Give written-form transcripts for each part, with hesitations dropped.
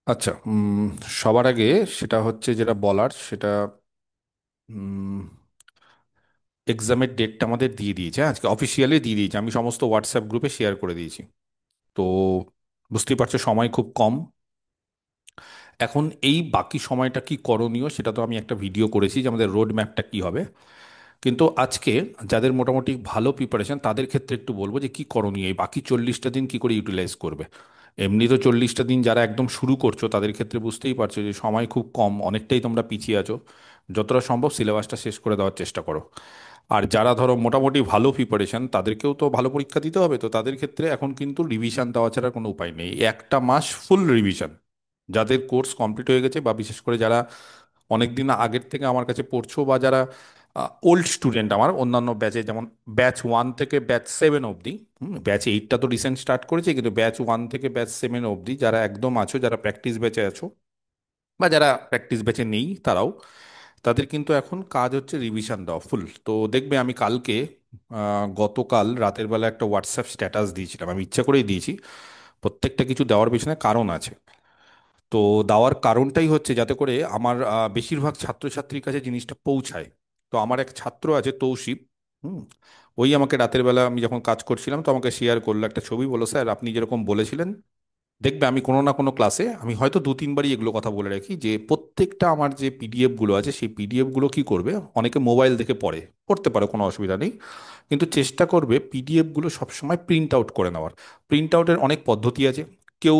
আচ্ছা। সবার আগে সেটা হচ্ছে যেটা বলার সেটা এক্সামের ডেটটা আমাদের দিয়ে দিয়েছে, হ্যাঁ, আজকে অফিসিয়ালি দিয়ে দিয়েছে। আমি সমস্ত হোয়াটসঅ্যাপ গ্রুপে শেয়ার করে দিয়েছি। তো বুঝতেই পারছো সময় খুব কম। এখন এই বাকি সময়টা কি করণীয় সেটা তো আমি একটা ভিডিও করেছি যে আমাদের রোড ম্যাপটা কি হবে। কিন্তু আজকে যাদের মোটামুটি ভালো প্রিপারেশন তাদের ক্ষেত্রে একটু বলবো যে কি করণীয়, এই বাকি 40টা দিন কি করে ইউটিলাইজ করবে। এমনি তো 40টা দিন যারা একদম শুরু করছো তাদের ক্ষেত্রে বুঝতেই পারছো যে সময় খুব কম, অনেকটাই তোমরা পিছিয়ে আছো। যতটা সম্ভব সিলেবাসটা শেষ করে দেওয়ার চেষ্টা করো। আর যারা ধরো মোটামুটি ভালো প্রিপারেশন তাদেরকেও তো ভালো পরীক্ষা দিতে হবে, তো তাদের ক্ষেত্রে এখন কিন্তু রিভিশন দেওয়া ছাড়া কোনো উপায় নেই, একটা মাস ফুল রিভিশন। যাদের কোর্স কমপ্লিট হয়ে গেছে বা বিশেষ করে যারা অনেক দিন আগের থেকে আমার কাছে পড়ছো, বা যারা ওল্ড স্টুডেন্ট আমার অন্যান্য ব্যাচে, যেমন ব্যাচ 1 থেকে ব্যাচ 7 অবধি। ব্যাচ 8টা তো রিসেন্ট স্টার্ট করেছে, কিন্তু ব্যাচ 1 থেকে ব্যাচ 7 অবধি যারা একদম আছো, যারা প্র্যাকটিস ব্যাচে আছো বা যারা প্র্যাকটিস ব্যাচে নেই তারাও, তাদের কিন্তু এখন কাজ হচ্ছে রিভিশন দেওয়া ফুল। তো দেখবে আমি কালকে গতকাল রাতের বেলা একটা হোয়াটসঅ্যাপ স্ট্যাটাস দিয়েছিলাম, আমি ইচ্ছা করেই দিয়েছি। প্রত্যেকটা কিছু দেওয়ার পিছনে কারণ আছে। তো দেওয়ার কারণটাই হচ্ছে যাতে করে আমার বেশিরভাগ ছাত্রছাত্রীর কাছে জিনিসটা পৌঁছায়। তো আমার এক ছাত্র আছে তৌশিক। হুম। ওই আমাকে রাতের বেলা আমি যখন কাজ করছিলাম তো আমাকে শেয়ার করলো একটা ছবি, বলো স্যার আপনি যেরকম বলেছিলেন, দেখবে আমি কোনো না কোনো ক্লাসে আমি হয়তো 2-3বারই এগুলো কথা বলে রাখি যে প্রত্যেকটা আমার যে পিডিএফ গুলো আছে সেই পিডিএফ গুলো কি করবে, অনেকে মোবাইল দেখে পড়ে, পড়তে পারে, কোনো অসুবিধা নেই। কিন্তু চেষ্টা করবে পিডিএফ গুলো সবসময় প্রিন্ট আউট করে নেওয়ার। প্রিন্ট আউটের অনেক পদ্ধতি আছে। কেউ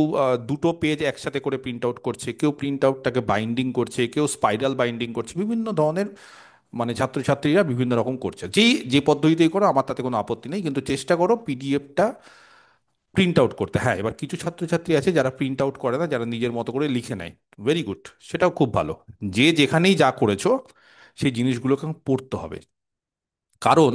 দুটো পেজ একসাথে করে প্রিন্ট আউট করছে, কেউ প্রিন্ট আউটটাকে বাইন্ডিং করছে, কেউ স্পাইরাল বাইন্ডিং করছে, বিভিন্ন ধরনের মানে ছাত্রছাত্রীরা বিভিন্ন রকম করছে। যেই যে পদ্ধতিতেই করো আমার তাতে কোনো আপত্তি নেই, কিন্তু চেষ্টা করো পিডিএফটা প্রিন্ট আউট করতে। হ্যাঁ, এবার কিছু ছাত্রছাত্রী আছে যারা প্রিন্ট আউট করে না, যারা নিজের মতো করে লিখে নেয়। ভেরি গুড, সেটাও খুব ভালো। যে যেখানেই যা করেছো সেই জিনিসগুলোকে পড়তে হবে। কারণ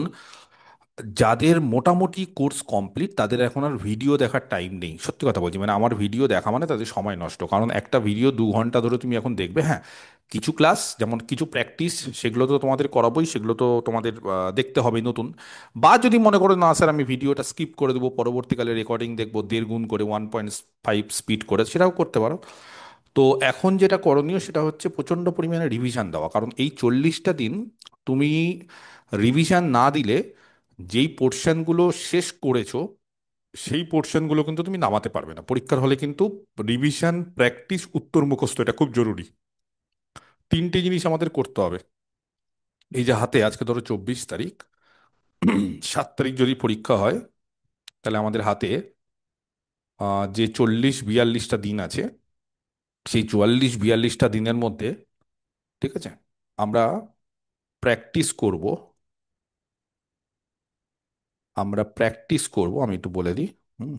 যাদের মোটামুটি কোর্স কমপ্লিট তাদের এখন আর ভিডিও দেখার টাইম নেই, সত্যি কথা বলছি। মানে আমার ভিডিও দেখা মানে তাদের সময় নষ্ট, কারণ একটা ভিডিও 2 ঘন্টা ধরে তুমি এখন দেখবে। হ্যাঁ, কিছু ক্লাস যেমন কিছু প্র্যাকটিস সেগুলো তো তোমাদের করাবোই, সেগুলো তো তোমাদের দেখতে হবে নতুন। বা যদি মনে করো না স্যার আমি ভিডিওটা স্কিপ করে দেবো, পরবর্তীকালে রেকর্ডিং দেখবো 1.5 গুণ করে, 1.5 স্পিড করে, সেটাও করতে পারো। তো এখন যেটা করণীয় সেটা হচ্ছে প্রচণ্ড পরিমাণে রিভিশন দেওয়া, কারণ এই 40টা দিন তুমি রিভিশন না দিলে যেই পোর্শনগুলো শেষ করেছো সেই পোর্শনগুলো কিন্তু তুমি নামাতে পারবে না পরীক্ষার হলে। কিন্তু রিভিশন, প্র্যাকটিস, উত্তর মুখস্থ, এটা খুব জরুরি। তিনটে জিনিস আমাদের করতে হবে। এই যে হাতে আজকে ধরো 24 তারিখ, 7 তারিখ যদি পরীক্ষা হয় তাহলে আমাদের হাতে যে 40-42টা দিন আছে, সেই 44-42টা দিনের মধ্যে, ঠিক আছে, আমরা প্র্যাকটিস করব। আমি একটু বলে দিই। হুম।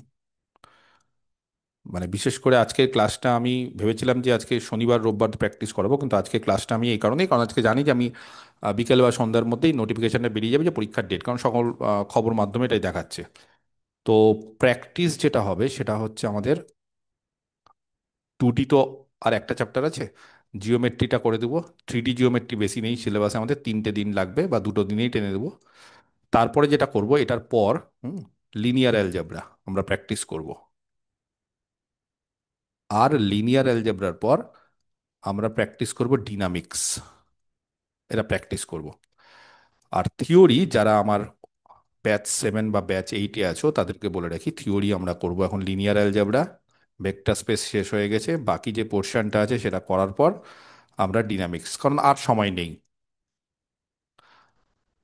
মানে বিশেষ করে আজকের ক্লাসটা আমি ভেবেছিলাম যে আজকে শনিবার রোববার প্র্যাকটিস করাবো, কিন্তু আজকে ক্লাসটা আমি এই কারণেই, কারণ আজকে জানি যে আমি বিকেল বা সন্ধ্যার মধ্যেই নোটিফিকেশনটা বেরিয়ে যাবে যে পরীক্ষার ডেট, কারণ সকল খবর মাধ্যমে এটাই দেখাচ্ছে। তো প্র্যাকটিস যেটা হবে সেটা হচ্ছে আমাদের 2D তো আর একটা চ্যাপ্টার আছে, জিওমেট্রিটা করে দেবো। 3D জিওমেট্রি বেশি নেই সিলেবাসে, আমাদের 3টে দিন লাগবে বা 2টো দিনেই টেনে দেবো। তারপরে যেটা করব এটার পর, লিনিয়ার অ্যালজেব্রা আমরা প্র্যাকটিস করব। আর লিনিয়ার অ্যালজেব্রার পর আমরা প্র্যাকটিস করব ডিনামিক্স, এটা প্র্যাকটিস করব। আর থিওরি যারা আমার ব্যাচ 7 বা ব্যাচ 8-এ আছো তাদেরকে বলে রাখি, থিওরি আমরা করব এখন লিনিয়ার অ্যালজেব্রা, ভেক্টর স্পেস শেষ হয়ে গেছে, বাকি যে পোর্শনটা আছে সেটা করার পর আমরা ডিনামিক্স, কারণ আর সময় নেই।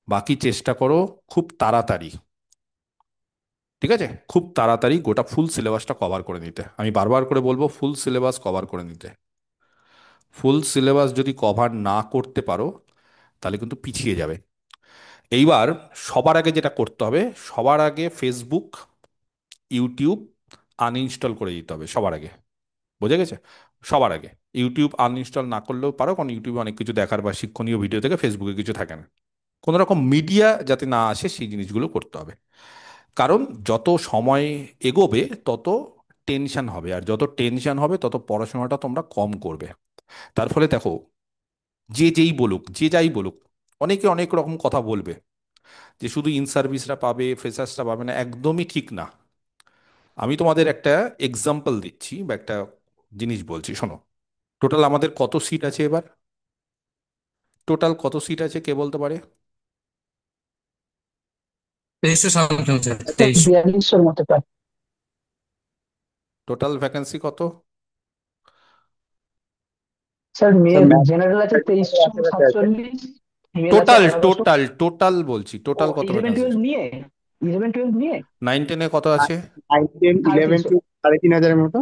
বাকি চেষ্টা করো খুব তাড়াতাড়ি, ঠিক আছে, খুব তাড়াতাড়ি গোটা ফুল সিলেবাসটা কভার করে নিতে। আমি বারবার করে বলবো ফুল সিলেবাস কভার করে নিতে। ফুল সিলেবাস যদি কভার না করতে পারো তাহলে কিন্তু পিছিয়ে যাবে। এইবার সবার আগে যেটা করতে হবে, সবার আগে ফেসবুক, ইউটিউব আনইনস্টল করে দিতে হবে সবার আগে। বোঝা গেছে? সবার আগে ইউটিউব আনইনস্টল না করলেও পারো, কারণ ইউটিউবে অনেক কিছু দেখার বা শিক্ষণীয় ভিডিও থেকে ফেসবুকে কিছু থাকে না। কোনো রকম মিডিয়া যাতে না আসে সেই জিনিসগুলো করতে হবে। কারণ যত সময় এগোবে তত টেনশন হবে, আর যত টেনশন হবে তত পড়াশোনাটা তোমরা কম করবে। তার ফলে দেখো, যে যেই বলুক, যে যাই বলুক, অনেকে অনেক রকম কথা বলবে যে শুধু ইন সার্ভিসরা পাবে, ফ্রেশার্সরা পাবে না, একদমই ঠিক না। আমি তোমাদের একটা এক্সাম্পল দিচ্ছি বা একটা জিনিস বলছি, শোনো। টোটাল আমাদের কত সিট আছে এবার? টোটাল কত সিট আছে কে বলতে পারে? 2300 সামথিং স্যার, স্যার 2300। 4200-র মতো প্রায়। টোটাল ভ্যাকেন্সি কত? স্যার মেয়ে স্যার ম্যাথ জেনারেল আছে 2347, ফিমেল আছে টোটাল 1100। টোটাল টোটাল বলছি, ও, টোটাল কত ইলেভেন ভ্যাকেন্সি? টুয়েলভ নিয়ে, 11-12 নিয়ে 9-10-এ কত আছে? 9, 10, 11 350। টু 3500 মতো।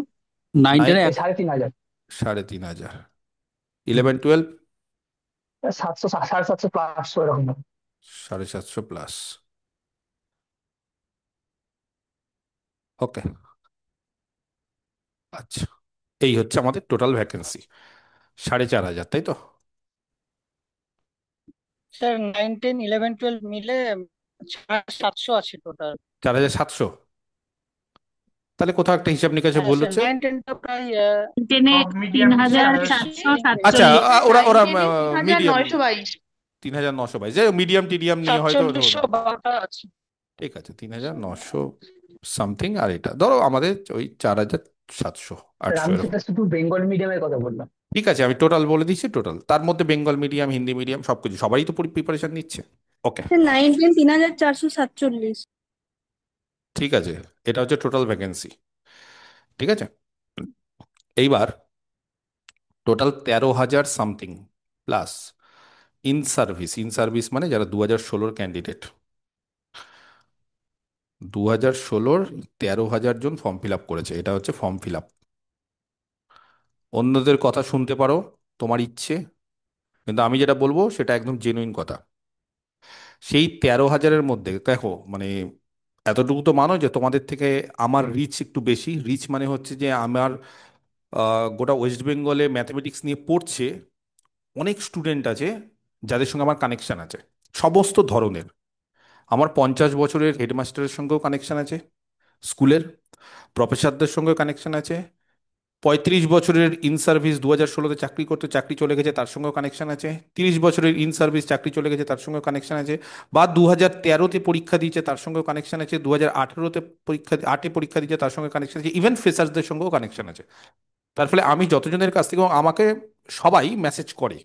9, 10 এই 3,500। 3,500। 11-12? 700, 750 প্লাস এরকম। 750 প্লাস। ওকে। আচ্ছা, এই হচ্ছে আমাদের টোটাল ভ্যাকেন্সি, 4,500, তাই তো? স্যার 9, 10, 11, 12 মিলে 700 আছে টোটাল। 4,700? তাহলে কোথাও একটা হিসাব নিকাশে হ্যাঁ ভুল স্যার, হচ্ছে। 9, 10টা প্রায় টেনে সব তিন মিডিয়াম টিচার হাজার বেশি। চারশো আচ্ছা, সাতচল্লিশ ওরা ওরা 9, 10 এ 3,922। মিডিয়াম, 3,922, যে মিডিয়াম টিডিয়াম নিয়ে হয়তো ধরুন। 4712টা আছে। ঠিক আছে, 3,900 সামথিং, আর এটা ধরো আমাদের ওই 4,700, স্যার 800 আমি এরকম। সেটা শুধু বেঙ্গল মিডিয়ামের কথা বললাম। ঠিক আছে, আমি টোটাল বলে দিচ্ছি, টোটাল তার মধ্যে বেঙ্গল মিডিয়াম, হিন্দি মিডিয়াম সবকিছু, সবাই তো প্রিপারেশন নিচ্ছে। ওকে। 9, 10 3,447। ঠিক আছে, এটা হচ্ছে টোটাল ভ্যাকেন্সি। ঠিক আছে, এইবার total 13,000 something plus in service. In service মানে যারা 2016-র ক্যান্ডিডেট, 2016-র 13,000 জন ফর্ম ফিল আপ করেছে, এটা হচ্ছে ফর্ম ফিল আপ। অন্যদের কথা শুনতে পারো, তোমার ইচ্ছে, কিন্তু আমি যেটা বলবো সেটা একদম জেনুইন কথা। সেই 13,000-এর মধ্যে দেখো, মানে এতটুকু তো মানো যে তোমাদের থেকে আমার রিচ একটু বেশি। রিচ মানে হচ্ছে যে আমার গোটা ওয়েস্ট বেঙ্গলে ম্যাথমেটিক্স নিয়ে পড়ছে অনেক স্টুডেন্ট আছে যাদের সঙ্গে আমার কানেকশন আছে, সমস্ত ধরনের। আমার 50 বছরের হেডমাস্টারের সঙ্গেও কানেকশন আছে, স্কুলের প্রফেসরদের সঙ্গেও কানেকশন আছে। 35 বছরের ইন সার্ভিস 2016-তে চাকরি করতে চাকরি চলে গেছে, তার সঙ্গেও কানেকশন আছে। 30 বছরের ইন সার্ভিস চাকরি চলে গেছে, তার সঙ্গেও কানেকশন আছে। বা 2013-তে পরীক্ষা দিয়েছে, তার সঙ্গেও কানেকশন আছে। 2018-তে পরীক্ষা পরীক্ষা দিয়েছে, তার সঙ্গে কানেকশন আছে। ইভেন ফ্রেশার্সদের সঙ্গেও কানেকশন আছে। তার ফলে আমি যতজনের কাছ থেকে, এবং আমাকে সবাই মেসেজ করে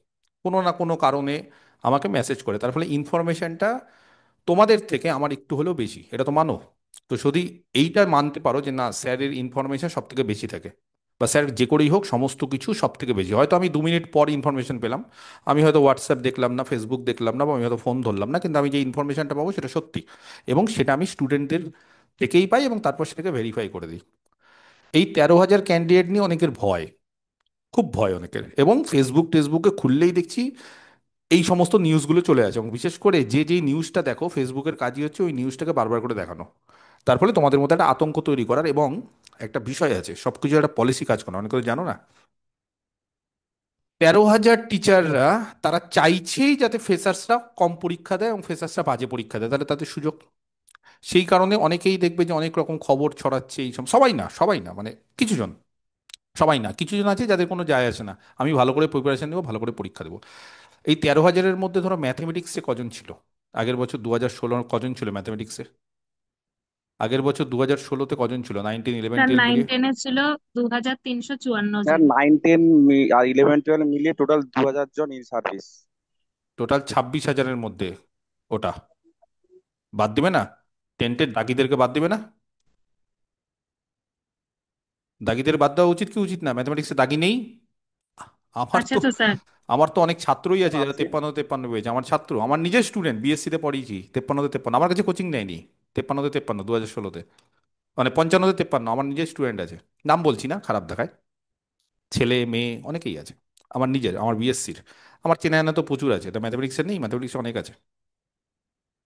কোনো না কোনো কারণে, আমাকে মেসেজ করে। তার ফলে ইনফরমেশনটা তোমাদের থেকে আমার একটু হলেও বেশি, এটা তো মানো। তো যদি এইটা মানতে পারো যে না, স্যারের ইনফরমেশন সব থেকে বেশি থাকে, বা স্যার যে করেই হোক সমস্ত কিছু সব থেকে বেশি, হয়তো আমি 2 মিনিট পর ইনফরমেশন পেলাম, আমি হয়তো হোয়াটসঅ্যাপ দেখলাম না, ফেসবুক দেখলাম না, বা আমি হয়তো ফোন ধরলাম না, কিন্তু আমি যে ইনফরমেশনটা পাবো সেটা সত্যি, এবং সেটা আমি স্টুডেন্টদের থেকেই পাই, এবং তারপর সেটাকে ভেরিফাই করে দিই। এই 13,000 ক্যান্ডিডেট নিয়ে অনেকের ভয়, খুব ভয় অনেকের, এবং টেসবুকে খুললেই দেখছি এই সমস্ত নিউজগুলো চলে আসে, এবং বিশেষ করে যে যেই নিউজটা দেখো, ফেসবুকের কাজই হচ্ছে ওই নিউজটাকে বারবার করে দেখানো। তার ফলে তোমাদের মধ্যে একটা আতঙ্ক তৈরি করার, এবং একটা বিষয় আছে, সবকিছু একটা পলিসি কাজ করে, অনেক করে জানো না। 13,000 টিচাররা, তারা চাইছেই যাতে ফ্রেশার্সরা কম পরীক্ষা দেয় এবং ফ্রেশার্সরা বাজে পরীক্ষা দেয়, তাহলে তাদের সুযোগ। সেই কারণে অনেকেই দেখবে যে অনেক রকম খবর ছড়াচ্ছে এই সব, সবাই না, সবাই না, মানে কিছুজন, সবাই না, কিছুজন আছে যাদের কোনো যায় আসে না, আমি ভালো করে প্রিপারেশন দেবো, ভালো করে পরীক্ষা দেবো। এই 13,000-এর মধ্যে ধরো ম্যাথমেটিক্সে কজন ছিল? আগের বছর 2016 কজন ছিল ম্যাথমেটিক্সে? আগের বছর 2016-তে কজন ছিল, 9, 10, 11, স্যার 12 নাইন মিলিয়ে? টেনে ছিল 2,354 স্যার জন। 9, 10 আর 11, 12 মিলিয়ে টোটাল 2,000 জন ইন সার্ভিস। টোটাল 26,000-এর মধ্যে ওটা বাদ দিবে না? টেন্টের দাগিদেরকে বাদ দিবে না? দাগিদের বাদ দেওয়া উচিত কি উচিত না? ম্যাথমেটিক্সে দাগি নেই? আমার আছে তো তো স্যার। আমার তো অনেক ছাত্রই আছে যারা আছে। 53-53 পেয়েছে, আমার ছাত্র, আমার নিজের স্টুডেন্ট, বিএসসিতে পড়িয়েছি, 53-53, আমার কাছে কোচিং নেয়নি। 53-53, 2016-তে, মানে 55-53, আমার নিজের স্টুডেন্ট আছে। নাম বলছি না, খারাপ দেখায়, ছেলে মেয়ে অনেকেই আছে, আমার নিজের, আমার বিএসসির। আমার চেনা জানা তো প্রচুর আছে, এটা ম্যাথমেটিক্সের নেই, ম্যাথমেটিক্সে অনেক আছে।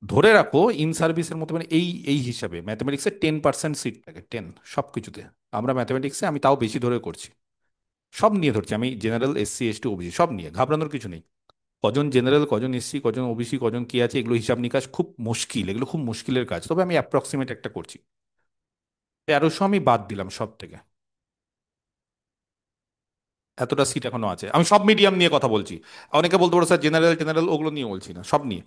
ধরে রাখো ইন সার্ভিসের মধ্যে, মানে এই এই হিসাবে ম্যাথমেটিক্সে 10% সিট থাকে, 10 সব কিছুতে। আমরা ম্যাথমেটিক্সে, আমি তাও বেশি ধরে করছি, সব নিয়ে ধরছি, আমি জেনারেল, এসসি, এসটি, ওবিসি সব নিয়ে, ঘাবড়ানোর কিছু নেই। কজন জেনারেল, কজন এসসি, কজন ওবিসি, কজন কি আছে, এগুলো হিসাব নিকাশ খুব মুশকিল, এগুলো খুব মুশকিলের কাজ, তবে আমি অ্যাপ্রক্সিমেট একটা করছি। 1300 আমি বাদ দিলাম সব থেকে, এতটা সিট এখনো আছে। আমি সব মিডিয়াম নিয়ে কথা বলছি, অনেকে বলতে পারো স্যার জেনারেল জেনারেল ওগুলো নিয়ে বলছি না, সব নিয়ে।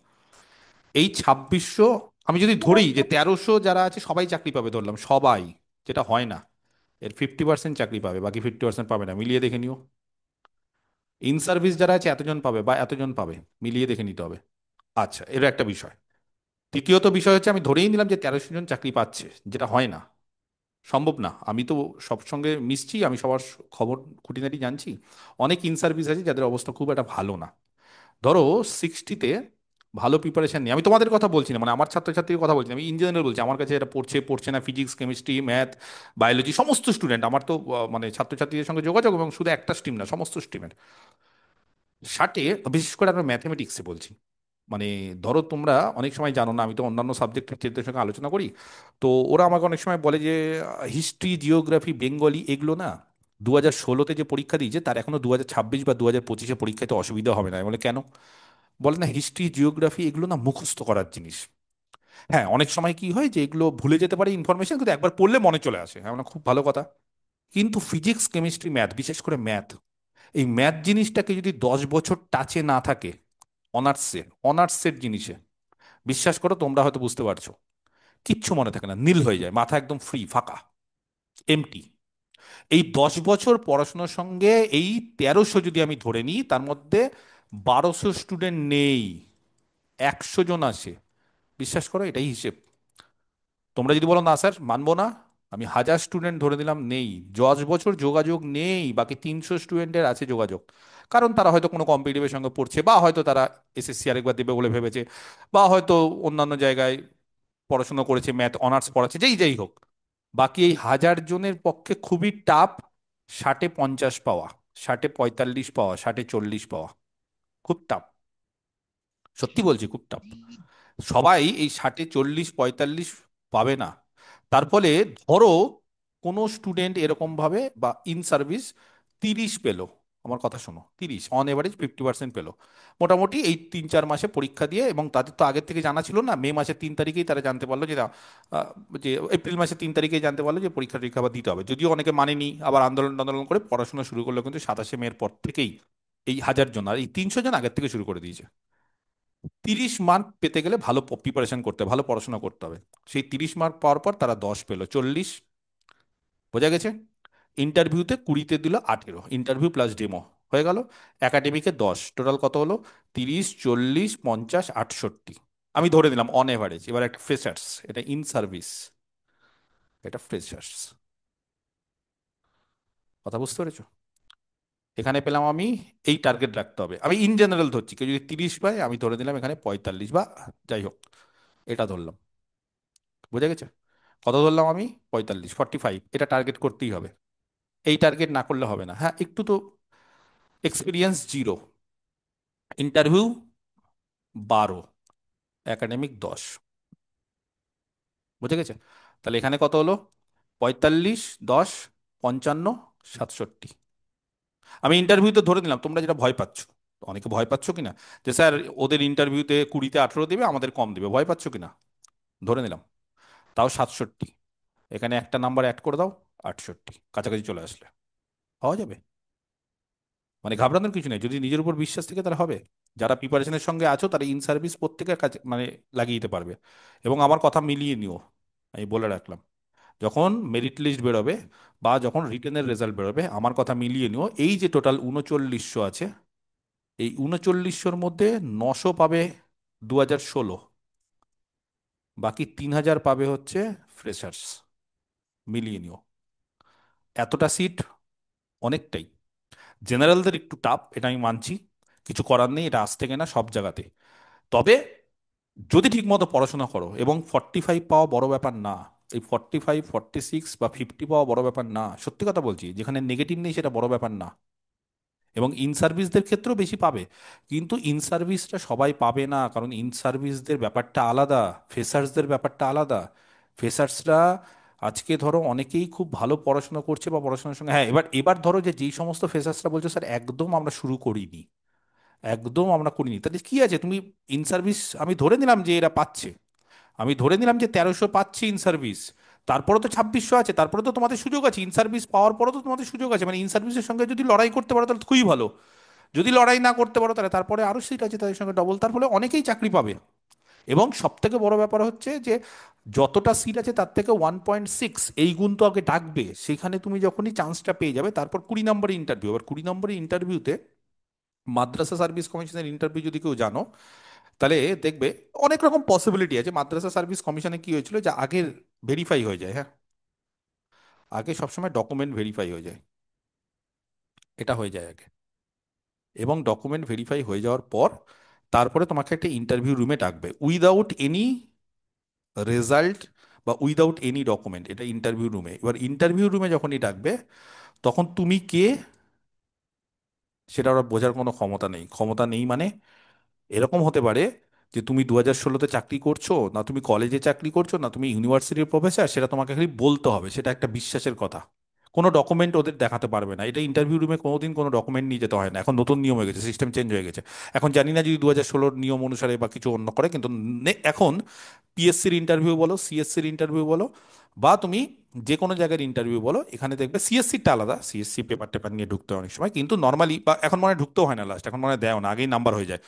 এই 2600, আমি যদি ধরি যে 1300 যারা আছে সবাই চাকরি পাবে, ধরলাম সবাই, যেটা হয় না, এর 50% চাকরি পাবে, বাকি 50% পাবে না, মিলিয়ে দেখে নিও। ইন সার্ভিস যারা আছে এতজন পাবে বা এতজন পাবে, মিলিয়ে দেখে নিতে হবে। আচ্ছা, এর একটা বিষয়। তৃতীয়ত বিষয় হচ্ছে, আমি ধরেই নিলাম যে 1300 জন চাকরি পাচ্ছে, যেটা হয় না, সম্ভব না। আমি তো সব সঙ্গে মিশছি, আমি সবার খবর খুঁটিনাটি জানছি। অনেক ইন সার্ভিস আছে যাদের অবস্থা খুব একটা ভালো না। ধরো 60তে ভালো প্রিপারেশন নিয়ে, আমি তোমাদের কথা বলছি না, মানে আমার ছাত্রছাত্রীর কথা বলছি না, আমি ইন জেনারেল বলছি, আমার কাছে এটা পড়ছে পড়ছে না, ফিজিক্স কেমিস্ট্রি ম্যাথ বায়োলজি সমস্ত স্টুডেন্ট আমার তো মানে ছাত্রছাত্রীদের সঙ্গে যোগাযোগ, এবং শুধু একটা স্ট্রিম না, সমস্ত স্ট্রিমের 60-এ, বিশেষ করে আমরা ম্যাথমেটিক্সে বলছি। মানে ধরো তোমরা অনেক সময় জানো না, আমি তো অন্যান্য সাবজেক্টের টিচারদের সঙ্গে আলোচনা করি, তো ওরা আমাকে অনেক সময় বলে যে হিস্ট্রি জিওগ্রাফি বেঙ্গলি এগুলো না 2016-তে যে পরীক্ষা দিয়েছে তার এখনো 2026 বা 2025-এ পরীক্ষাতে অসুবিধা হবে না। আমি বলে কেন? বলে না, হিস্ট্রি জিওগ্রাফি এগুলো না মুখস্থ করার জিনিস। হ্যাঁ, অনেক সময় কি হয় যে এগুলো ভুলে যেতে পারে ইনফরমেশন, কিন্তু একবার পড়লে মনে চলে আসে, হ্যাঁ মানে খুব ভালো কথা। কিন্তু ফিজিক্স কেমিস্ট্রি ম্যাথ, বিশেষ করে ম্যাথ, এই ম্যাথ জিনিসটাকে যদি 10 বছর টাচে না থাকে, অনার্সের জিনিসে, বিশ্বাস করো তোমরা হয়তো বুঝতে পারছো, কিচ্ছু মনে থাকে না, নীল হয়ে যায়, মাথা একদম ফ্রি, ফাঁকা, এমটি। এই 10 বছর পড়াশোনার সঙ্গে এই 1300 যদি আমি ধরে নিই, তার মধ্যে 1200 স্টুডেন্ট নেই, 100 জন আছে। বিশ্বাস করো এটাই হিসেব। তোমরা যদি বলো না স্যার মানবো না, আমি 1000 স্টুডেন্ট ধরে দিলাম নেই, 10 বছর যোগাযোগ নেই, বাকি 300 স্টুডেন্টের আছে যোগাযোগ। কারণ তারা হয়তো কোনো কম্পিটিটিভের সঙ্গে পড়ছে, বা হয়তো তারা এসএসসি আরেকবার দেবে বলে ভেবেছে, বা হয়তো অন্যান্য জায়গায় পড়াশোনা করেছে, ম্যাথ অনার্স পড়াচ্ছে, যেই যাই হোক। বাকি এই 1000 জনের পক্ষে খুবই টাফ 60-এ 50 পাওয়া, 60-এ 45 পাওয়া, 60-এ 40 পাওয়া, খুব টাফ। সত্যি বলছি, খুব টাফ। সবাই এই 60-এ 40 45 পাবে না। তার ফলে ধরো কোনো স্টুডেন্ট এরকম ভাবে বা ইন সার্ভিস 30 পেলো, আমার কথা শোনো, 30 অন এভারেজ 50% পেলো মোটামুটি এই 3-4 মাসে পরীক্ষা দিয়ে, এবং তাদের তো আগের থেকে জানা ছিল না, মে মাসের 3 তারিখেই তারা জানতে পারলো যে যে এপ্রিল মাসের 3 তারিখেই জানতে পারলো যে পরীক্ষা টরীক্ষা আবার দিতে হবে, যদিও অনেকে মানেনি, আবার আন্দোলন আন্দোলন করে পড়াশোনা শুরু করলো, কিন্তু 27শে মের পর থেকেই এই 1000 জন আর এই 300 জন আগের থেকে শুরু করে দিয়েছে। 30 মার্ক পেতে গেলে ভালো প্রিপারেশন করতে হবে, ভালো পড়াশোনা করতে হবে। সেই 30 মার্ক পাওয়ার পর তারা 10 পেলো, 40, বোঝা গেছে? ইন্টারভিউতে 20-তে দিল 18, ইন্টারভিউ প্লাস ডেমো হয়ে গেল। একাডেমিকে 10, টোটাল কত হলো? 30, 40, 50, 68। আমি ধরে দিলাম অন এভারেজ। এবার একটা ফ্রেশার্স, এটা ইন সার্ভিস, এটা ফ্রেশার্স, কথা বুঝতে পেরেছো? এখানে পেলাম আমি, এই টার্গেট রাখতে হবে। আমি ইন জেনারেল ধরছি, কেউ যদি 30 পায় আমি ধরে দিলাম এখানে 45 বা যাই হোক, এটা ধরলাম, বোঝা গেছে? কত ধরলাম আমি? 45, 45, এটা টার্গেট করতেই হবে। এই টার্গেট না করলে হবে না। হ্যাঁ, একটু তো এক্সপিরিয়েন্স 0, ইন্টারভিউ 12, একাডেমিক 10, বুঝে গেছে? তাহলে এখানে কত হলো? 45, 10, 55, 67। আমি ইন্টারভিউতে ধরে নিলাম, তোমরা যেটা ভয় পাচ্ছ, অনেকে ভয় পাচ্ছ কিনা, যে স্যার ওদের ইন্টারভিউতে 20-তে 18 দেবে, আমাদের কম দেবে, ভয় পাচ্ছ কিনা? ধরে নিলাম, তাও 67। এখানে একটা নাম্বার অ্যাড করে দাও, 68, কাছাকাছি চলে আসলে হওয়া যাবে। মানে ঘাবড়ানোর কিছু নেই, যদি নিজের উপর বিশ্বাস থেকে তারা হবে। যারা প্রিপারেশনের সঙ্গে আছো তারা ইন সার্ভিস প্রত্যেকের কাছে মানে লাগিয়ে দিতে পারবে। এবং আমার কথা মিলিয়ে নিও, আমি বলে রাখলাম, যখন মেরিট লিস্ট বেরোবে বা যখন রিটেনের রেজাল্ট বেরোবে, আমার কথা মিলিয়ে নিও, এই যে টোটাল 3900 আছে, এই 3900-র মধ্যে 900 পাবে 2016, বাকি 3000 পাবে হচ্ছে ফ্রেশার্স, মিলিয়ে নিও। এতটা সিট অনেকটাই। জেনারেলদের একটু টাফ, এটা আমি মানছি, কিছু করার নেই, এটা আজ থেকে না, সব জায়গাতে। তবে যদি ঠিকমতো পড়াশোনা করো, এবং 45 পাওয়া বড় ব্যাপার না, এই 45, 46 বা 50 পাওয়া বড় ব্যাপার না, সত্যি কথা বলছি, যেখানে নেগেটিভ নেই সেটা বড় ব্যাপার না। এবং ইন সার্ভিসদের ক্ষেত্রেও বেশি পাবে, কিন্তু ইন সার্ভিসটা সবাই পাবে না, কারণ ইন সার্ভিসদের ব্যাপারটা আলাদা, ফ্রেশার্সদের ব্যাপারটা আলাদা। ফ্রেশার্সরা আজকে ধরো অনেকেই খুব ভালো পড়াশোনা করছে বা পড়াশোনার সঙ্গে, হ্যাঁ, এবার এবার ধরো যে যেই সমস্ত ফ্রেশার্সরা বলছে স্যার একদম আমরা শুরু করিনি, একদম আমরা করিনি, তাহলে কি আছে, তুমি ইন সার্ভিস, আমি ধরে নিলাম যে এরা পাচ্ছে, আমি ধরে নিলাম যে 1300 পাচ্ছে ইন সার্ভিস, তারপরে তো 2600 আছে, তারপরে তো তোমাদের সুযোগ আছে, ইন সার্ভিস পাওয়ার পরে তো তোমাদের সুযোগ আছে, মানে ইন সার্ভিসের সঙ্গে যদি লড়াই করতে পারো তাহলে তো খুবই ভালো। যদি লড়াই না করতে পারো তাহলে তারপরে আরো সিট আছে তাদের সঙ্গে ডবল, তার ফলে অনেকেই চাকরি পাবে। এবং সব থেকে বড় ব্যাপার হচ্ছে যে যতটা সিট আছে তার থেকে 1.6 এই গুণ তো আগে ডাকবে, সেখানে তুমি যখনই চান্সটা পেয়ে যাবে তারপর 20 নম্বরের ইন্টারভিউ, আবার 20 নম্বরের ইন্টারভিউতে মাদ্রাসা সার্ভিস কমিশনের ইন্টারভিউ যদি কেউ জানো, তাহলে দেখবে অনেক রকম পসিবিলিটি আছে। মাদ্রাসা সার্ভিস কমিশনে কি হয়েছিল যে আগে ভেরিফাই হয়ে যায়, হ্যাঁ, আগে সবসময় ডকুমেন্ট ভেরিফাই হয়ে যায়, এটা হয়ে যায় আগে। এবং ডকুমেন্ট ভেরিফাই হয়ে যাওয়ার পর তারপরে তোমাকে একটা ইন্টারভিউ রুমে ডাকবে উইদাউট এনি রেজাল্ট বা উইদাউট এনি ডকুমেন্ট, এটা ইন্টারভিউ রুমে। এবার ইন্টারভিউ রুমে যখনই ডাকবে তখন তুমি কে সেটা ওরা বোঝার কোনো ক্ষমতা নেই। ক্ষমতা নেই মানে এরকম হতে পারে যে তুমি 2016-তে চাকরি করছো, না তুমি কলেজে চাকরি করছো, না তুমি ইউনিভার্সিটির প্রফেসর, সেটা তোমাকে খালি বলতে হবে, সেটা একটা বিশ্বাসের কথা। কোনো ডকুমেন্ট ওদের দেখাতে পারবে না। এটা ইন্টারভিউ রুমে কোনোদিন কোনো ডকুমেন্ট নিয়ে যেতে হয় না, এখন নতুন নিয়ম হয়ে গেছে, সিস্টেম চেঞ্জ হয়ে গেছে। এখন জানি না যদি 2016-র নিয়ম অনুসারে বা কিছু অন্য করে, কিন্তু এখন পিএসসির ইন্টারভিউ বলো, সিএসসির ইন্টারভিউ বলো, বা তুমি যে কোনো জায়গার ইন্টারভিউ বলো, এখানে দেখবে সিএসসিটা আলাদা, সিএসসি পেপার টেপার নিয়ে ঢুকতে হয় অনেক সময়, কিন্তু নর্মালি বা এখন মনে হয় ঢুকতেও হয় না, লাস্ট এখন মনে হয় দেয় না, আগেই নাম্বার হয়ে যায়।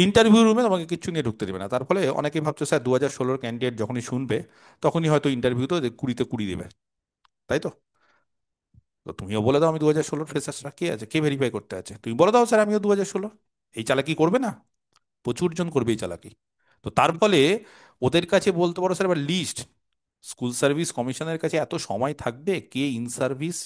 ইন্টারভিউ রুমে তোমাকে কিচ্ছু নিয়ে ঢুকতে দেবে না। তার ফলে অনেকেই ভাবছো স্যার 2016-র ক্যান্ডিডেট যখনই শুনবে তখনই হয়তো ইন্টারভিউ তো 20-তে 20 দেবে, তাই তো? তো তুমিও বলে দাও আমি 2016-র ফ্রেশার্সরা কে আছে, কে ভেরিফাই করতে আছে, তুমি বলে দাও স্যার আমিও 2016। এই চালাকি করবে না? প্রচুর জন করবে এই চালাকি। তো তার ফলে ওদের কাছে বলতে পারো স্যার, এবার লিস্ট স্কুল সার্ভিস কমিশনের কাছে এত সময় থাকবে কে ইন সার্ভিস,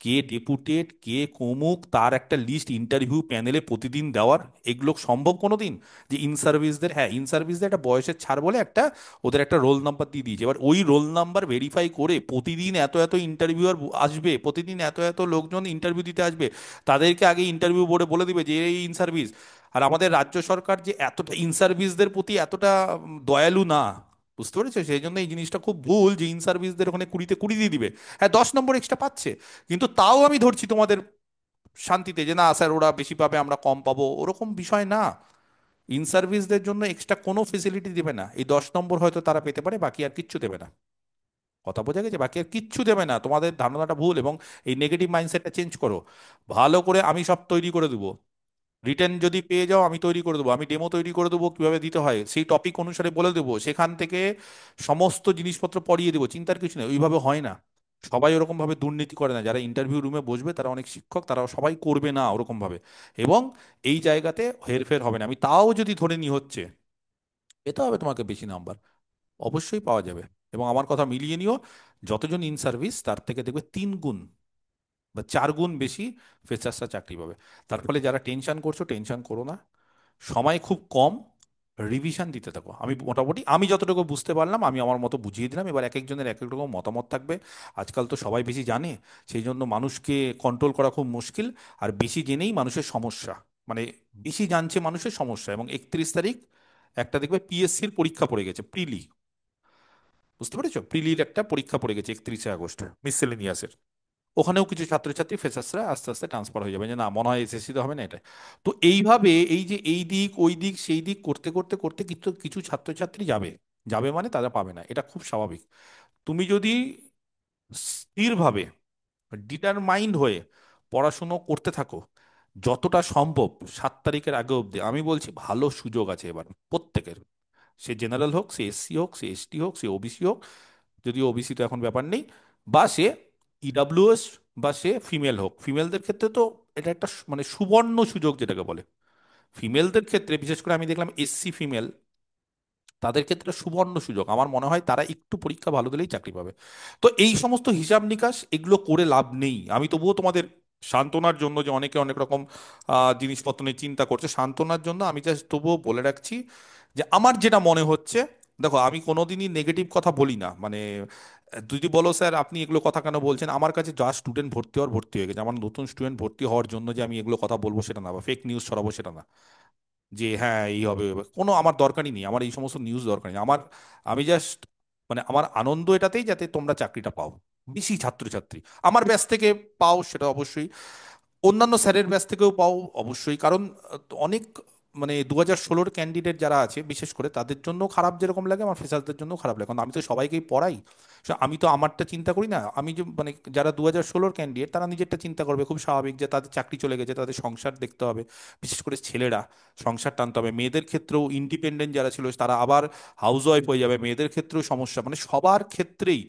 কে ডেপুটেড, কে কমুক, তার একটা লিস্ট ইন্টারভিউ প্যানেলে প্রতিদিন দেওয়ার? এগুলো সম্ভব কোনো দিন? যে ইন সার্ভিসদের, হ্যাঁ ইন সার্ভিসদের একটা বয়সের ছাড় বলে একটা ওদের একটা রোল নাম্বার দিয়ে দিয়েছে, এবার ওই রোল নাম্বার ভেরিফাই করে প্রতিদিন এত এত ইন্টারভিউয়ার আসবে, প্রতিদিন এত এত লোকজন ইন্টারভিউ দিতে আসবে, তাদেরকে আগে ইন্টারভিউ বোর্ডে বলে দিবে যে এই ইন সার্ভিস। আর আমাদের রাজ্য সরকার যে এতটা ইন সার্ভিসদের প্রতি এতটা দয়ালু না, বুঝতে পেরেছো? সেই জন্য এই জিনিসটা খুব ভুল যে ইন সার্ভিসদের ওখানে 20-তে 20 দিয়ে দিবে। হ্যাঁ 10 নম্বর এক্সট্রা পাচ্ছে, কিন্তু তাও আমি ধরছি তোমাদের শান্তিতে যে না স্যার ওরা বেশি পাবে আমরা কম পাবো, ওরকম বিষয় না। ইন সার্ভিসদের জন্য এক্সট্রা কোনো ফেসিলিটি দেবে না, এই 10 নম্বর হয়তো তারা পেতে পারে, বাকি আর কিচ্ছু দেবে না। কথা বোঝা গেছে? বাকি আর কিচ্ছু দেবে না। তোমাদের ধারণাটা ভুল এবং এই নেগেটিভ মাইন্ডসেটটা চেঞ্জ করো। ভালো করে আমি সব তৈরি করে দেবো, রিটেন যদি পেয়ে যাও আমি তৈরি করে দেবো, আমি ডেমো তৈরি করে দেবো কিভাবে দিতে হয়, সেই টপিক অনুসারে বলে দেবো, সেখান থেকে সমস্ত জিনিসপত্র পড়িয়ে দেবো, চিন্তার কিছু নেই। ওইভাবে হয় না, সবাই ওরকম ভাবে দুর্নীতি করে না। যারা ইন্টারভিউ রুমে বসবে তারা অনেক শিক্ষক, তারা সবাই করবে না ওরকম ভাবে। এবং এই জায়গাতে হেরফের হবে না। আমি তাও যদি ধরে নিই হচ্ছে, পেতে হবে তোমাকে বেশি নাম্বার, অবশ্যই পাওয়া যাবে। এবং আমার কথা মিলিয়ে নিও, যতজন ইন সার্ভিস তার থেকে দেখবে 3 গুণ বা 4 গুণ বেশি ফ্রেশার্সরা চাকরি পাবে। তার ফলে যারা টেনশন করছো টেনশন করো না, সময় খুব কম, রিভিশন দিতে থাকো। আমি মোটামুটি আমি যতটুকু বুঝতে পারলাম আমি আমার মতো বুঝিয়ে দিলাম, এবার এক একজনের এক এক রকম মতামত থাকবে। আজকাল তো সবাই বেশি জানে, সেই জন্য মানুষকে কন্ট্রোল করা খুব মুশকিল। আর বেশি জেনেই মানুষের সমস্যা, মানে বেশি জানছে মানুষের সমস্যা। এবং 31 তারিখ একটা দেখবে পিএসসির পরীক্ষা পড়ে গেছে, প্রিলি, বুঝতে পেরেছো? প্রিলির একটা পরীক্ষা পড়ে গেছে 31শে আগস্ট, মিসসেলেনিয়াসের। ওখানেও কিছু ছাত্রছাত্রী ফ্রেশার্সরা আস্তে আস্তে ট্রান্সফার হয়ে যাবে, যে না মনে হয় এসএসসি তে হবে না এটা। তো এইভাবে এই যে এই দিক ওই দিক সেই দিক করতে করতে করতে কিছু কিছু ছাত্রছাত্রী যাবে, যাবে মানে তারা পাবে না, এটা খুব স্বাভাবিক। তুমি যদি স্থিরভাবে ডিটারমাইন্ড হয়ে পড়াশুনো করতে থাকো যতটা সম্ভব 7 তারিখের আগে অবধি, আমি বলছি ভালো সুযোগ আছে এবার প্রত্যেকের। সে জেনারেল হোক, সে এসসি হোক, সে এসটি হোক, সে ওবিসি হোক, যদিও ওবিসি তো এখন ব্যাপার নেই, বা সে ইডাব্লিউএস, বা সে ফিমেল হোক। ফিমেলদের ক্ষেত্রে তো এটা একটা মানে সুবর্ণ সুযোগ যেটাকে বলে। ফিমেলদের ক্ষেত্রে বিশেষ করে আমি দেখলাম এসসি ফিমেল, তাদের ক্ষেত্রে সুবর্ণ সুযোগ। আমার মনে হয় তারা একটু পরীক্ষা ভালো দিলেই চাকরি পাবে। তো এই সমস্ত হিসাব নিকাশ এগুলো করে লাভ নেই। আমি তবুও তোমাদের সান্ত্বনার জন্য, যে অনেকে অনেক রকম জিনিসপত্র নিয়ে চিন্তা করছে, সান্ত্বনার জন্য আমি জাস্ট তবুও বলে রাখছি যে আমার যেটা মনে হচ্ছে, দেখো আমি কোনোদিনই নেগেটিভ কথা বলি না, মানে যদি বলো স্যার আপনি এগুলো কথা কেন বলছেন, আমার কাছে যা স্টুডেন্ট ভর্তি হওয়ার ভর্তি হয়ে গেছে, আমার নতুন স্টুডেন্ট ভর্তি হওয়ার জন্য যে আমি এগুলো কথা বলবো সেটা না, বা ফেক নিউজ ছড়াবো সেটা না, যে হ্যাঁ এই হবে ওই হবে। কোনো আমার দরকারই নেই, আমার এই সমস্ত নিউজ দরকার নেই আমার। আমি জাস্ট মানে আমার আনন্দ এটাতেই যাতে তোমরা চাকরিটা পাও, বেশি ছাত্রছাত্রী আমার ব্যাচ থেকে পাও সেটা অবশ্যই, অন্যান্য স্যারের ব্যাচ থেকেও পাও অবশ্যই। কারণ অনেক মানে 2016-র ক্যান্ডিডেট যারা আছে বিশেষ করে তাদের জন্য খারাপ যেরকম লাগে আমার ফ্রেশারদের জন্য খারাপ লাগে, কারণ আমি তো সবাইকেই পড়াই। So, আমি তো আমারটা চিন্তা করি না, আমি যে মানে যারা 2016-র ক্যান্ডিডেট তারা নিজেরটা চিন্তা করবে, খুব স্বাভাবিক যে তাদের চাকরি চলে গেছে, তাদের সংসার দেখতে হবে, বিশেষ করে ছেলেরা সংসার টানতে হবে। মেয়েদের ক্ষেত্রেও ইন্ডিপেন্ডেন্ট যারা ছিল তারা আবার হাউস ওয়াইফ হয়ে যাবে, মেয়েদের ক্ষেত্রেও সমস্যা, মানে সবার ক্ষেত্রেই,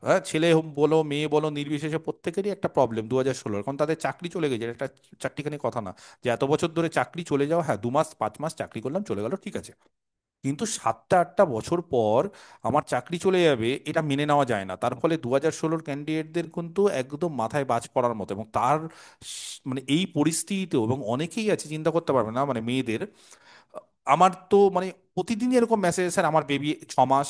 হ্যাঁ, ছেলে বলো মেয়ে বলো নির্বিশেষে প্রত্যেকেরই একটা প্রবলেম 2016, কারণ তাদের চাকরি চলে গেছে, এটা একটা চারটিখানি কথা না যে এত বছর ধরে চাকরি চলে যাওয়া, হ্যাঁ 2 মাস 5 মাস চাকরি করলাম চলে গেল ঠিক আছে, কিন্তু 7টা 8টা বছর পর আমার চাকরি চলে যাবে এটা মেনে নেওয়া যায় না। তার ফলে 2016-র ক্যান্ডিডেটদের কিন্তু একদম মাথায় বাজ পড়ার মতো, এবং তার মানে এই পরিস্থিতিতেও, এবং অনেকেই আছে চিন্তা করতে পারবে না মানে মেয়েদের, আমার তো মানে প্রতিদিনই এরকম মেসেজ, স্যার আমার বেবি 6 মাস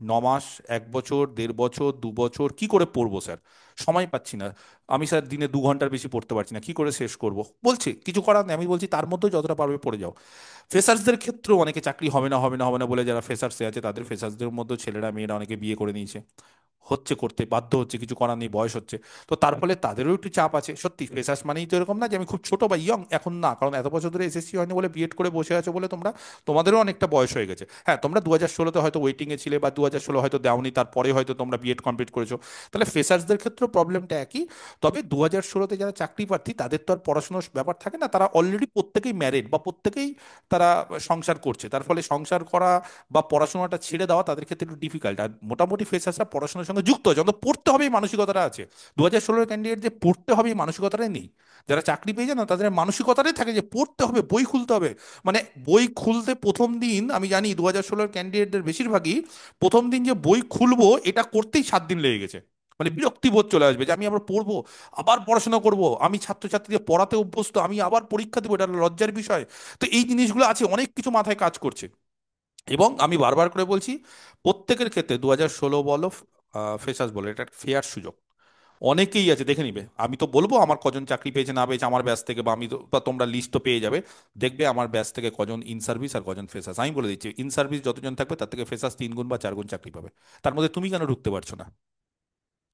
9 মাস 1 বছর 1.5 বছর 2 বছর কি করে পড়বো স্যার, সময় পাচ্ছি না, আমি স্যার দিনে 2 ঘন্টার বেশি পড়তে পারছি না, কি করে শেষ করব, বলছে কিছু করার নেই। আমি বলছি তার মধ্যেও যতটা পারবে পড়ে যাও। ফ্রেশার্সদের ক্ষেত্রেও অনেকে চাকরি হবে না হবে না হবে না বলে যারা ফ্রেশার্সে আছে, তাদের ফ্রেশার্সদের মধ্যে ছেলেরা মেয়েরা অনেকে বিয়ে করে নিয়েছে, হচ্ছে করতে বাধ্য হচ্ছে, কিছু করার নেই, বয়স হচ্ছে। তো তার ফলে তাদেরও একটু চাপ আছে। সত্যি ফ্রেশার্স মানেই তো এরকম না যে আমি খুব ছোট বা ইয়ং, এখন না, কারণ এত বছর ধরে এসএসসি হয়নি বলে বিএড করে বসে আছো বলে তোমরা, তোমাদেরও অনেকটা বয়স হয়ে গেছে। হ্যাঁ তোমরা 2016-তে হয়তো ওয়েটিং এ ছিলে বা 2016 হয়তো দেওনি, তারপরে হয়তো তোমরা বিএড কমপ্লিট করেছো, তাহলে ফ্রেশার্সদের ক্ষেত্রেও প্রবলেমটা একই। তবে 2016-তে যারা চাকরি প্রার্থী তাদের তো আর পড়াশোনার ব্যাপার থাকে না, তারা অলরেডি প্রত্যেকেই ম্যারিড বা প্রত্যেকেই তারা সংসার করছে, তার ফলে সংসার করা বা পড়াশোনাটা ছেড়ে দেওয়া তাদের ক্ষেত্রে একটু ডিফিকাল্ট। আর মোটামুটি ফ্রেশার্সরা পড়াশোনার সঙ্গে যুক্ত আছে, অন্তত পড়তে হবে এই মানসিকতাটা আছে। 2016-এর ক্যান্ডিডেট যে পড়তে হবে এই মানসিকতাটাই নেই। যারা চাকরি পেয়ে যায় না তাদের মানসিকতাটাই থাকে যে পড়তে হবে, বই খুলতে হবে। মানে বই খুলতে প্রথম দিন, আমি জানি 2016-এর ক্যান্ডিডেটদের বেশিরভাগই প্রথম দিন যে বই খুলবো এটা করতেই 7 দিন লেগে গেছে। মানে বিরক্তি বোধ চলে আসবে যে আমি আবার পড়বো, আবার পড়াশোনা করব, আমি ছাত্রছাত্রীদের পড়াতে অভ্যস্ত, আমি আবার পরীক্ষা দেবো, এটা লজ্জার বিষয়। তো এই জিনিসগুলো আছে, অনেক কিছু মাথায় কাজ করছে। এবং আমি বারবার করে বলছি প্রত্যেকের ক্ষেত্রে 2016 বলো ফ্রেশার্স বলো, এটা একটা ফেয়ার সুযোগ। অনেকেই আছে দেখে নিবে, আমি তো বলবো আমার কজন চাকরি পেয়েছে না পেয়েছে আমার ব্যাচ থেকে, বা আমি তো বা তোমরা লিস্ট তো পেয়ে যাবে, দেখবে আমার ব্যাচ থেকে কজন ইন সার্ভিস আর কজন ফ্রেশার্স। আমি বলে দিচ্ছি ইন সার্ভিস যতজন থাকবে তার থেকে ফ্রেশার্স 3 গুণ বা 4 গুণ চাকরি পাবে। তার মধ্যে তুমি কেন ঢুকতে পারছো না?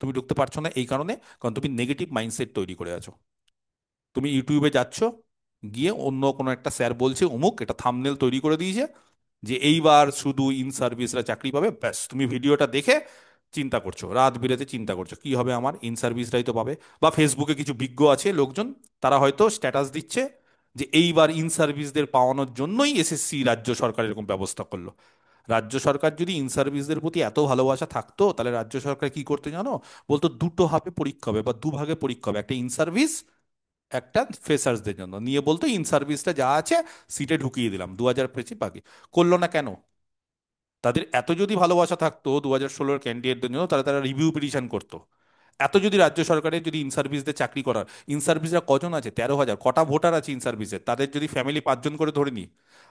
তুমি ঢুকতে পারছো না এই কারণে, কারণ তুমি নেগেটিভ মাইন্ডসেট তৈরি করে আছো। তুমি ইউটিউবে যাচ্ছ, গিয়ে অন্য কোনো একটা স্যার বলছে অমুক, এটা থাম্বনেল তৈরি করে দিয়েছে যে এইবার শুধু ইন সার্ভিসরা চাকরি পাবে, ব্যাস তুমি ভিডিওটা দেখে চিন্তা করছো, রাত বিরেতে চিন্তা করছো কি হবে আমার, ইন সার্ভিসরাই তো পাবে। বা ফেসবুকে কিছু বিজ্ঞ আছে লোকজন, তারা হয়তো স্ট্যাটাস দিচ্ছে যে এইবার ইন সার্ভিসদের পাওয়ানোর জন্যই এসএসসি রাজ্য সরকার এরকম ব্যবস্থা করলো। রাজ্য সরকার যদি ইন সার্ভিসদের প্রতি এত ভালোবাসা থাকতো তাহলে রাজ্য সরকার কি করতে জানো, বলতো দুটো হাবে পরীক্ষা হবে বা দুভাগে পরীক্ষা হবে, একটা ইন সার্ভিস একটা ফ্রেশার্সদের জন্য, নিয়ে বলতো ইন সার্ভিসটা যা আছে সিটে ঢুকিয়ে দিলাম 2000 পেয়েছি বাকি। করলো না কেন? তাদের এত যদি ভালোবাসা থাকতো 2016-এর ক্যান্ডিডেটদের জন্য, তাহলে তারা রিভিউ পিটিশন করতো। এত যদি রাজ্য সরকারের যদি ইন সার্ভিসদের চাকরি করার, ইন সার্ভিসরা কজন আছে, 13,000, কটা ভোটার আছে ইন সার্ভিসের, তাদের যদি ফ্যামিলি 5 জন করে ধরে নিই,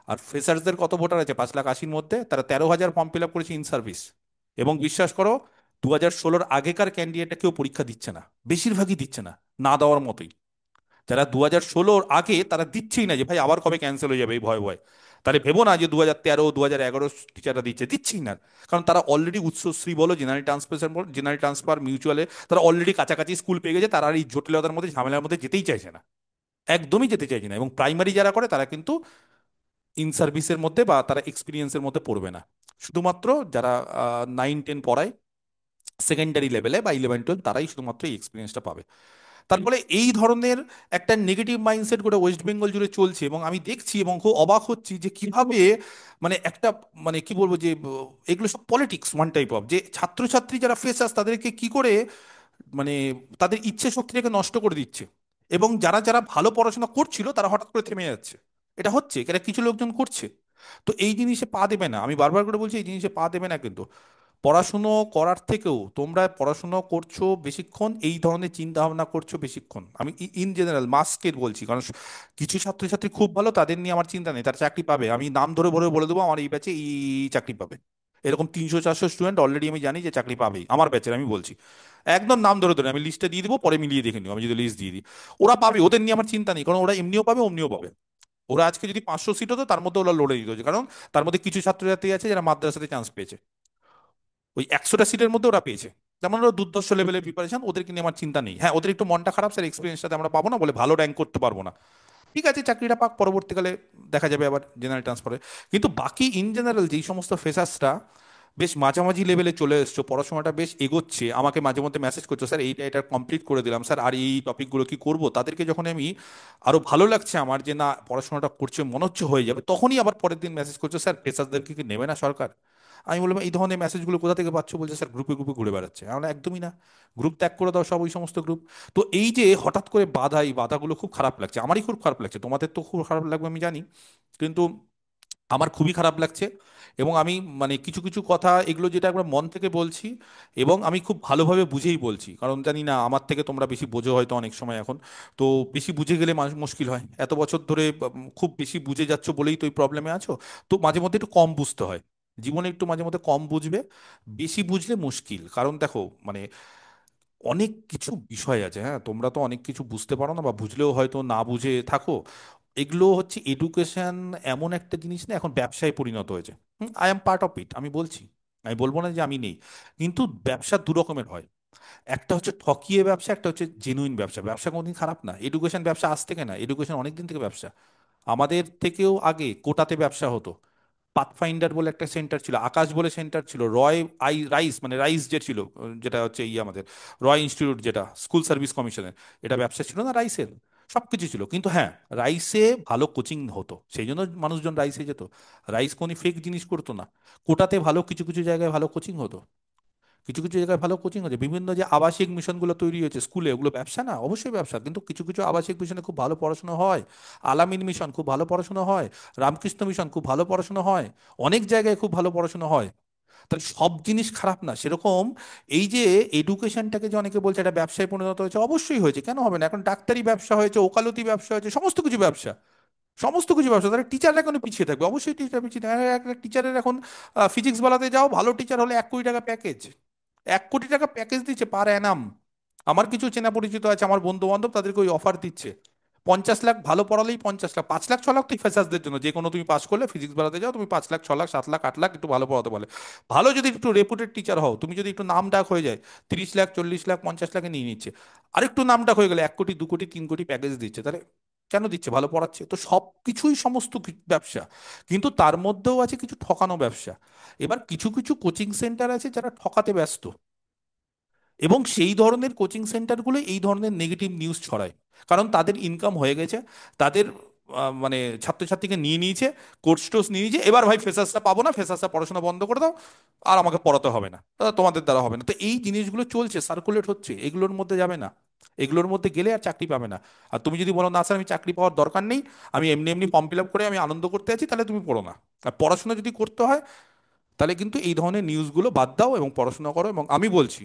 আর ফ্রেশার্সদের কত ভোটার আছে 5,80,000 মধ্যে, তারা 13,000 ফর্ম ফিল আপ করেছে ইন সার্ভিস। এবং বিশ্বাস করো 2016-র আগেকার ক্যান্ডিডেটটা কেউ পরীক্ষা দিচ্ছে না, বেশিরভাগই দিচ্ছে না, না দেওয়ার মতোই। যারা 2016-র আগে তারা দিচ্ছেই না, যে ভাই আবার কবে ক্যান্সেল হয়ে যাবে এই ভয় ভয়। তাহলে ভেবো না যে 2013 2011 টিচাররা দিচ্ছে, দিচ্ছেই না। কারণ তারা অলরেডি উচ্চশ্রী বলো, জেনারেল ট্রান্সফার জেনারেল ট্রান্সফার মিউচুয়ালে তারা অলরেডি কাছাকাছি স্কুল পেয়ে গেছে, তারা আর এই জটিলতার মধ্যে ঝামেলার মধ্যে যেতেই চাইছে না, একদমই যেতে চাইছে না। এবং প্রাইমারি যারা করে তারা কিন্তু ইন সার্ভিসের মধ্যে বা তারা এক্সপিরিয়েন্সের মধ্যে পড়বে না। শুধুমাত্র যারা 9-10 পড়ায় সেকেন্ডারি লেভেলে বা 11-12 তারাই শুধুমাত্র এই এক্সপিরিয়েন্সটা পাবে। তার ফলে এই ধরনের একটা নেগেটিভ মাইন্ডসেট গোটা ওয়েস্ট বেঙ্গল জুড়ে চলছে, এবং আমি দেখছি এবং খুব অবাক হচ্ছি যে কিভাবে মানে একটা মানে কি বলবো যে এগুলো সব পলিটিক্স ওয়ান টাইপ অফ, যে ছাত্রছাত্রী যারা ফ্রেশার্স তাদেরকে কি করে মানে তাদের ইচ্ছে শক্তিটাকে নষ্ট করে দিচ্ছে, এবং যারা যারা ভালো পড়াশোনা করছিল তারা হঠাৎ করে থেমে যাচ্ছে। এটা হচ্ছে, এটা কিছু লোকজন করছে। তো এই জিনিসে পা দেবে না, আমি বারবার করে বলছি এই জিনিসে পা দেবে না কিন্তু। পড়াশুনো করার থেকেও তোমরা পড়াশুনো করছো বেশিক্ষণ, এই ধরনের চিন্তা ভাবনা করছো বেশিক্ষণ, আমি ইন জেনারেল মাস্কের বলছি, কারণ কিছু ছাত্রছাত্রী খুব ভালো, তাদের নিয়ে আমার চিন্তা নেই, তারা চাকরি পাবে, আমি নাম ধরে ভরে বলে দেবো আমার এই ব্যাচে এই চাকরি পাবে। এরকম 300 400 স্টুডেন্ট অলরেডি আমি জানি যে চাকরি পাবেই আমার ব্যাচের, আমি বলছি একদম নাম ধরে ধরে আমি লিস্টে দিয়ে দিবো, পরে মিলিয়ে দেখে নিও, আমি যদি লিস্ট দিয়ে দিই ওরা পাবে, ওদের নিয়ে আমার চিন্তা নেই, কারণ ওরা এমনিও পাবে অমনিও পাবে। ওরা আজকে যদি 500 সিট হতো তার মধ্যে ওরা লড়ে দিত, কারণ তার মধ্যে কিছু ছাত্রছাত্রী আছে যারা মাদ্রাসাতে চান্স পেয়েছে, ওই 100টা সিটের মধ্যে ওরা পেয়েছে। যেমন ওরা দুর্ধর্ষ লেভেলের প্রিপারেশন, ওদেরকে নিয়ে আমার চিন্তা নেই। হ্যাঁ ওদের একটু মনটা খারাপ স্যার, এক্সপিরিয়েন্সটাতে আমরা পাবো না বলে, ভালো র্যাঙ্ক করতে পারবো না, ঠিক আছে, চাকরিটা পাক, পরবর্তীকালে দেখা যাবে আবার জেনারেল ট্রান্সফারে। কিন্তু বাকি ইন জেনারেল যেই সমস্ত ফ্রেশার্সরা বেশ মাঝামাঝি লেভেলে চলে এসছো, পড়াশোনাটা বেশ এগোচ্ছে, আমাকে মাঝে মধ্যে মেসেজ করছো, স্যার এইটা এটা কমপ্লিট করে দিলাম স্যার, আর এই টপিকগুলো কি করব, তাদেরকে যখন আমি আরো ভালো লাগছে আমার যে না পড়াশোনাটা করছে মনে হচ্ছে হয়ে যাবে, তখনই আবার পরের দিন মেসেজ করছো, স্যার ফ্রেশার্সদেরকে কি নেবে না সরকার? আমি বললাম এই ধরনের মেসেজগুলো কোথা থেকে পাচ্ছ? বলছে স্যার গ্রুপে গ্রুপে ঘুরে বেড়াচ্ছে। আমরা একদমই না, গ্রুপ ত্যাগ করে দাও সব ওই সমস্ত গ্রুপ। তো এই যে হঠাৎ করে বাধা, এই বাধাগুলো খুব খারাপ লাগছে, আমারই খুব খারাপ লাগছে, তোমাদের তো খুব খারাপ লাগবে আমি জানি, কিন্তু আমার খুবই খারাপ লাগছে। এবং আমি মানে কিছু কিছু কথা এগুলো যেটা একবার মন থেকে বলছি, এবং আমি খুব ভালোভাবে বুঝেই বলছি, কারণ জানি না আমার থেকে তোমরা বেশি বোঝো হয়তো অনেক সময় এখন। তো বেশি বুঝে গেলে মানুষ মুশকিল হয়, এত বছর ধরে খুব বেশি বুঝে যাচ্ছ বলেই তো এই প্রবলেমে আছো। তো মাঝে মধ্যে একটু কম বুঝতে হয়, জীবনে একটু মাঝে মধ্যে কম বুঝবে, বেশি বুঝলে মুশকিল। কারণ দেখো মানে অনেক কিছু বিষয় আছে, হ্যাঁ তোমরা তো অনেক কিছু বুঝতে পারো না বা বুঝলেও হয়তো না বুঝে থাকো। এগুলো হচ্ছে এডুকেশন, এমন একটা জিনিস না এখন ব্যবসায় পরিণত হয়েছে। I am part of it, আমি বলছি, আমি বলবো না যে আমি নেই। কিন্তু ব্যবসা দু রকমের হয়, একটা হচ্ছে ঠকিয়ে ব্যবসা, একটা হচ্ছে জেনুইন ব্যবসা। ব্যবসা কোনোদিন খারাপ না, এডুকেশন ব্যবসা আজ থেকে না, এডুকেশন অনেক দিন থেকে ব্যবসা। আমাদের থেকেও আগে কোটাতে ব্যবসা হতো, পাথফাইন্ডার বলে একটা সেন্টার ছিল, আকাশ বলে সেন্টার ছিল, রয় রাইস মানে রাইস যে ছিল, যেটা হচ্ছে আমাদের রয় ইনস্টিটিউট যেটা স্কুল সার্ভিস কমিশনের, এটা ব্যবসা ছিল না রাইসের? সবকিছু ছিল, কিন্তু হ্যাঁ রাইসে ভালো কোচিং হতো, সেই জন্য মানুষজন রাইসে যেত। রাইস কোনো ফেক জিনিস করতো না। কোটাতে ভালো কিছু কিছু জায়গায় ভালো কোচিং হতো, কিছু কিছু জায়গায় ভালো কোচিং হচ্ছে, বিভিন্ন যে আবাসিক মিশনগুলো তৈরি হয়েছে স্কুলে, ওগুলো ব্যবসা না? অবশ্যই ব্যবসা, কিন্তু কিছু কিছু আবাসিক মিশনে খুব ভালো পড়াশোনা হয়। আলামিন মিশন খুব ভালো পড়াশোনা হয়, রামকৃষ্ণ মিশন খুব ভালো পড়াশোনা হয়, অনেক জায়গায় খুব ভালো পড়াশোনা হয়। তাহলে সব জিনিস খারাপ না সেরকম। এই যে এডুকেশনটাকে যে অনেকে বলছে এটা ব্যবসায় পরিণত হয়েছে, অবশ্যই হয়েছে, কেন হবে না? এখন ডাক্তারি ব্যবসা হয়েছে, ওকালতি ব্যবসা হয়েছে, সমস্ত কিছু ব্যবসা, সমস্ত কিছু ব্যবসা। তাহলে টিচাররা কেন পিছিয়ে থাকবে? অবশ্যই টিচার পিছিয়ে থাকবে। একটা টিচারের এখন ফিজিক্স বলাতে যাও, ভালো টিচার হলে 1 কোটি টাকা প্যাকেজ, 1 কোটি টাকা প্যাকেজ দিচ্ছে পার অ্যানাম। আমার কিছু চেনা পরিচিত আছে, আমার বন্ধু বান্ধব, তাদেরকে ওই অফার দিচ্ছে। 50 লাখ ভালো পড়ালেই 50 লাখ, 5 লাখ 6 লাখ তো ফ্রেশার্সদের জন্য, যে কোনো তুমি পাস করলে ফিজিক্স বাড়াতে যাও তুমি 5 লাখ 6 লাখ 7 লাখ 8 লাখ একটু ভালো পড়াতে বলে। ভালো যদি একটু রেপুটেড টিচার হও, তুমি যদি একটু নাম ডাক হয়ে যায়, 30 লাখ 40 লাখ 50 লাখে নিয়ে নিচ্ছে। আরেকটু নাম ডাক হয়ে গেলে 1 কোটি 2 কোটি 3 কোটি প্যাকেজ দিচ্ছে। তাহলে কেন দিচ্ছে? ভালো পড়াচ্ছে তো। সব কিছুই সমস্ত ব্যবসা, কিন্তু তার মধ্যেও আছে কিছু ঠকানো ব্যবসা। এবার কিছু কিছু কোচিং সেন্টার আছে যারা ঠকাতে ব্যস্ত, এবং সেই ধরনের কোচিং সেন্টারগুলো এই ধরনের নেগেটিভ নিউজ ছড়ায়, কারণ তাদের ইনকাম হয়ে গেছে, তাদের মানে ছাত্রছাত্রীকে নিয়ে নিয়েছে, কোর্স টোর্স নিয়ে নিয়েছে, এবার ভাই ফেসার্সটা পাবো না, ফেসার্সটা পড়াশোনা বন্ধ করে দাও, আর আমাকে পড়াতে হবে না, তোমাদের দ্বারা হবে না। তো এই জিনিসগুলো চলছে, সার্কুলেট হচ্ছে, এগুলোর মধ্যে যাবে না, এগুলোর মধ্যে গেলে আর চাকরি পাবে না। আর তুমি যদি বলো না স্যার আমি চাকরি পাওয়ার দরকার নেই, আমি এমনি এমনি ফর্ম ফিল আপ করে আমি আনন্দ করতে আছি, তাহলে তুমি পড়ো না। আর পড়াশোনা যদি করতে হয় তাহলে কিন্তু এই ধরনের নিউজগুলো বাদ দাও এবং পড়াশোনা করো। এবং আমি বলছি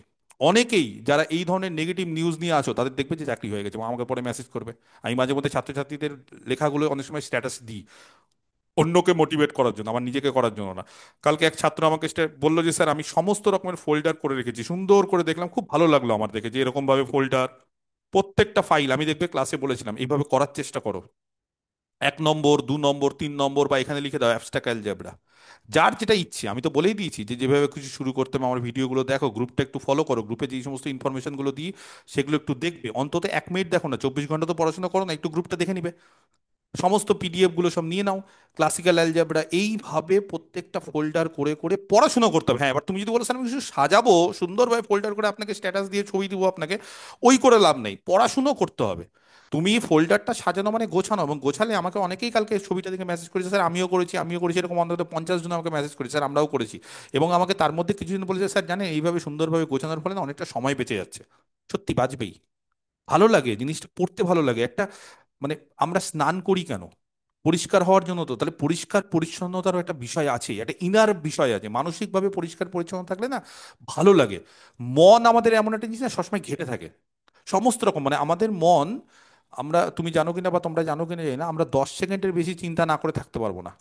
অনেকেই যারা এই ধরনের নেগেটিভ নিউজ নিয়ে আছো, তাদের দেখবে যে চাকরি হয়ে গেছে এবং আমাকে পরে মেসেজ করবে। আমি মাঝে মধ্যে ছাত্রছাত্রীদের লেখাগুলো অনেক সময় স্ট্যাটাস দিই, অন্যকে মোটিভেট করার জন্য, আমার নিজেকে করার জন্য না। কালকে এক ছাত্র আমাকে বললো যে স্যার আমি সমস্ত রকমের ফোল্ডার করে রেখেছি, সুন্দর করে দেখলাম, খুব ভালো লাগলো আমার দেখে, যে এরকম ভাবে ফোল্ডার প্রত্যেকটা ফাইল, আমি দেখবে ক্লাসে বলেছিলাম এইভাবে করার চেষ্টা করো, 1 নম্বর 2 নম্বর 3 নম্বর, বা এখানে লিখে দাও অ্যাবস্ট্রাক্ট অ্যালজেব্রা, যার যেটা ইচ্ছে। আমি তো বলেই দিয়েছি যে যেভাবে কিছু শুরু করতে হবে, আমার ভিডিওগুলো দেখো, গ্রুপটা একটু ফলো করো, গ্রুপে যে সমস্ত ইনফরমেশনগুলো দিই সেগুলো একটু দেখবে, অন্তত 1 মিনিট দেখো না, 24 ঘন্টা তো পড়াশোনা করো না, একটু গ্রুপটা দেখে নিবে, সমস্ত পিডিএফ গুলো সব নিয়ে নাও, ক্লাসিক্যাল অ্যালজেব্রা, এইভাবে প্রত্যেকটা ফোল্ডার করে করে পড়াশোনা করতে হবে। হ্যাঁ এবার তুমি যদি বলো স্যার আমি কিছু সাজাবো সুন্দরভাবে ফোল্ডার করে আপনাকে স্ট্যাটাস দিয়ে ছবি দিব আপনাকে, ওই করে লাভ নেই, পড়াশুনো করতে হবে। তুমি ফোল্ডারটা সাজানো মানে গোছানো, এবং গোছালে, আমাকে অনেকেই কালকে ছবিটা দেখে মেসেজ করেছে, স্যার আমিও করেছি আমিও করেছি, এরকম অন্তত 50 জন আমাকে মেসেজ করেছে, স্যার আমরাও করেছি। এবং আমাকে তার মধ্যে কিছুদিন বলেছে স্যার জানেন এইভাবে সুন্দরভাবে গোছানোর ফলে না অনেকটা সময় বেঁচে যাচ্ছে। সত্যি বাঁচবেই, ভালো লাগে জিনিসটা পড়তে, ভালো লাগে একটা, মানে আমরা স্নান করি কেন? পরিষ্কার হওয়ার জন্য তো। তাহলে পরিষ্কার পরিচ্ছন্নতারও একটা বিষয় আছে, একটা ইনার বিষয় আছে, মানসিকভাবে পরিষ্কার পরিচ্ছন্ন থাকলে না ভালো লাগে। মন আমাদের এমন একটা জিনিস না, সবসময় ঘেটে থাকে সমস্ত রকম, মানে আমাদের মন, আমরা, তুমি জানো কিনা বা তোমরা জানো কিনা জানি না, আমরা 10 সেকেন্ডের বেশি চিন্তা না করে থাকতে পারবো না।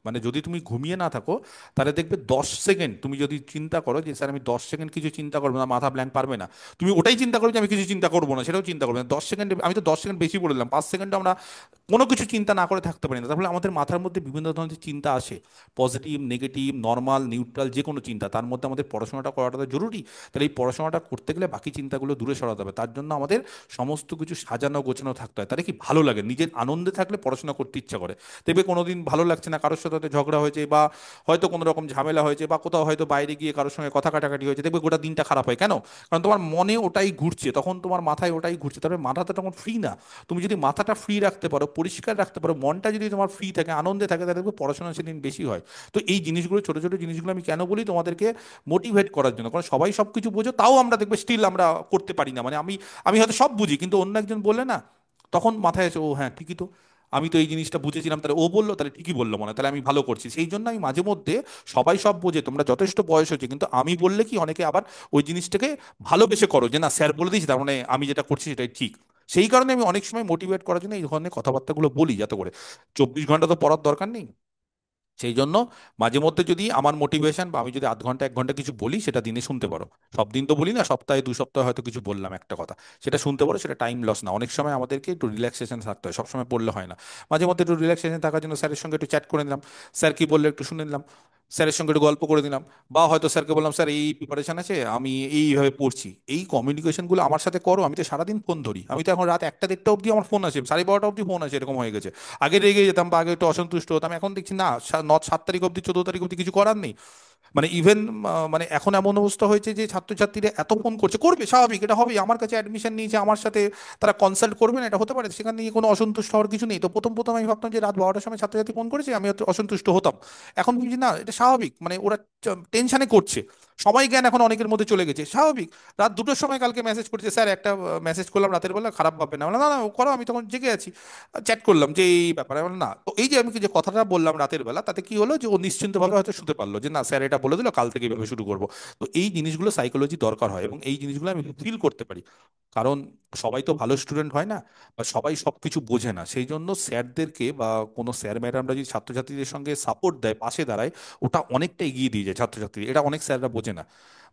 মানে যদি তুমি ঘুমিয়ে না থাকো, তাহলে দেখবে 10 সেকেন্ড তুমি যদি চিন্তা করো যে স্যার আমি 10 সেকেন্ড কিছু চিন্তা করবো না, মাথা ব্ল্যাঙ্ক পারবে না, তুমি ওটাই চিন্তা করো যে আমি কিছু চিন্তা করবো না, সেটাও চিন্তা করবে না। 10 সেকেন্ড, আমি তো 10 সেকেন্ড বেশি বলে দিলাম, 5 সেকেন্ড আমরা কোনো কিছু চিন্তা না করে থাকতে পারি না। তাহলে আমাদের মাথার মধ্যে বিভিন্ন ধরনের চিন্তা আসে, পজিটিভ, নেগেটিভ, নর্মাল, নিউট্রাল, যে কোনো চিন্তা, তার মধ্যে আমাদের পড়াশোনাটা করাটা তো জরুরি। তাহলে এই পড়াশোনাটা করতে গেলে বাকি চিন্তাগুলো দূরে সরাতে হবে, তার জন্য আমাদের সমস্ত কিছু সাজানো গোছানো থাকতে হয়, তাহলে কি ভালো লাগে, নিজের আনন্দে থাকলে পড়াশোনা করতে ইচ্ছা করে। দেখবে কোনোদিন ভালো লাগছে না, কারোর সাথে হয়তো ঝগড়া হয়েছে, বা হয়তো কোনো রকম ঝামেলা হয়েছে, বা কোথাও হয়তো বাইরে গিয়ে কারোর সঙ্গে কথা কাটাকাটি হয়েছে, দেখবে গোটা দিনটা খারাপ হয়। কেন? কারণ তোমার মনে ওটাই ঘুরছে, তখন তোমার মাথায় ওটাই ঘুরছে, তবে মাথাটা তখন ফ্রি না। তুমি যদি মাথাটা ফ্রি রাখতে পারো, পরিষ্কার রাখতে পারো, মনটা যদি তোমার ফ্রি থাকে, আনন্দে থাকে, তাহলে দেখবে পড়াশোনা সেদিন বেশি হয়। তো এই জিনিসগুলো, ছোট ছোট জিনিসগুলো আমি কেন বলি তোমাদেরকে, মোটিভেট করার জন্য। কারণ সবাই সবকিছু বোঝো, তাও আমরা দেখবে স্টিল আমরা করতে পারি না। মানে আমি আমি হয়তো সব বুঝি, কিন্তু অন্য একজন বললে না, তখন মাথায় আসে, ও হ্যাঁ ঠিকই তো, আমি তো এই জিনিসটা বুঝেছিলাম, তাহলে ও বললো, তাহলে ঠিকই বললো মনে হয়, তাহলে আমি ভালো করছি। সেই জন্য আমি মাঝে মধ্যে, সবাই সব বোঝে, তোমরা যথেষ্ট বয়স হয়েছে, কিন্তু আমি বললে কি অনেকে আবার ওই জিনিসটাকে ভালোবেসে করো, যে না স্যার বলে দিয়েছি, তার মানে আমি যেটা করছি সেটাই ঠিক। সেই কারণে আমি অনেক সময় মোটিভেট করার জন্য এই ধরনের কথাবার্তাগুলো বলি, যাতে করে 24 ঘন্টা তো পড়ার দরকার নেই। সেই জন্য মাঝে মধ্যে যদি আমার মোটিভেশন, বা আমি যদি আধ ঘন্টা 1 ঘন্টা কিছু বলি, সেটা দিনে শুনতে পারো। সব দিন তো বলি না, সপ্তাহে 2 সপ্তাহে হয়তো কিছু বললাম একটা কথা, সেটা শুনতে পারো, সেটা টাইম লস না। অনেক সময় আমাদেরকে একটু রিল্যাক্সেশন থাকতে হয়, সবসময় পড়লে হয় না। মাঝে মধ্যে একটু রিল্যাক্সেশন থাকার জন্য স্যারের সঙ্গে একটু চ্যাট করে নিলাম, স্যার কি বললে একটু শুনে নিলাম, স্যারের সঙ্গে একটু গল্প করে দিলাম, বা হয়তো স্যারকে বললাম স্যার এই প্রিপারেশন আছে, আমি এইভাবে পড়ছি। এই কমিউনিকেশনগুলো আমার সাথে করো। আমি তো সারাদিন ফোন ধরি, আমি তো এখন রাত 1টা 1:30 অবধি আমার ফোন আছে, 12:30 অবধি ফোন আছে, এরকম হয়ে গেছে। আগে রেগে যেতাম, বা আগে একটু অসন্তুষ্ট হতাম, এখন দেখছি না, 7 তারিখ অবধি, 14 তারিখ অবধি কিছু করার নেই। মানে ইভেন, মানে এখন এমন অবস্থা হয়েছে যে ছাত্রছাত্রীরা এত ফোন করছে, করবে স্বাভাবিক, এটা হবে, আমার কাছে অ্যাডমিশন নিয়েছে, আমার সাথে তারা কনসাল্ট করবে না, এটা হতে পারে, সেখানে নিয়ে কোনো অসন্তুষ্ট হওয়ার কিছু নেই। তো প্রথম প্রথম আমি ভাবতাম যে রাত 12টার সময় ছাত্রছাত্রী ফোন করেছে, আমি হয়তো অসন্তুষ্ট হতাম। এখন বুঝি না, এটা স্বাভাবিক, মানে ওরা টেনশনে করছে, সময় জ্ঞান এখন অনেকের মধ্যে চলে গেছে, স্বাভাবিক। রাত 2টোর সময় কালকে মেসেজ করেছে, স্যার একটা মেসেজ করলাম রাতের বেলা, খারাপ ভাববে না। বললাম, না না ও করো, আমি তখন জেগে আছি, চ্যাট করলাম যে এই ব্যাপারে। আমি বললাম, না। তো এই যে আমি যে কথাটা বললাম রাতের বেলা, তাতে কি হলো যে ও নিশ্চিন্তভাবে হয়তো শুতে পারলো, যে না স্যার এটা বলে দিল, কাল থেকে এইভাবে শুরু করবো। তো এই জিনিসগুলো সাইকোলজি দরকার হয়, এবং এই জিনিসগুলো আমি ফিল করতে পারি। কারণ সবাই তো ভালো স্টুডেন্ট হয় না, বা সবাই সবকিছু বোঝে না। সেই জন্য স্যারদেরকে, বা কোনো স্যার ম্যাডামরা যদি ছাত্রছাত্রীদের সঙ্গে সাপোর্ট দেয়, পাশে দাঁড়ায়, ওটা অনেকটা এগিয়ে দিয়ে যায় ছাত্রছাত্রী। এটা অনেক স্যাররা বোঝে না,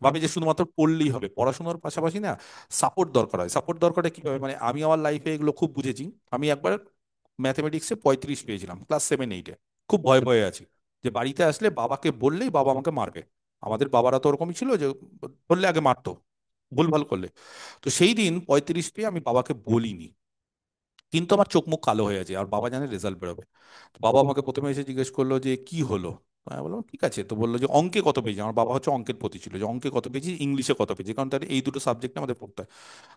ভাবে যে শুধুমাত্র পড়লেই হবে। পড়াশোনার পাশাপাশি না, সাপোর্ট দরকার হয়। সাপোর্ট দরকারটা কিভাবে, মানে আমি আমার লাইফে এগুলো খুব বুঝেছি। আমি একবার ম্যাথমেটিক্সে 35 পেয়েছিলাম, ক্লাস 7-8-এ। খুব ভয়ে ভয়ে আছি, যে বাড়িতে আসলে বাবাকে বললেই বাবা আমাকে মারবে। আমাদের বাবারা তো ওরকমই ছিল, যে বললে আগে মারতো, ভুলভাল করলে। তো সেই দিন 35 পেয়ে আমি বাবাকে বলিনি, কিন্তু আমার চোখ মুখ কালো হয়ে আছে, আর বাবা জানে রেজাল্ট বেরোবে। তো বাবা আমাকে প্রথমে এসে জিজ্ঞেস করলো যে কি হলো। তো আমি বললাম ঠিক আছে। তো বললো যে অঙ্কে কত পেয়েছি, আমার বাবা হচ্ছে অঙ্কের প্রতি ছিল, যে অঙ্কে কত পেয়েছি, ইংলিশে কত পেয়েছি, কারণ তার এই দুটো সাবজেক্ট আমাদের পড়তে হয়।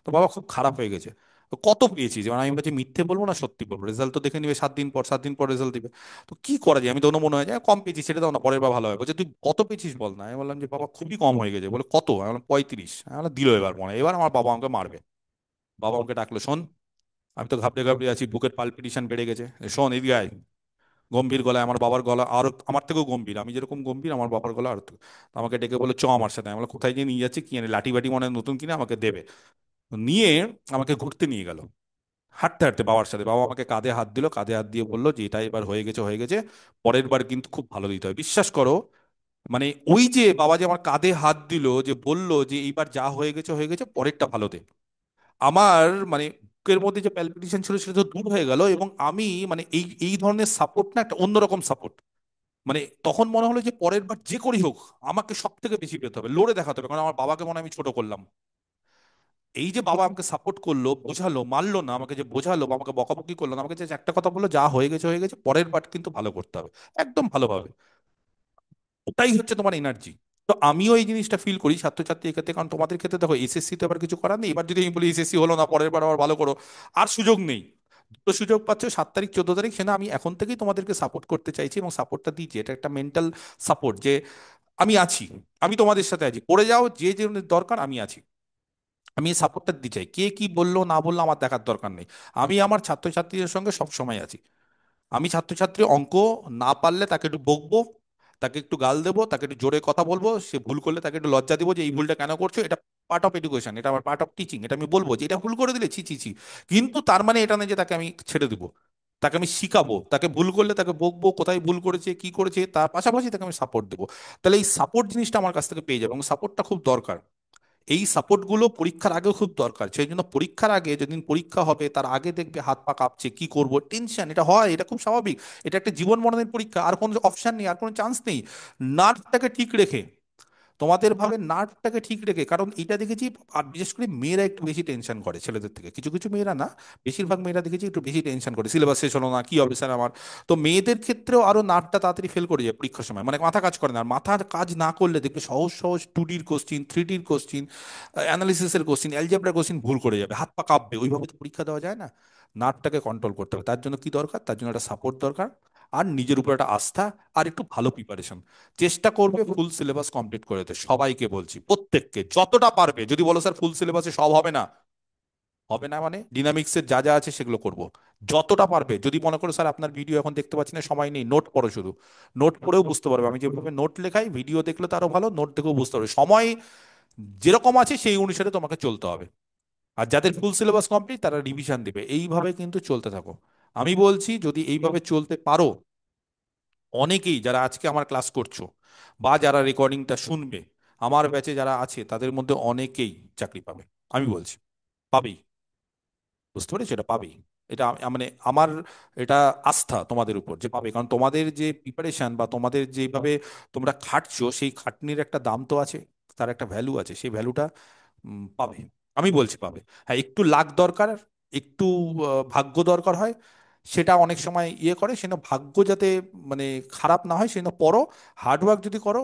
তো বাবা খুব খারাপ হয়ে গেছে। তো কত পেয়েছিস, মানে আমি বলছি মিথ্যে বলবো না সত্যি বলবো, রেজাল্ট তো দেখে নিবে 7 দিন পর, 7 দিন পর রেজাল্ট দিবে। তো কি করা যায়, আমি তো মনে হয় যে কম পেয়েছি, সেটা দাও না, পরের বার ভালো হবে। বলছে তুই কত পেয়েছিস বল না। আমি বললাম যে বাবা খুবই কম হয়ে গেছে। বলে কত, আমি বললাম 35। আমি বললাম দিল এবার মনে হয়, এবার আমার বাবা আমাকে মারবে। বাবা আমাকে ডাকলো, শোন। আমি তো ঘাবড়ে ঘাবড়ে আছি, বুকের পালপিটেশন বেড়ে গেছে। শোন এদিকে আয়। গম্ভীর গলায়, আমার বাবার গলা আর আমার থেকেও গম্ভীর, আমি যেরকম গম্ভীর আমার বাবার গলা আর তো। আমাকে ডেকে বলে চ আমার সাথে। আমরা কোথায় গিয়ে নিয়ে যাচ্ছে কি জানি, লাঠি বাটি মনে হয় নতুন কিনে আমাকে দেবে। তো নিয়ে আমাকে ঘুরতে নিয়ে গেল, হাঁটতে হাঁটতে বাবার সাথে। বাবা আমাকে কাঁধে হাত দিল, কাঁধে হাত দিয়ে বললো যে এটা এবার হয়ে গেছে, হয়ে গেছে, পরের বার কিন্তু খুব ভালো দিতে হয়, বিশ্বাস করো। মানে ওই যে বাবা যে আমার কাঁধে হাত দিল, যে বললো যে এইবার যা হয়ে গেছে হয়ে গেছে, পরেরটা ভালো দে, আমার মানে বুকের মধ্যে যে প্যালপিটেশন ছিল সেটা তো দূর হয়ে গেল। এবং আমি মানে এই এই ধরনের সাপোর্ট না, একটা অন্যরকম সাপোর্ট। মানে তখন মনে হলো যে পরের বার যে করি হোক, আমাকে সব থেকে বেশি পেতে হবে, লড়ে দেখাতে হবে, কারণ আমার বাবাকে মনে হয় আমি ছোট করলাম। এই যে বাবা আমাকে সাপোর্ট করলো, বোঝালো, মারলো না আমাকে, যে বোঝালো বা আমাকে বকাবকি করলো না, আমাকে যে একটা কথা বললো, যা হয়ে গেছে হয়ে গেছে, পরের বার কিন্তু ভালো করতে হবে, একদম ভালোভাবে। ওটাই হচ্ছে তোমার এনার্জি। তো আমিও এই জিনিসটা ফিল করি ছাত্রছাত্রীর ক্ষেত্রে, কারণ তোমাদের ক্ষেত্রে দেখো এসএসসি তো আবার কিছু করার নেই, এবার যদি আমি বলি এসএসসি হলো না, পরের বার আবার ভালো করো, আর সুযোগ নেই। দুটো সুযোগ পাচ্ছ, 7 তারিখ 14 তারিখ, সে না আমি এখন থেকেই তোমাদেরকে সাপোর্ট করতে চাইছি, এবং সাপোর্টটা দিচ্ছি। এটা একটা মেন্টাল সাপোর্ট, যে আমি আছি, আমি তোমাদের সাথে আছি, পড়ে যাও, যে যে দরকার আমি আছি। আমি এই সাপোর্টটা দিতে চাই, কে কি বললো না বললো আমার দেখার দরকার নেই। আমি আমার ছাত্রছাত্রীদের সঙ্গে সব সময় আছি। আমি ছাত্রছাত্রী অঙ্ক না পারলে তাকে একটু বকবো, তাকে একটু গাল দেবো, তাকে একটু জোরে কথা বলবো, সে ভুল করলে তাকে একটু লজ্জা দিব, যে এই ভুলটা কেন করছো, এটা পার্ট অফ এডুকেশন, এটা আমার পার্ট অফ টিচিং, এটা আমি বলবো যে এটা ভুল করে দিলে ছি ছি ছি। কিন্তু তার মানে এটা নয় যে তাকে আমি ছেড়ে দিব। তাকে আমি শিখাবো, তাকে ভুল করলে তাকে বকবো, কোথায় ভুল করেছে কি করেছে, তার পাশাপাশি তাকে আমি সাপোর্ট দেবো। তাহলে এই সাপোর্ট জিনিসটা আমার কাছ থেকে পেয়ে যাবে, এবং সাপোর্টটা খুব দরকার। এই সাপোর্টগুলো পরীক্ষার আগেও খুব দরকার। সেই জন্য পরীক্ষার আগে, যেদিন পরীক্ষা হবে তার আগে দেখবে হাত পা কাঁপছে, কি করব, টেনশন, এটা হয়, এটা খুব স্বাভাবিক। এটা একটা জীবন মরণের পরীক্ষা, আর কোনো অপশন নেই, আর কোনো চান্স নেই। নার্ভটাকে ঠিক রেখে, তোমাদের ভাবে নার্ভটাকে ঠিক রেখে, কারণ এটা দেখেছি, আর বিশেষ করে মেয়েরা একটু বেশি টেনশন করে ছেলেদের থেকে, কিছু কিছু মেয়েরা না, বেশিরভাগ মেয়েরা দেখেছি একটু বেশি টেনশন করে, সিলেবাস শেষ হলো না, কি হবে স্যার আমার। তো মেয়েদের ক্ষেত্রেও আরো নার্ভটা তাড়াতাড়ি ফেল করে যায় পরীক্ষার সময়, মানে মাথা কাজ করে না। আর মাথার কাজ না করলে দেখবে সহজ সহজ 2Dর কোশ্চিন, 3Dর কোশ্চিন, অ্যানালিসিসের কোশ্চিন, অ্যালজেব্রা কোশ্চিন ভুল করে যাবে, হাত পা কাঁপবে, ওইভাবে তো পরীক্ষা দেওয়া যায় না। নার্ভটাকে কন্ট্রোল করতে হবে, তার জন্য কি দরকার, তার জন্য একটা সাপোর্ট দরকার, আর নিজের উপর একটা আস্থা, আর একটু ভালো প্রিপারেশন। চেষ্টা করবে ফুল সিলেবাস কমপ্লিট করে দিতে, সবাইকে বলছি, প্রত্যেককে যতটা পারবে। যদি বলো স্যার ফুল সিলেবাসে সব হবে না, হবে না মানে ডিনামিক্সের যা যা আছে সেগুলো করব, যতটা পারবে। যদি মনে করো স্যার আপনার ভিডিও এখন দেখতে পাচ্ছি না, সময় নেই, নোট পড়ো শুধু, নোট পড়েও বুঝতে পারবে। আমি যেভাবে নোট লেখাই, ভিডিও দেখলে তো আরো ভালো, নোট দেখেও বুঝতে পারবে। সময় যেরকম আছে সেই অনুসারে তোমাকে চলতে হবে। আর যাদের ফুল সিলেবাস কমপ্লিট তারা রিভিশন দিবে, এইভাবে কিন্তু চলতে থাকো। আমি বলছি যদি এইভাবে চলতে পারো, অনেকেই যারা আজকে আমার ক্লাস করছো, বা যারা রেকর্ডিংটা শুনবে, আমার ব্যাচে যারা আছে তাদের মধ্যে অনেকেই চাকরি পাবে। আমি বলছি পাবেই, বুঝতে পেরেছো, এটা পাবেই। এটা মানে আমার এটা আস্থা তোমাদের উপর যে পাবে, কারণ তোমাদের যে প্রিপারেশন বা তোমাদের যেভাবে তোমরা খাটছো, সেই খাটনির একটা দাম তো আছে, তার একটা ভ্যালু আছে, সেই ভ্যালুটা পাবে। আমি বলছি পাবে। হ্যাঁ, একটু লাক দরকার, একটু ভাগ্য দরকার হয়, সেটা অনেক সময় ইয়ে করে, সেটা ভাগ্য যাতে মানে খারাপ না হয়, সেটা পড়ো, হার্ডওয়ার্ক যদি করো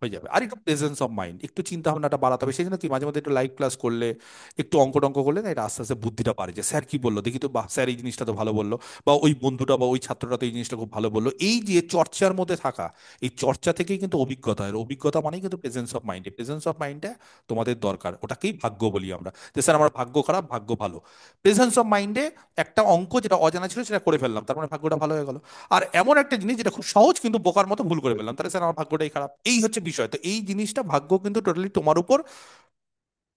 হয়ে যাবে। আর একটু প্রেজেন্স অফ মাইন্ড, একটু চিন্তা ভাবনাটা বাড়াতে হবে। সেই জন্য কি মাঝে মধ্যে একটু লাইভ ক্লাস করলে, একটু অঙ্ক টঙ্ক করলে না, এটা আস্তে আস্তে বুদ্ধিটা পারে, যে স্যার কি বললো দেখি তো, বাহ স্যার এই জিনিসটা তো ভালো বললো, বা ওই বন্ধুটা বা ওই ছাত্রটা তো এই জিনিসটা খুব ভালো বললো। এই যে চর্চার মধ্যে থাকা, এই চর্চা থেকেই কিন্তু অভিজ্ঞতা হয়। আর অভিজ্ঞতা মানেই কিন্তু presence of mind, presence of মাইন্ডটা তোমাদের দরকার, ওটাকেই ভাগ্য বলি আমরা। যে স্যার আমার ভাগ্য খারাপ, ভাগ্য ভালো, প্রেজেন্স অফ মাইন্ডে একটা অঙ্ক যেটা অজানা ছিল সেটা করে ফেললাম, তার মানে ভাগ্যটা ভালো হয়ে গেল। আর এমন একটা জিনিস যেটা খুব সহজ কিন্তু বোকার মতো ভুল করে ফেললাম, তাহলে স্যার আমার ভাগ্যটাই খারাপ। এই হচ্ছে বিষয়। তো এই জিনিসটা ভাগ্য কিন্তু টোটালি তোমার উপর,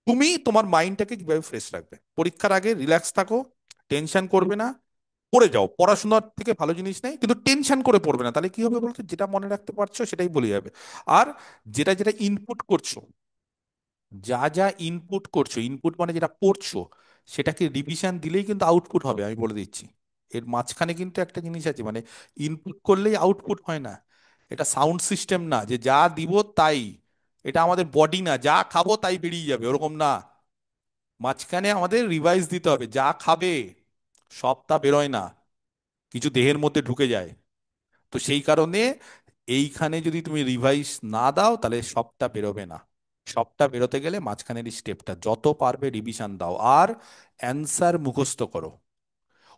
তুমি তোমার মাইন্ডটাকে কিভাবে ফ্রেশ রাখবে। পরীক্ষার আগে রিল্যাক্স থাকো, টেনশন করবে না, পড়ে যাও। পড়াশোনার থেকে ভালো জিনিস নেই, কিন্তু টেনশন করে পড়বে না, তাহলে কি হবে বলতো, যেটা মনে রাখতে পারছো সেটাই বলে যাবে। আর যেটা যেটা ইনপুট করছো, যা যা ইনপুট করছো, ইনপুট মানে যেটা পড়ছো, সেটাকে রিভিশন দিলেই কিন্তু আউটপুট হবে, আমি বলে দিচ্ছি। এর মাঝখানে কিন্তু একটা জিনিস আছে, মানে ইনপুট করলেই আউটপুট হয় না। এটা সাউন্ড সিস্টেম না যে যা দিব তাই, এটা আমাদের বডি না যা খাবো তাই বেরিয়ে যাবে, ওরকম না। মাঝখানে আমাদের রিভাইজ দিতে হবে, যা খাবে সব তা বেরোয় না, কিছু দেহের মধ্যে ঢুকে যায়। তো সেই কারণে এইখানে যদি তুমি রিভাইজ না দাও, তাহলে সবটা বেরোবে না। সবটা বেরোতে গেলে মাঝখানের স্টেপটা যত পারবে রিভিশন দাও, আর অ্যান্সার মুখস্থ করো,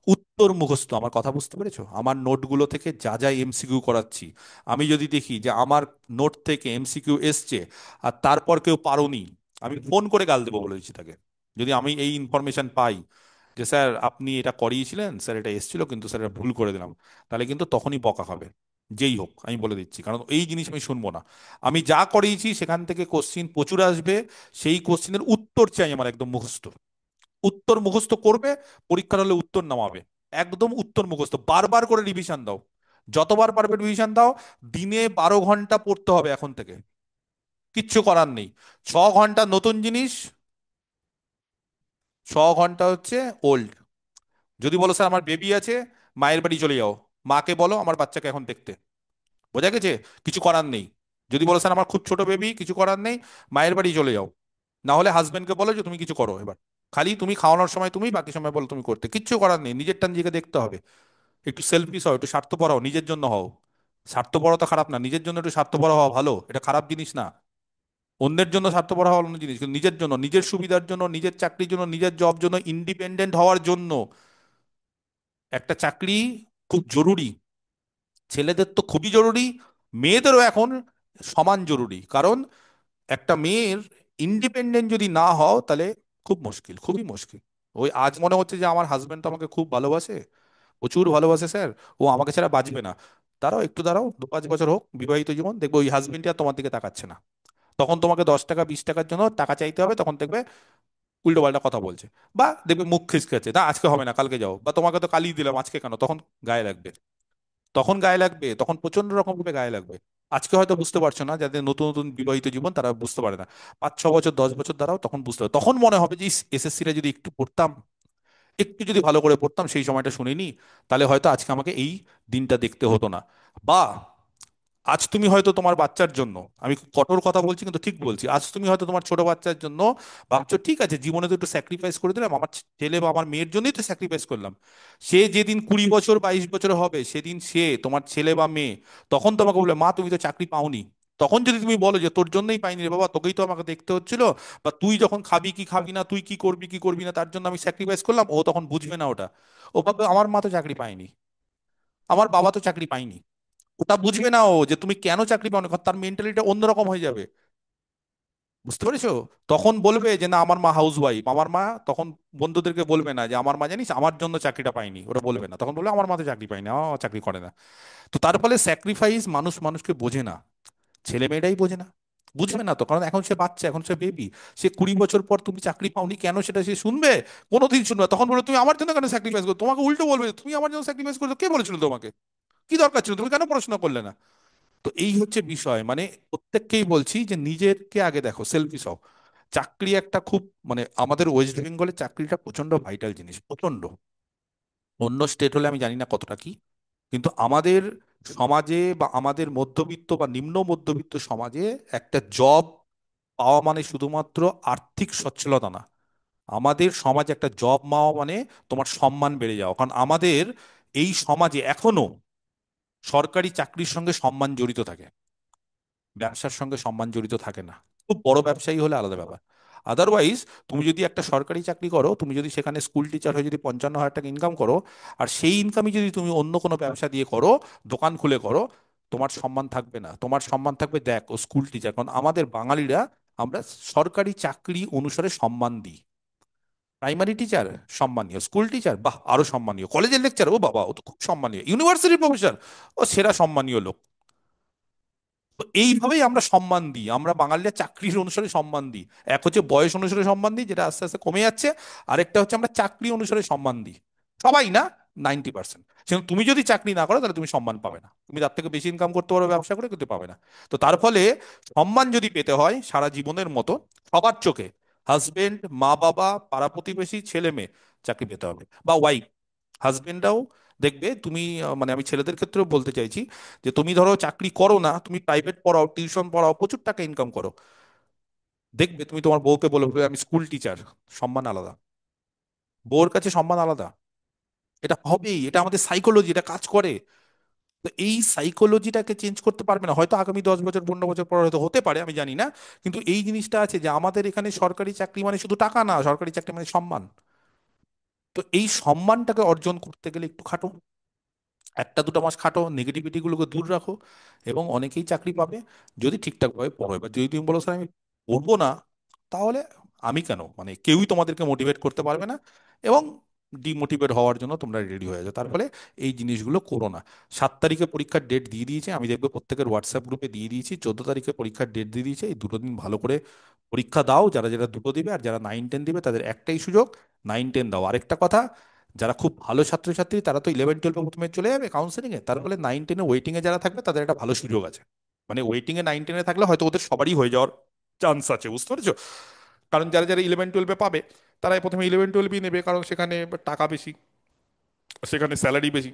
উত্তর মুখস্থ। আমার কথা বুঝতে পেরেছো? আমার নোটগুলো থেকে যা যা এমসিকিউ করাচ্ছি, আমি যদি দেখি যে আমার নোট থেকে এমসিকিউ এসছে আর তারপর কেউ পারোনি, আমি ফোন করে গাল দেবো বলে দিচ্ছি তাকে। যদি আমি এই ইনফরমেশন পাই যে স্যার আপনি এটা করিয়েছিলেন, স্যার এটা এসেছিল কিন্তু স্যার এটা ভুল করে দিলাম, তাহলে কিন্তু তখনই বকা খাবে, যেই হোক, আমি বলে দিচ্ছি। কারণ এই জিনিস আমি শুনবো না। আমি যা করিয়েছি সেখান থেকে কোশ্চিন প্রচুর আসবে, সেই কোশ্চিনের উত্তর চাই আমার একদম মুখস্থ। উত্তর মুখস্থ করবে, পরীক্ষার হলে উত্তর নামাবে, একদম উত্তর মুখস্থ। বারবার করে রিভিশন দাও, যতবার পারবে রিভিশন দাও। দিনে 12 ঘন্টা পড়তে হবে এখন থেকে, কিচ্ছু করার নেই। 6 ঘন্টা নতুন জিনিস, 6 ঘন্টা হচ্ছে ওল্ড। যদি বলো স্যার আমার বেবি আছে, মায়ের বাড়ি চলে যাও, মাকে বলো আমার বাচ্চাকে এখন দেখতে, বোঝা গেছে? কিছু করার নেই। যদি বলো স্যার আমার খুব ছোট বেবি, কিছু করার নেই, মায়ের বাড়ি চলে যাও। না হলে হাজবেন্ডকে বলো যে তুমি কিছু করো এবার, খালি তুমি খাওয়ানোর সময় তুমি, বাকি সময় বলো তুমি করতে, কিচ্ছু করার নেই। নিজেরটা নিজেকে দেখতে হবে। একটু সেলফিশ হও, একটু স্বার্থপর হও, নিজের জন্য হও। স্বার্থপরতা খারাপ না, নিজের জন্য একটু স্বার্থপর হওয়া ভালো, এটা খারাপ জিনিস না। অন্যের জন্য স্বার্থপর হওয়া অন্য জিনিস, কিন্তু নিজের জন্য, নিজের সুবিধার জন্য, নিজের চাকরির জন্য, নিজের জব জন্য, ইন্ডিপেন্ডেন্ট হওয়ার জন্য একটা চাকরি খুব জরুরি। ছেলেদের তো খুবই জরুরি, মেয়েদেরও এখন সমান জরুরি। কারণ একটা মেয়ের ইন্ডিপেন্ডেন্ট যদি না হও, তাহলে খুব মুশকিল, খুবই মুশকিল। ওই আজ মনে হচ্ছে যে আমার হাজবেন্ড তো আমাকে খুব ভালোবাসে, প্রচুর ভালোবাসে স্যার, ও আমাকে ছাড়া বাঁচবে না। দাঁড়াও একটু, দাঁড়াও 2-5 বছর হোক বিবাহিত জীবন, দেখবে ওই হাজবেন্ডই আর তোমার দিকে তাকাচ্ছে না। তখন তোমাকে 10 টাকা 20 টাকার জন্য টাকা চাইতে হবে, তখন দেখবে উল্টো পাল্টা কথা বলছে, বা দেখবে মুখ খিসকাচ্ছে, না আজকে হবে না কালকে যাও, বা তোমাকে তো কালই দিলাম আজকে কেন, তখন গায়ে লাগবে। তখন গায়ে লাগবে, তখন প্রচন্ড রকম রূপে গায়ে লাগবে। আজকে হয়তো বুঝতে পারছো না, যাদের নতুন নতুন বিবাহিত জীবন তারা বুঝতে পারে না। 5-6 বছর 10 বছর দ্বারাও তখন বুঝতে পারে, তখন মনে হবে যে এসএসসিটা যদি একটু পড়তাম, একটু যদি ভালো করে পড়তাম, সেই সময়টা শুনিনি, তাহলে হয়তো আজকে আমাকে এই দিনটা দেখতে হতো না। বা আজ তুমি হয়তো তোমার বাচ্চার জন্য, আমি খুব কঠোর কথা বলছি কিন্তু ঠিক বলছি, আজ তুমি হয়তো তোমার ছোট বাচ্চার জন্য ভাবছো ঠিক আছে জীবনে তো একটু স্যাক্রিফাইস করে দিলাম, আমার ছেলে বা আমার মেয়ের জন্যই তো স্যাক্রিফাইস করলাম। সে যেদিন 20 বছর 22 বছর হবে, সেদিন সে তোমার ছেলে বা মেয়ে তখন তোমাকে বলে, মা তুমি তো চাকরি পাওনি। তখন যদি তুমি বলো যে তোর জন্যই পাইনি রে বাবা, তোকেই তো আমাকে দেখতে হচ্ছিল, বা তুই যখন খাবি কি খাবি না, তুই কি করবি কি করবি না, তার জন্য আমি স্যাক্রিফাইস করলাম, ও তখন বুঝবে না ওটা। ও ভাববে আমার মা তো চাকরি পায়নি, আমার বাবা তো চাকরি পায়নি। ওটা বুঝবে না ও, যে তুমি কেন চাকরি পাও না, কারণ তার মেন্টালিটা অন্যরকম হয়ে যাবে। বুঝতে পেরেছো? তখন বলবে যে না আমার মা হাউস ওয়াইফ, আমার মা তখন বন্ধুদেরকে বলবে না যে আমার মা জানিস আমার জন্য চাকরিটা পায়নি, ওরা বলবে না, তখন বলবে আমার মা তো চাকরি পায়নি, আমার মা চাকরি করে না। তো তার ফলে স্যাক্রিফাইস মানুষ মানুষকে বোঝে না, ছেলে মেয়েটাই বোঝে না। বুঝবে না তো, কারণ এখন সে বাচ্চা, এখন সে বেবি। সে 20 বছর পর তুমি চাকরি পাওনি কেন সেটা সে শুনবে? কোনোদিন শুনবে না। তখন বলবে তুমি আমার জন্য কেন স্যাক্রিফাইস করো, তোমাকে উল্টো বলবে তুমি আমার জন্য স্যাক্রিফাইস করছো, কে বলেছিল তোমাকে? কি দরকার ছিল, তুমি কেন পড়াশোনা করলে না? তো এই হচ্ছে বিষয়, মানে প্রত্যেককেই বলছি যে নিজেরকে আগে দেখো, সেলফিশ হও। চাকরি একটা খুব, মানে আমাদের ওয়েস্ট বেঙ্গলে চাকরিটা প্রচন্ড ভাইটাল জিনিস, প্রচন্ড। অন্য স্টেট হলে আমি জানি না কতটা কি, কিন্তু আমাদের সমাজে বা আমাদের মধ্যবিত্ত বা নিম্ন মধ্যবিত্ত সমাজে একটা জব পাওয়া মানে শুধুমাত্র আর্থিক সচ্ছলতা না। আমাদের সমাজে একটা জব পাওয়া মানে তোমার সম্মান বেড়ে যাওয়া, কারণ আমাদের এই সমাজে এখনো সরকারি চাকরির সঙ্গে সম্মান জড়িত থাকে, ব্যবসার সঙ্গে সম্মান জড়িত থাকে না। খুব বড় ব্যবসায়ী হলে আলাদা ব্যাপার। আদারওয়াইজ তুমি যদি একটা সরকারি চাকরি করো, তুমি যদি সেখানে স্কুল টিচার হয়ে যদি 55,000 টাকা ইনকাম করো, আর সেই ইনকামই যদি তুমি অন্য কোনো ব্যবসা দিয়ে করো, দোকান খুলে করো, তোমার সম্মান থাকবে না। তোমার সম্মান থাকবে, দেখ ও স্কুল টিচার। কারণ আমাদের বাঙালিরা আমরা সরকারি চাকরি অনুসারে সম্মান দিই। প্রাইমারি টিচার সম্মানীয়, স্কুল টিচার বাহ আরো সম্মানীয়, কলেজের লেকচার ও বাবা ও তো খুব সম্মানীয়, ইউনিভার্সিটির প্রফেসর ও সেরা সম্মানীয় লোক। তো এইভাবেই আমরা সম্মান দিই, আমরা বাঙালিরা চাকরির অনুসারে সম্মান দিই। এক হচ্ছে বয়স অনুসারে সম্মান দিই, যেটা আস্তে আস্তে কমে যাচ্ছে। আরেকটা হচ্ছে আমরা চাকরি অনুসারে সম্মান দিই। সবাই না, 90%। সেরকম তুমি যদি চাকরি না করো তাহলে তুমি সম্মান পাবে না, তুমি তার থেকে বেশি ইনকাম করতে পারো ব্যবসা করে, কিন্তু পাবে না। তো তার ফলে সম্মান যদি পেতে হয় সারা জীবনের মতো, সবার চোখে, হাজবেন্ড, মা বাবা, পাড়া প্রতিবেশী, ছেলে মেয়ে, চাকরি পেতে হবে। বা ওয়াইফ, হাজবেন্ডরাও দেখবে তুমি, মানে আমি ছেলেদের ক্ষেত্রেও বলতে চাইছি, যে তুমি ধরো চাকরি করো না, তুমি প্রাইভেট পড়াও, টিউশন পড়াও, প্রচুর টাকা ইনকাম করো, দেখবে তুমি তোমার বউকে বলবে আমি স্কুল টিচার, সম্মান আলাদা, বউর কাছে সম্মান আলাদা। এটা হবেই, এটা আমাদের সাইকোলজি, এটা কাজ করে। তো এই সাইকোলজিটাকে চেঞ্জ করতে পারবে না, হয়তো আগামী 10 বছর 15 বছর পর হয়তো হতে পারে, আমি জানি না। কিন্তু এই জিনিসটা আছে যে আমাদের এখানে সরকারি চাকরি মানে শুধু টাকা না, সরকারি চাকরি মানে সম্মান। তো এই সম্মানটাকে অর্জন করতে গেলে একটু খাটো, 1-2 মাস খাটো, নেগেটিভিটি গুলোকে দূর রাখো, এবং অনেকেই চাকরি পাবে। যদি ঠিকঠাক ভাবে পড়ো। এবার যদি তুমি বলো স্যার আমি পড়বো না, তাহলে আমি কেন, মানে কেউই তোমাদেরকে মোটিভেট করতে পারবে না, এবং ডিমোটিভেট হওয়ার জন্য তোমরা রেডি হয়ে যাও। তার ফলে এই জিনিসগুলো করো না। 7 তারিখে পরীক্ষার ডেট দিয়ে দিয়েছে, আমি দেখবো প্রত্যেকের হোয়াটসঅ্যাপ গ্রুপে দিয়ে দিয়েছি। 14 তারিখে পরীক্ষার ডেট দিয়ে দিয়েছে, এই 2টো দিন ভালো করে পরীক্ষা দাও। যারা যারা দুটো দিবে আর যারা 9-10 দিবে তাদের একটাই সুযোগ, 9-10 দাও। আরেকটা কথা, যারা খুব ভালো ছাত্রছাত্রী তারা তো 11-12 প্রথমে চলে যাবে কাউন্সেলিং এ, তারপরে 9-10-এ ওয়েটিং এ যারা থাকবে তাদের একটা ভালো সুযোগ আছে। মানে ওয়েটিং এ 9-10-এ থাকলে হয়তো ওদের সবারই হয়ে যাওয়ার চান্স আছে, বুঝতে পেরেছো? কারণ যারা যারা 11-12-এ পাবে, তারাই প্রথমে 11-12ই নেবে, কারণ সেখানে টাকা বেশি, সেখানে স্যালারি বেশি।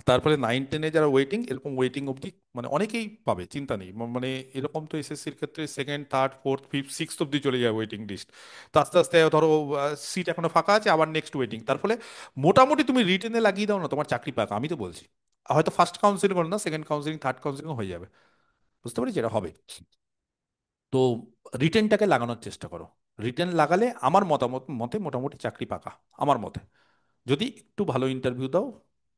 তারপরে 9-10-এ যারা ওয়েটিং, এরকম ওয়েটিং অবধি মানে অনেকেই পাবে, চিন্তা নেই। মানে এরকম তো এসএসসির ক্ষেত্রে second third fourth fifth sixth অব্দি চলে যায় ওয়েটিং লিস্ট। তো আস্তে আস্তে ধরো সিট এখনো ফাঁকা আছে, আবার নেক্সট ওয়েটিং। তার ফলে মোটামুটি তুমি রিটেনে লাগিয়ে দাও না, তোমার চাকরি পাকা, আমি তো বলছি। হয়তো ফার্স্ট কাউন্সিলিং করো না, সেকেন্ড কাউন্সিলিং থার্ড কাউন্সিলিং হয়ে যাবে। বুঝতে পারি যেটা হবে। তো রিটেনটাকে লাগানোর চেষ্টা করো। রিটেন লাগালে আমার মতামত মতে মোটামুটি চাকরি পাকা, আমার মতে। যদি একটু ভালো ইন্টারভিউ দাও,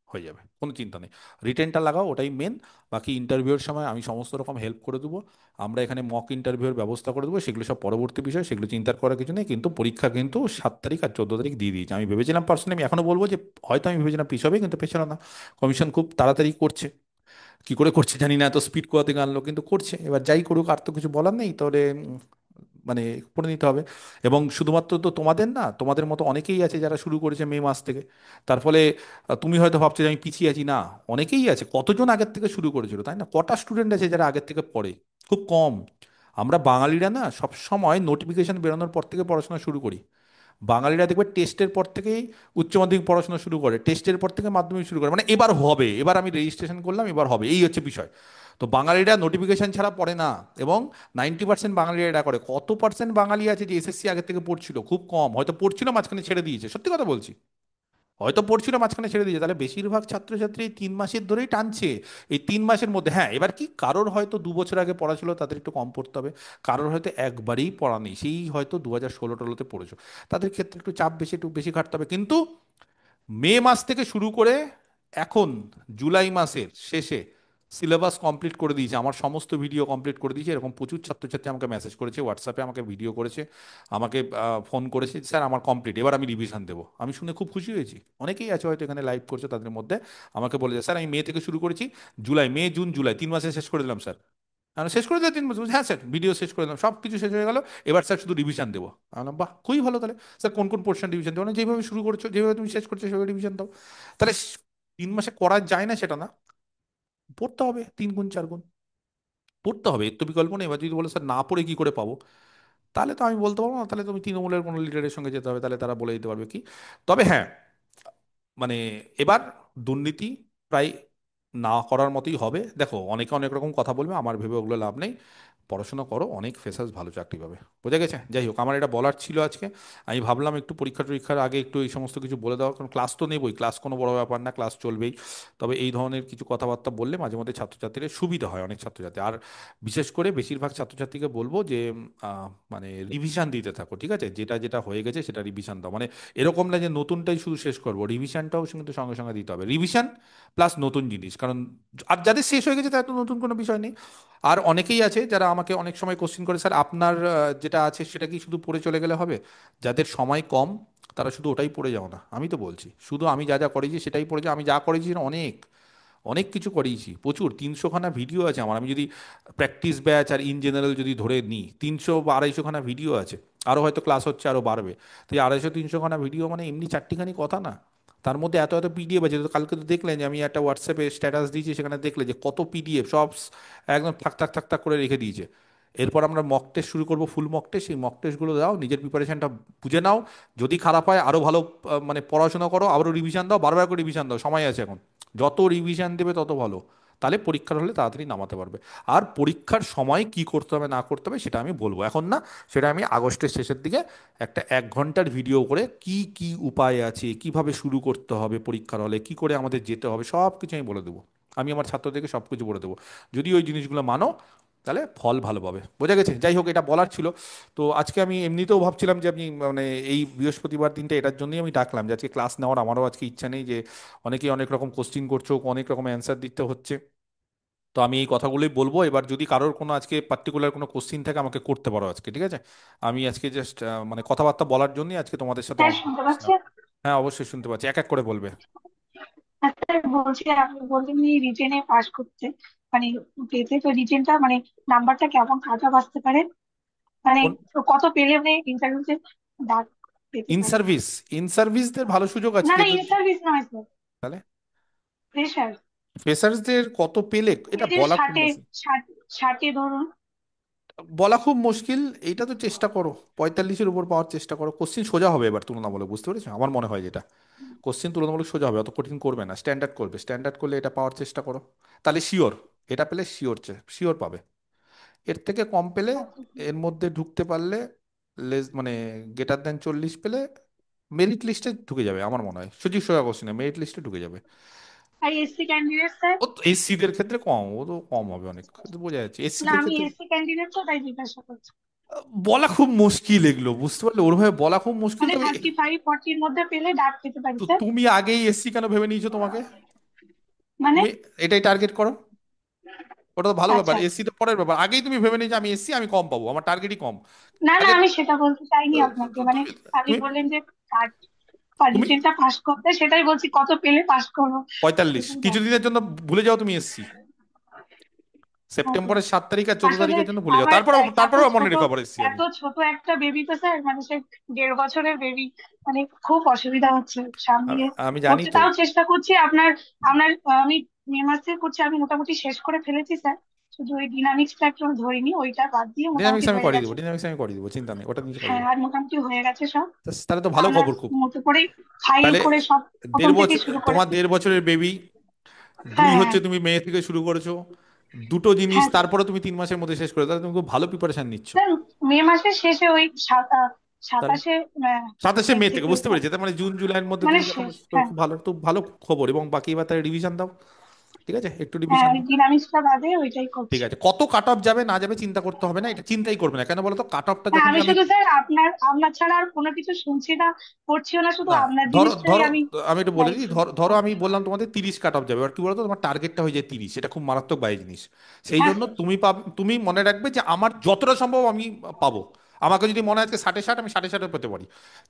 হয়ে যাবে, কোনো চিন্তা নেই। রিটেনটা লাগাও, ওটাই মেন। বাকি ইন্টারভিউর সময় আমি সমস্ত রকম হেল্প করে দেবো। আমরা এখানে মক ইন্টারভিউর ব্যবস্থা করে দেবো, সেগুলো সব পরবর্তী বিষয়, সেগুলো চিন্তার করার কিছু নেই। কিন্তু পরীক্ষা কিন্তু 7 তারিখ আর 14 তারিখ দিয়ে দিয়েছি। আমি ভেবেছিলাম পার্সোনালি, আমি এখনো বলবো যে হয়তো আমি ভেবেছিলাম পিছ হবে, কিন্তু পেছানো না। কমিশন খুব তাড়াতাড়ি করছে, কি করে করছে জানি না, এত স্পিড কোথা থেকে আনলো, কিন্তু করছে। এবার যাই করুক, আর তো কিছু বলার নেই। তাহলে মানে পড়ে নিতে হবে। এবং শুধুমাত্র তো তোমাদের না, তোমাদের মতো অনেকেই আছে যারা শুরু করেছে মে মাস থেকে। তার ফলে তুমি হয়তো ভাবছো যে আমি পিছিয়ে আছি, না, অনেকেই আছে। কতজন আগের থেকে শুরু করেছিল, তাই না? কটা স্টুডেন্ট আছে যারা আগের থেকে পড়ে? খুব কম। আমরা বাঙালিরা না সব সময় নোটিফিকেশন বেরোনোর পর থেকে পড়াশোনা শুরু করি। বাঙালিরা দেখবে টেস্টের পর থেকেই উচ্চ মাধ্যমিক পড়াশোনা শুরু করে, টেস্টের পর থেকে মাধ্যমিক শুরু করে, মানে এবার হবে, এবার আমি রেজিস্ট্রেশন করলাম, এবার হবে, এই হচ্ছে বিষয়। তো বাঙালিরা নোটিফিকেশন ছাড়া পড়ে না। এবং 90% বাঙালিরা এটা করে। কত পার্সেন্ট বাঙালি আছে যে এসএসসি আগের থেকে পড়ছিল? খুব কম। হয়তো পড়ছিল, মাঝখানে ছেড়ে দিয়েছে, সত্যি কথা বলছি। হয়তো পড়ছিল, মাঝখানে ছেড়ে দিয়েছে। তাহলে বেশিরভাগ ছাত্রছাত্রী এই 3 মাসের ধরেই টানছে। এই 3 মাসের মধ্যে, হ্যাঁ, এবার কি কারোর হয়তো 2 বছর আগে পড়া ছিল, তাদের একটু কম পড়তে হবে। কারোর হয়তো একবারেই পড়া নেই, সেই হয়তো 2016-টোলোতে পড়েছো, তাদের ক্ষেত্রে একটু চাপ বেশি, একটু বেশি খাটতে হবে। কিন্তু মে মাস থেকে শুরু করে এখন জুলাই মাসের শেষে সিলেবাস কমপ্লিট করে দিয়েছে, আমার সমস্ত ভিডিও কমপ্লিট করে দিয়েছে। এরকম প্রচুর ছাত্রছাত্রী আমাকে মেসেজ করেছে, হোয়াটসঅ্যাপে আমাকে ভিডিও করেছে, আমাকে ফোন করেছে, স্যার আমার কমপ্লিট, এবার আমি রিভিশন দেবো। আমি শুনে খুব খুশি হয়েছি। অনেকেই আছে হয়তো এখানে লাইভ করছে, তাদের মধ্যে আমাকে বলেছে, স্যার আমি মে থেকে শুরু করেছি, জুলাই, মে, জুন, জুলাই 3 মাসে শেষ করে দিলাম স্যার। আমরা শেষ করে দিলাম 3 মাস? হ্যাঁ স্যার, ভিডিও শেষ করে দিলাম, সব কিছু শেষ হয়ে গেল, এবার স্যার শুধু রিভিশন দেবো। আমি বললাম, বাহ, খুবই ভালো। তাহলে স্যার কোন কোন পোর্শন রিভিশন দেবো? না, যেভাবে শুরু করছো, যেভাবে তুমি শেষ করছো সেভাবে রিভিশন দাও। তাহলে 3 মাসে করা যায় না সেটা না, পড়তে হবে 3 গুণ 4 গুণ, পড়তে হবে, এর তো বিকল্প নেই। এবার যদি বলো স্যার না পড়ে কি করে পাবো, তাহলে তো আমি বলতে পারবো না, তাহলে তুমি তৃণমূলের কোনো লিডারের সঙ্গে যেতে হবে, তাহলে তারা বলে দিতে পারবে কি। তবে হ্যাঁ, মানে এবার দুর্নীতি প্রায় না করার মতোই হবে। দেখো, অনেকে অনেক রকম কথা বলবে, আমার ভেবে ওগুলো লাভ নেই। পড়াশোনা করো, অনেক ফ্রেশার্স ভালো চাকরি পাবে। বোঝা গেছে? যাই হোক, আমার এটা বলার ছিল আজকে। আমি ভাবলাম একটু পরীক্ষা টরীক্ষার আগে একটু এই সমস্ত কিছু বলে দেওয়া, কারণ ক্লাস তো নেবই, ক্লাস কোনো বড় ব্যাপার না, ক্লাস চলবেই। তবে এই ধরনের কিছু কথাবার্তা বললে মাঝে মধ্যে ছাত্রছাত্রীদের সুবিধা হয়, অনেক ছাত্রছাত্রী। আর বিশেষ করে বেশিরভাগ ছাত্রছাত্রীকে বলবো যে মানে রিভিশন দিতে থাকো, ঠিক আছে? যেটা যেটা হয়ে গেছে সেটা রিভিশন দাও। মানে এরকম না যে নতুনটাই শুধু শেষ করবো, রিভিশনটাও কিন্তু সঙ্গে সঙ্গে দিতে হবে। রিভিশন প্লাস নতুন জিনিস, কারণ আর যাদের শেষ হয়ে গেছে তাদের তো নতুন কোনো বিষয় নেই। আর অনেকেই আছে যারা আমাকে অনেক সময় কোশ্চেন করে, স্যার আপনার যেটা আছে সেটা কি শুধু পড়ে চলে গেলে হবে? যাদের সময় কম তারা শুধু ওটাই পড়ে যাও না, আমি তো বলছি শুধু আমি যা যা করেছি সেটাই পড়ে যাও। আমি যা করেছি সেটা অনেক, অনেক কিছু করিয়েছি, প্রচুর 300 খানা ভিডিও আছে আমার। আমি যদি প্র্যাকটিস ব্যাচ আর ইন জেনারেল যদি ধরে নিই, 300 বা 250 খানা ভিডিও আছে। আরও হয়তো ক্লাস হচ্ছে, আরও বাড়বে। তো এই 250-300 খানা ভিডিও মানে এমনি চারটিখানি কথা না। তার মধ্যে এত এত পিডিএফ আছে। তো কালকে তো দেখলেন যে আমি একটা হোয়াটসঅ্যাপে স্ট্যাটাস দিয়েছি, সেখানে দেখলে যে কত পিডিএফ, সব একদম থাক থাক থাক থাক করে রেখে দিয়েছে। এরপর আমরা মক টেস্ট শুরু করবো, ফুল মক টেস্ট। সেই মক টেস্টগুলো দাও, নিজের প্রিপারেশনটা বুঝে নাও। যদি খারাপ হয় আরও ভালো মানে পড়াশোনা করো, আবারও রিভিশন দাও, বারবার করে রিভিশন দাও, সময় আছে এখন। যত রিভিশন দেবে তত ভালো। তাহলে পরীক্ষার হলে তাড়াতাড়ি নামাতে পারবে। আর পরীক্ষার সময় কি করতে হবে না করতে হবে সেটা আমি বলবো এখন না, সেটা আমি আগস্টের শেষের দিকে একটা 1 ঘন্টার ভিডিও করে কি কি উপায় আছে, কিভাবে শুরু করতে হবে পরীক্ষার হলে, কি করে আমাদের যেতে হবে, সব কিছু আমি বলে দেবো। আমি আমার ছাত্রদেরকে সব কিছু বলে দেবো। যদি ওই জিনিসগুলো মানো তাহলে ফল ভালো পাবে। বোঝা গেছে? যাই হোক, এটা বলার ছিল। তো আজকে আমি এমনিতেও ভাবছিলাম যে আপনি মানে এই বৃহস্পতিবার দিনটা এটার জন্যই আমি ডাকলাম, যে আজকে ক্লাস নেওয়ার আমারও আজকে ইচ্ছা নেই, যে অনেকেই অনেক রকম কোশ্চিন করছো, অনেক রকম অ্যান্সার দিতে হচ্ছে। তো আমি এই কথাগুলোই বলবো। এবার যদি কারোর কোনো আজকে পার্টিকুলার কোনো কোশ্চিন থাকে আমাকে করতে পারো আজকে, ঠিক আছে? আমি আজকে জাস্ট মানে কথাবার্তা বলার জন্যই আজকে তোমাদের সাথে স্যার অনলাইন শুনতে বসলাম। পাচ্ছেন? হ্যাঁ, অবশ্যই শুনতে পাচ্ছি, এক এক করে বলবে। স্যার বলছি, আপনি বললেন যে রিটেনে পাস করতে মানে পেতে তো রিটেনটা মানে নাম্বারটা কেমন কাটা আসতে পারে, মানে কোন? কত পেলে মানে ইন্টারভিউতে ডাক পেতে ইন পারে? সার্ভিস, ইন সার্ভিসদের ভালো সুযোগ না আজকে না, ইন যদি। সার্ভিস নয় স্যার, তাহলে ফ্রেশার। ফ্রেশার্সদের কত পেলে এটা এই যে বলা খুব 60-এ মুশকিল। 60 ধরুন। বলা খুব মুশকিল। এইটা তো চেষ্টা করো, 45-এর উপর পাওয়ার চেষ্টা করো। কোশ্চিন সোজা হবে এবার তুলনামূলক, বুঝতে পেরেছো? আমার মনে হয় যেটা কোশ্চিন তুলনামূলক সোজা হবে, অত কঠিন করবে না, স্ট্যান্ডার্ড করবে। স্ট্যান্ডার্ড করলে এটা পাওয়ার চেষ্টা করো, তাহলে শিওর। এটা পেলে শিওর, শিওর পাবে। এর থেকে কম পেলে, এর মধ্যে ঢুকতে পারলে, লেস মানে গ্রেটার দেন 40 পেলে মেরিট লিস্টে ঢুকে যাবে আমার মনে হয়। সুযোগ সোজা কোশ্চিনে মেরিট লিস্টে ঢুকে যাবে। আর এসসি ক্যান্ডিডেট স্যার? ও তো এসসিদের ক্ষেত্রে কম, ও তো কম হবে অনেক, তো বোঝা যাচ্ছে না এসসিদের আমি ক্ষেত্রে। এসসি ক্যান্ডিডেট তো তাই জিজ্ঞাসা করছি। বলা খুব মুশকিল এগুলো, বুঝতে পারলে? ওরভাবে বলা খুব মুশকিল। মানে তবে 35-40-র মধ্যে পেলে ডাক পেতে পারি তো স্যার? তুমি আগেই এসসি কেন ভেবে নিয়েছো তোমাকে? মানে তুমি এটাই টার্গেট করো, ওটা তো ভালো ব্যাপার। আচ্ছা, এসসি তো পরের ব্যাপার, আগেই তুমি ভেবে নিয়েছো আমি এসসি, আমি কম পাবো, আমার টার্গেটই কম। না না, আগে আমি সেটা বলতে চাইনি তো- আপনাকে, তো- মানে তুমি আপনি তুমি বললেন যে তুমি রিটেনটা পাস করতে, সেটাই বলছি কত পেলে পাস করবো। 45 এটাই জানতে কিছুদিনের চাই। জন্য ভুলে যাও তুমি এসসি। সেপ্টেম্বরের 7 তারিখ আর 14 তারিখের আসলে জন্য ভুলে যাও, আমার তারপর এত তারপর মনে ছোট রিকভার এসেছি আমি। এত ছোট একটা বেবি তো স্যার, মানে সে 1.5 বছরের বেবি, মানে খুব অসুবিধা হচ্ছে সামনে আমি জানি পড়তে। তো। তাও চেষ্টা করছি আপনার আপনার আমি মে মাসে করছি, আমি মোটামুটি শেষ করে ফেলেছি স্যার। শুধু ওই ডিনামিক্সটা একটু ধরিনি, ওইটা বাদ দিয়ে মোটামুটি ডিনামিক্স আমি হয়ে করিয়ে দেবো, গেছে। ডিনামিক্স আমি করিয়ে দেবো, চিন্তা নেই, ওটা নিয়ে করিয়ে হ্যাঁ, দেবো। আর মোটামুটি হয়ে গেছে সব। তাহলে তো ভালো আপনার খবর খুব। মতো করেই ফাইল তাহলে করে সব প্রথম দেড় থেকেই বছর, শুরু তোমার করেছি। 1.5 বছরের বেবি, দুই হ্যাঁ, হচ্ছে হ্যাঁ, তুমি মে থেকে শুরু করেছো, দুটো জিনিস, হ্যাঁ স্যার। তারপরে তুমি 3 মাসের মধ্যে শেষ করে, তাহলে তুমি খুব ভালো প্রিপারেশন নিচ্ছ। স্যার মে মাসের শেষে ওই তাহলে 27 27 মে থেকে, থেকে বুঝতে পেরেছি, তার মানে জুন জুলাইয়ের মধ্যে মানে তুমি যখন, শেষ, তো হ্যাঁ। খুব ভালো, তো ভালো খবর। এবং বাকি এবার তাহলে রিভিশন দাও, ঠিক আছে, একটু হ্যাঁ, রিভিশন ওই দাও। ডিনামিক্সটা বাদে ওইটাই ঠিক করছি। আছে, কত কাট অফ যাবে না যাবে চিন্তা করতে হবে না, এটা চিন্তাই করবে না, কেন বলো তো, কাট অফটা হ্যাঁ, যখন আমি আমি, শুধু স্যার আপনার আপনার ছাড়া আর কোনো কিছু শুনছি না, করছিও না, শুধু না, আপনার ধরো জিনিসটাই ধরো আমি আমি একটু বলে দিই, চাইছি ধরো ধরো আমি করতে। বললাম তোমাদের 30 কাট অফ যাবে, এবার কি বলতো, তোমার টার্গেটটা হয়ে যায় 30, এটা খুব মারাত্মক বাজে জিনিস। সেই হ্যাঁ জন্য স্যার। তুমি তুমি মনে রাখবে যে আমার যতটা সম্ভব আমি পাবো। আমাকে যদি মনে হয় আজকে 60-60, আমি 60-60 পেতে পারি।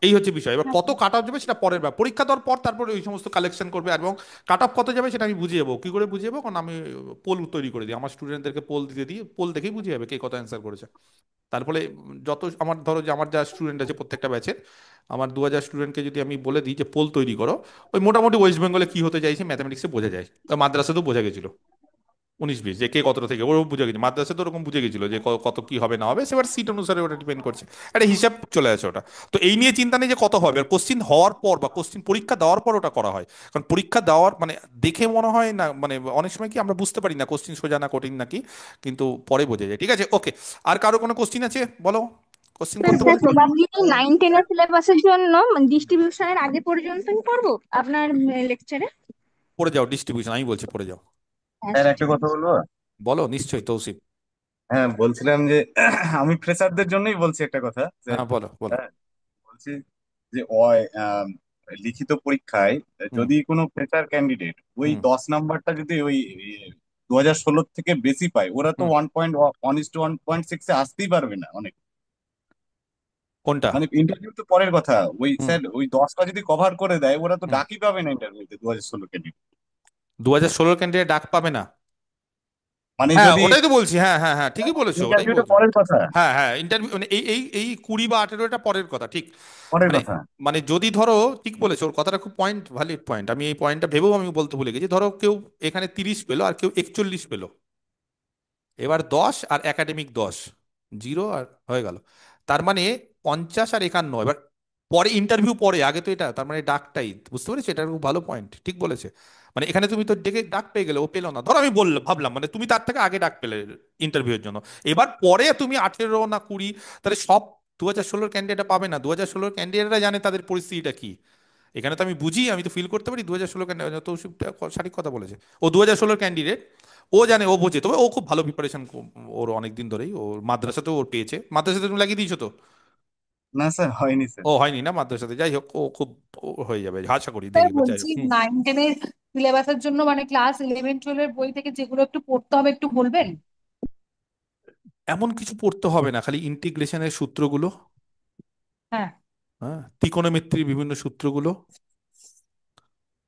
এই হচ্ছে বিষয়। এবার হ্যাঁ কত স্যার। কাট অফ যাবে সেটা পরের ব্যাপার, পরীক্ষা দেওয়ার পর তারপরে ওই সমস্ত কালেকশন করবে। এবং কাট অফ কত যাবে সেটা আমি বুঝিয়ে যাবো, কি করে বুঝিয়ে যাবো, কারণ আমি পোল তৈরি করে দিই, আমার স্টুডেন্টদেরকে পোল দিতে দিই, পোল দেখেই বুঝিয়ে যাবে কে কত অ্যান্সার করেছে। তারপরে যত আমার, ধরো যে আমার যা স্টুডেন্ট আছে প্রত্যেকটা ব্যাচের, আমার 2000 স্টুডেন্টকে যদি আমি বলে দিই যে পোল তৈরি করো, ওই মোটামুটি ওয়েস্ট বেঙ্গলে কি হতে চাইছে ম্যাথামেটিক্সে বোঝা যায়। মাদ্রাসাতেও বোঝা গেছিল 19-20, যে কে কতটা থেকে, ওরও বুঝে গেছে, মাদ্রাসা তো ওরকম বুঝে গেছিল যে কত কি হবে না হবে, সেবার সিট অনুসারে ওটা ডিপেন্ড করছে, একটা হিসাব চলে আসে ওটা। তো এই নিয়ে চিন্তা নেই যে কত হবে, আর কোশ্চিন হওয়ার পর বা কোশ্চিন পরীক্ষা দেওয়ার পর ওটা করা হয়। কারণ পরীক্ষা দেওয়ার মানে দেখে মনে হয় না, মানে অনেক সময় কি আমরা বুঝতে পারি না কোশ্চিন সোজা না কঠিন নাকি, কিন্তু পরে বোঝা যায়। ঠিক আছে, ওকে। আর কারো কোনো কোশ্চিন আছে, বলো, কোশ্চিন স্যার করতে স্যার পারি। প্রবাবলি 9-10 এর সিলেবাসের জন্য ডিস্ট্রিবিউশনের আগে পর্যন্তই করবো আপনার লেকচারে। পড়ে যাও ডিস্ট্রিবিউশন, আমি বলছি পড়ে যাও। হ্যাঁ স্যার স্যার, একটা ঠিক কথা আছে। বলবো? বলো নিশ্চয়ই, তৌসিফ। হ্যাঁ, বলছিলাম যে আমি ফ্রেশারদের জন্যই বলছি একটা কথা যে, হ্যাঁ বলো বলো। হ্যাঁ, বলছি যে লিখিত পরীক্ষায় হুম যদি কোনো ফ্রেশার ক্যান্ডিডেট ওই হুম 10 নাম্বারটা যদি ওই 2016 থেকে বেশি পায়, ওরা তো হুম 1.1:1.6-এ আসতেই পারবে না অনেক। কোনটা? মানে ইন্টারভিউ তো পরের কথা, ওই হুম স্যার ওই 10টা যদি কভার করে দেয়, ওরা তো হুম ডাকই পাবে না ইন্টারভিউতে 2016 ক্যান্ডিডেট। 2016 ক্যান্ডিডেট ডাক পাবে না? মানে হ্যাঁ যদি ওটাই তো বলছি, হ্যাঁ হ্যাঁ হ্যাঁ, ঠিকই বলেছো, ওটাই ইন্টারভিউটা বলছি। পরের কথা, হ্যাঁ হ্যাঁ, ইন্টারভিউ মানে এই 20 বা 18 পরের কথা, ঠিক। পরের মানে কথা। মানে যদি ধরো, ঠিক বলেছো, ওর কথাটা খুব পয়েন্ট, ভ্যালিড পয়েন্ট, আমি এই পয়েন্টটা ভেবেও আমি বলতে ভুলে গেছি। ধরো কেউ এখানে 30 পেলো আর কেউ 41 পেলো, এবার 10 আর একাডেমিক 10, জিরো আর হয়ে গেল, তার মানে 50 আর 51। এবার পরে ইন্টারভিউ পরে, আগে তো এটা, তার মানে ডাকটাই, বুঝতে পেরেছি, এটা খুব ভালো পয়েন্ট, ঠিক বলেছে। মানে এখানে তুমি তো ডেকে ডাক পেয়ে গেলে, ও পেলো না, ধরো আমি বললাম, ভাবলাম মানে তুমি তার থেকে আগে ডাক পেলে ইন্টারভিউর জন্য, এবার পরে তুমি 18 না 20, তাহলে সব 2016 ক্যান্ডিডেট পাবে না। 2016 ক্যান্ডিডেটরা জানে তাদের পরিস্থিতিটা কি। এখানে তো আমি বুঝি, আমি তো ফিল করতে পারি 2016 ক্যান্ডিডেট, তো সঠিক কথা বলেছে, ও 2016 ক্যান্ডিডেট, ও জানে, ও বোঝে, তবে ও খুব ভালো প্রিপারেশন, ওর অনেক দিন ধরেই, ওর মাদ্রাসাতেও ওর পেয়েছে, মাদ্রাসাতে তুমি লাগিয়ে দিয়েছো তো? না স্যার, হয়নি স্যার। ও হয়নি না মাদ্রাসাতে, যাই হোক, ও খুব, ও হয়ে যাবে আশা করি, স্যার দেখি, যাই বলছি হোক। 9-10-এর সিলেবাসের জন্য মানে ক্লাস 11-12 বই থেকে যেগুলো একটু পড়তে হবে একটু বলবেন। এমন কিছু পড়তে হবে না, খালি ইন্টিগ্রেশনের সূত্রগুলো, হ্যাঁ, হ্যাঁ, ত্রিকোণমিতির বিভিন্ন সূত্রগুলো।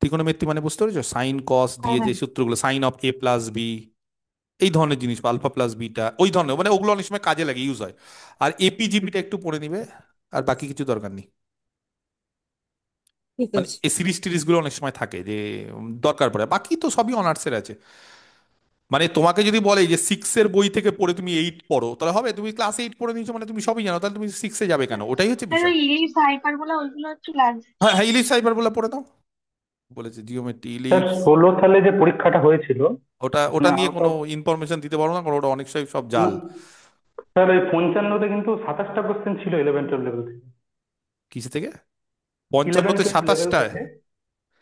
ত্রিকোণমিতি মানে বুঝতে পেরেছো, সাইন কস হ্যাঁ, দিয়ে যে হ্যাঁ। সূত্রগুলো, সাইন অফ A+B, এই ধরনের জিনিস, আলফা প্লাস বিটা, ওই ধরনের, মানে ওগুলো অনেক সময় কাজে লাগে, ইউজ হয়। আর এপিজিবিটা একটু পড়ে নিবে, আর বাকি কিছু দরকার নেই। ঠিক মানে আছে। এই সিরিজ টিরিজ গুলো অনেক সময় থাকে যে দরকার পড়ে, বাকি তো সবই অনার্সের আছে। মানে তোমাকে যদি বলে যে 6 এর বই থেকে পড়ে তুমি 8 পড়ো, তাহলে হবে? তুমি ক্লাস 8 পড়ে নিয়েছো মানে তুমি সবই জানো, তাহলে তুমি 6-এ যাবে কেন? ওটাই হচ্ছে স্যার বিষয়। ওই ইলিশ হাইপারবোলা ওইগুলো একটু লাগবে। হ্যাঁ হ্যাঁ, ইলিশ সাইবার বলে পড়ে দাও, বলেছে জিওমেট্রি, স্যার ইলিপস। 16 সালে যে পরীক্ষাটা হয়েছিল, ওটা ওটা মানে নিয়ে আউট কোনো অফ, ইনফরমেশন দিতে পারবো না, কারণ ওটা অনেক সব না জাল। স্যার ওই 55-তে কিন্তু 27টা কোশ্চেন ছিল 11-12 লেভেল থেকে। কিসে থেকে? ইলেভেন 55-তে টুয়েলভ লেভেল 27টায়? থেকে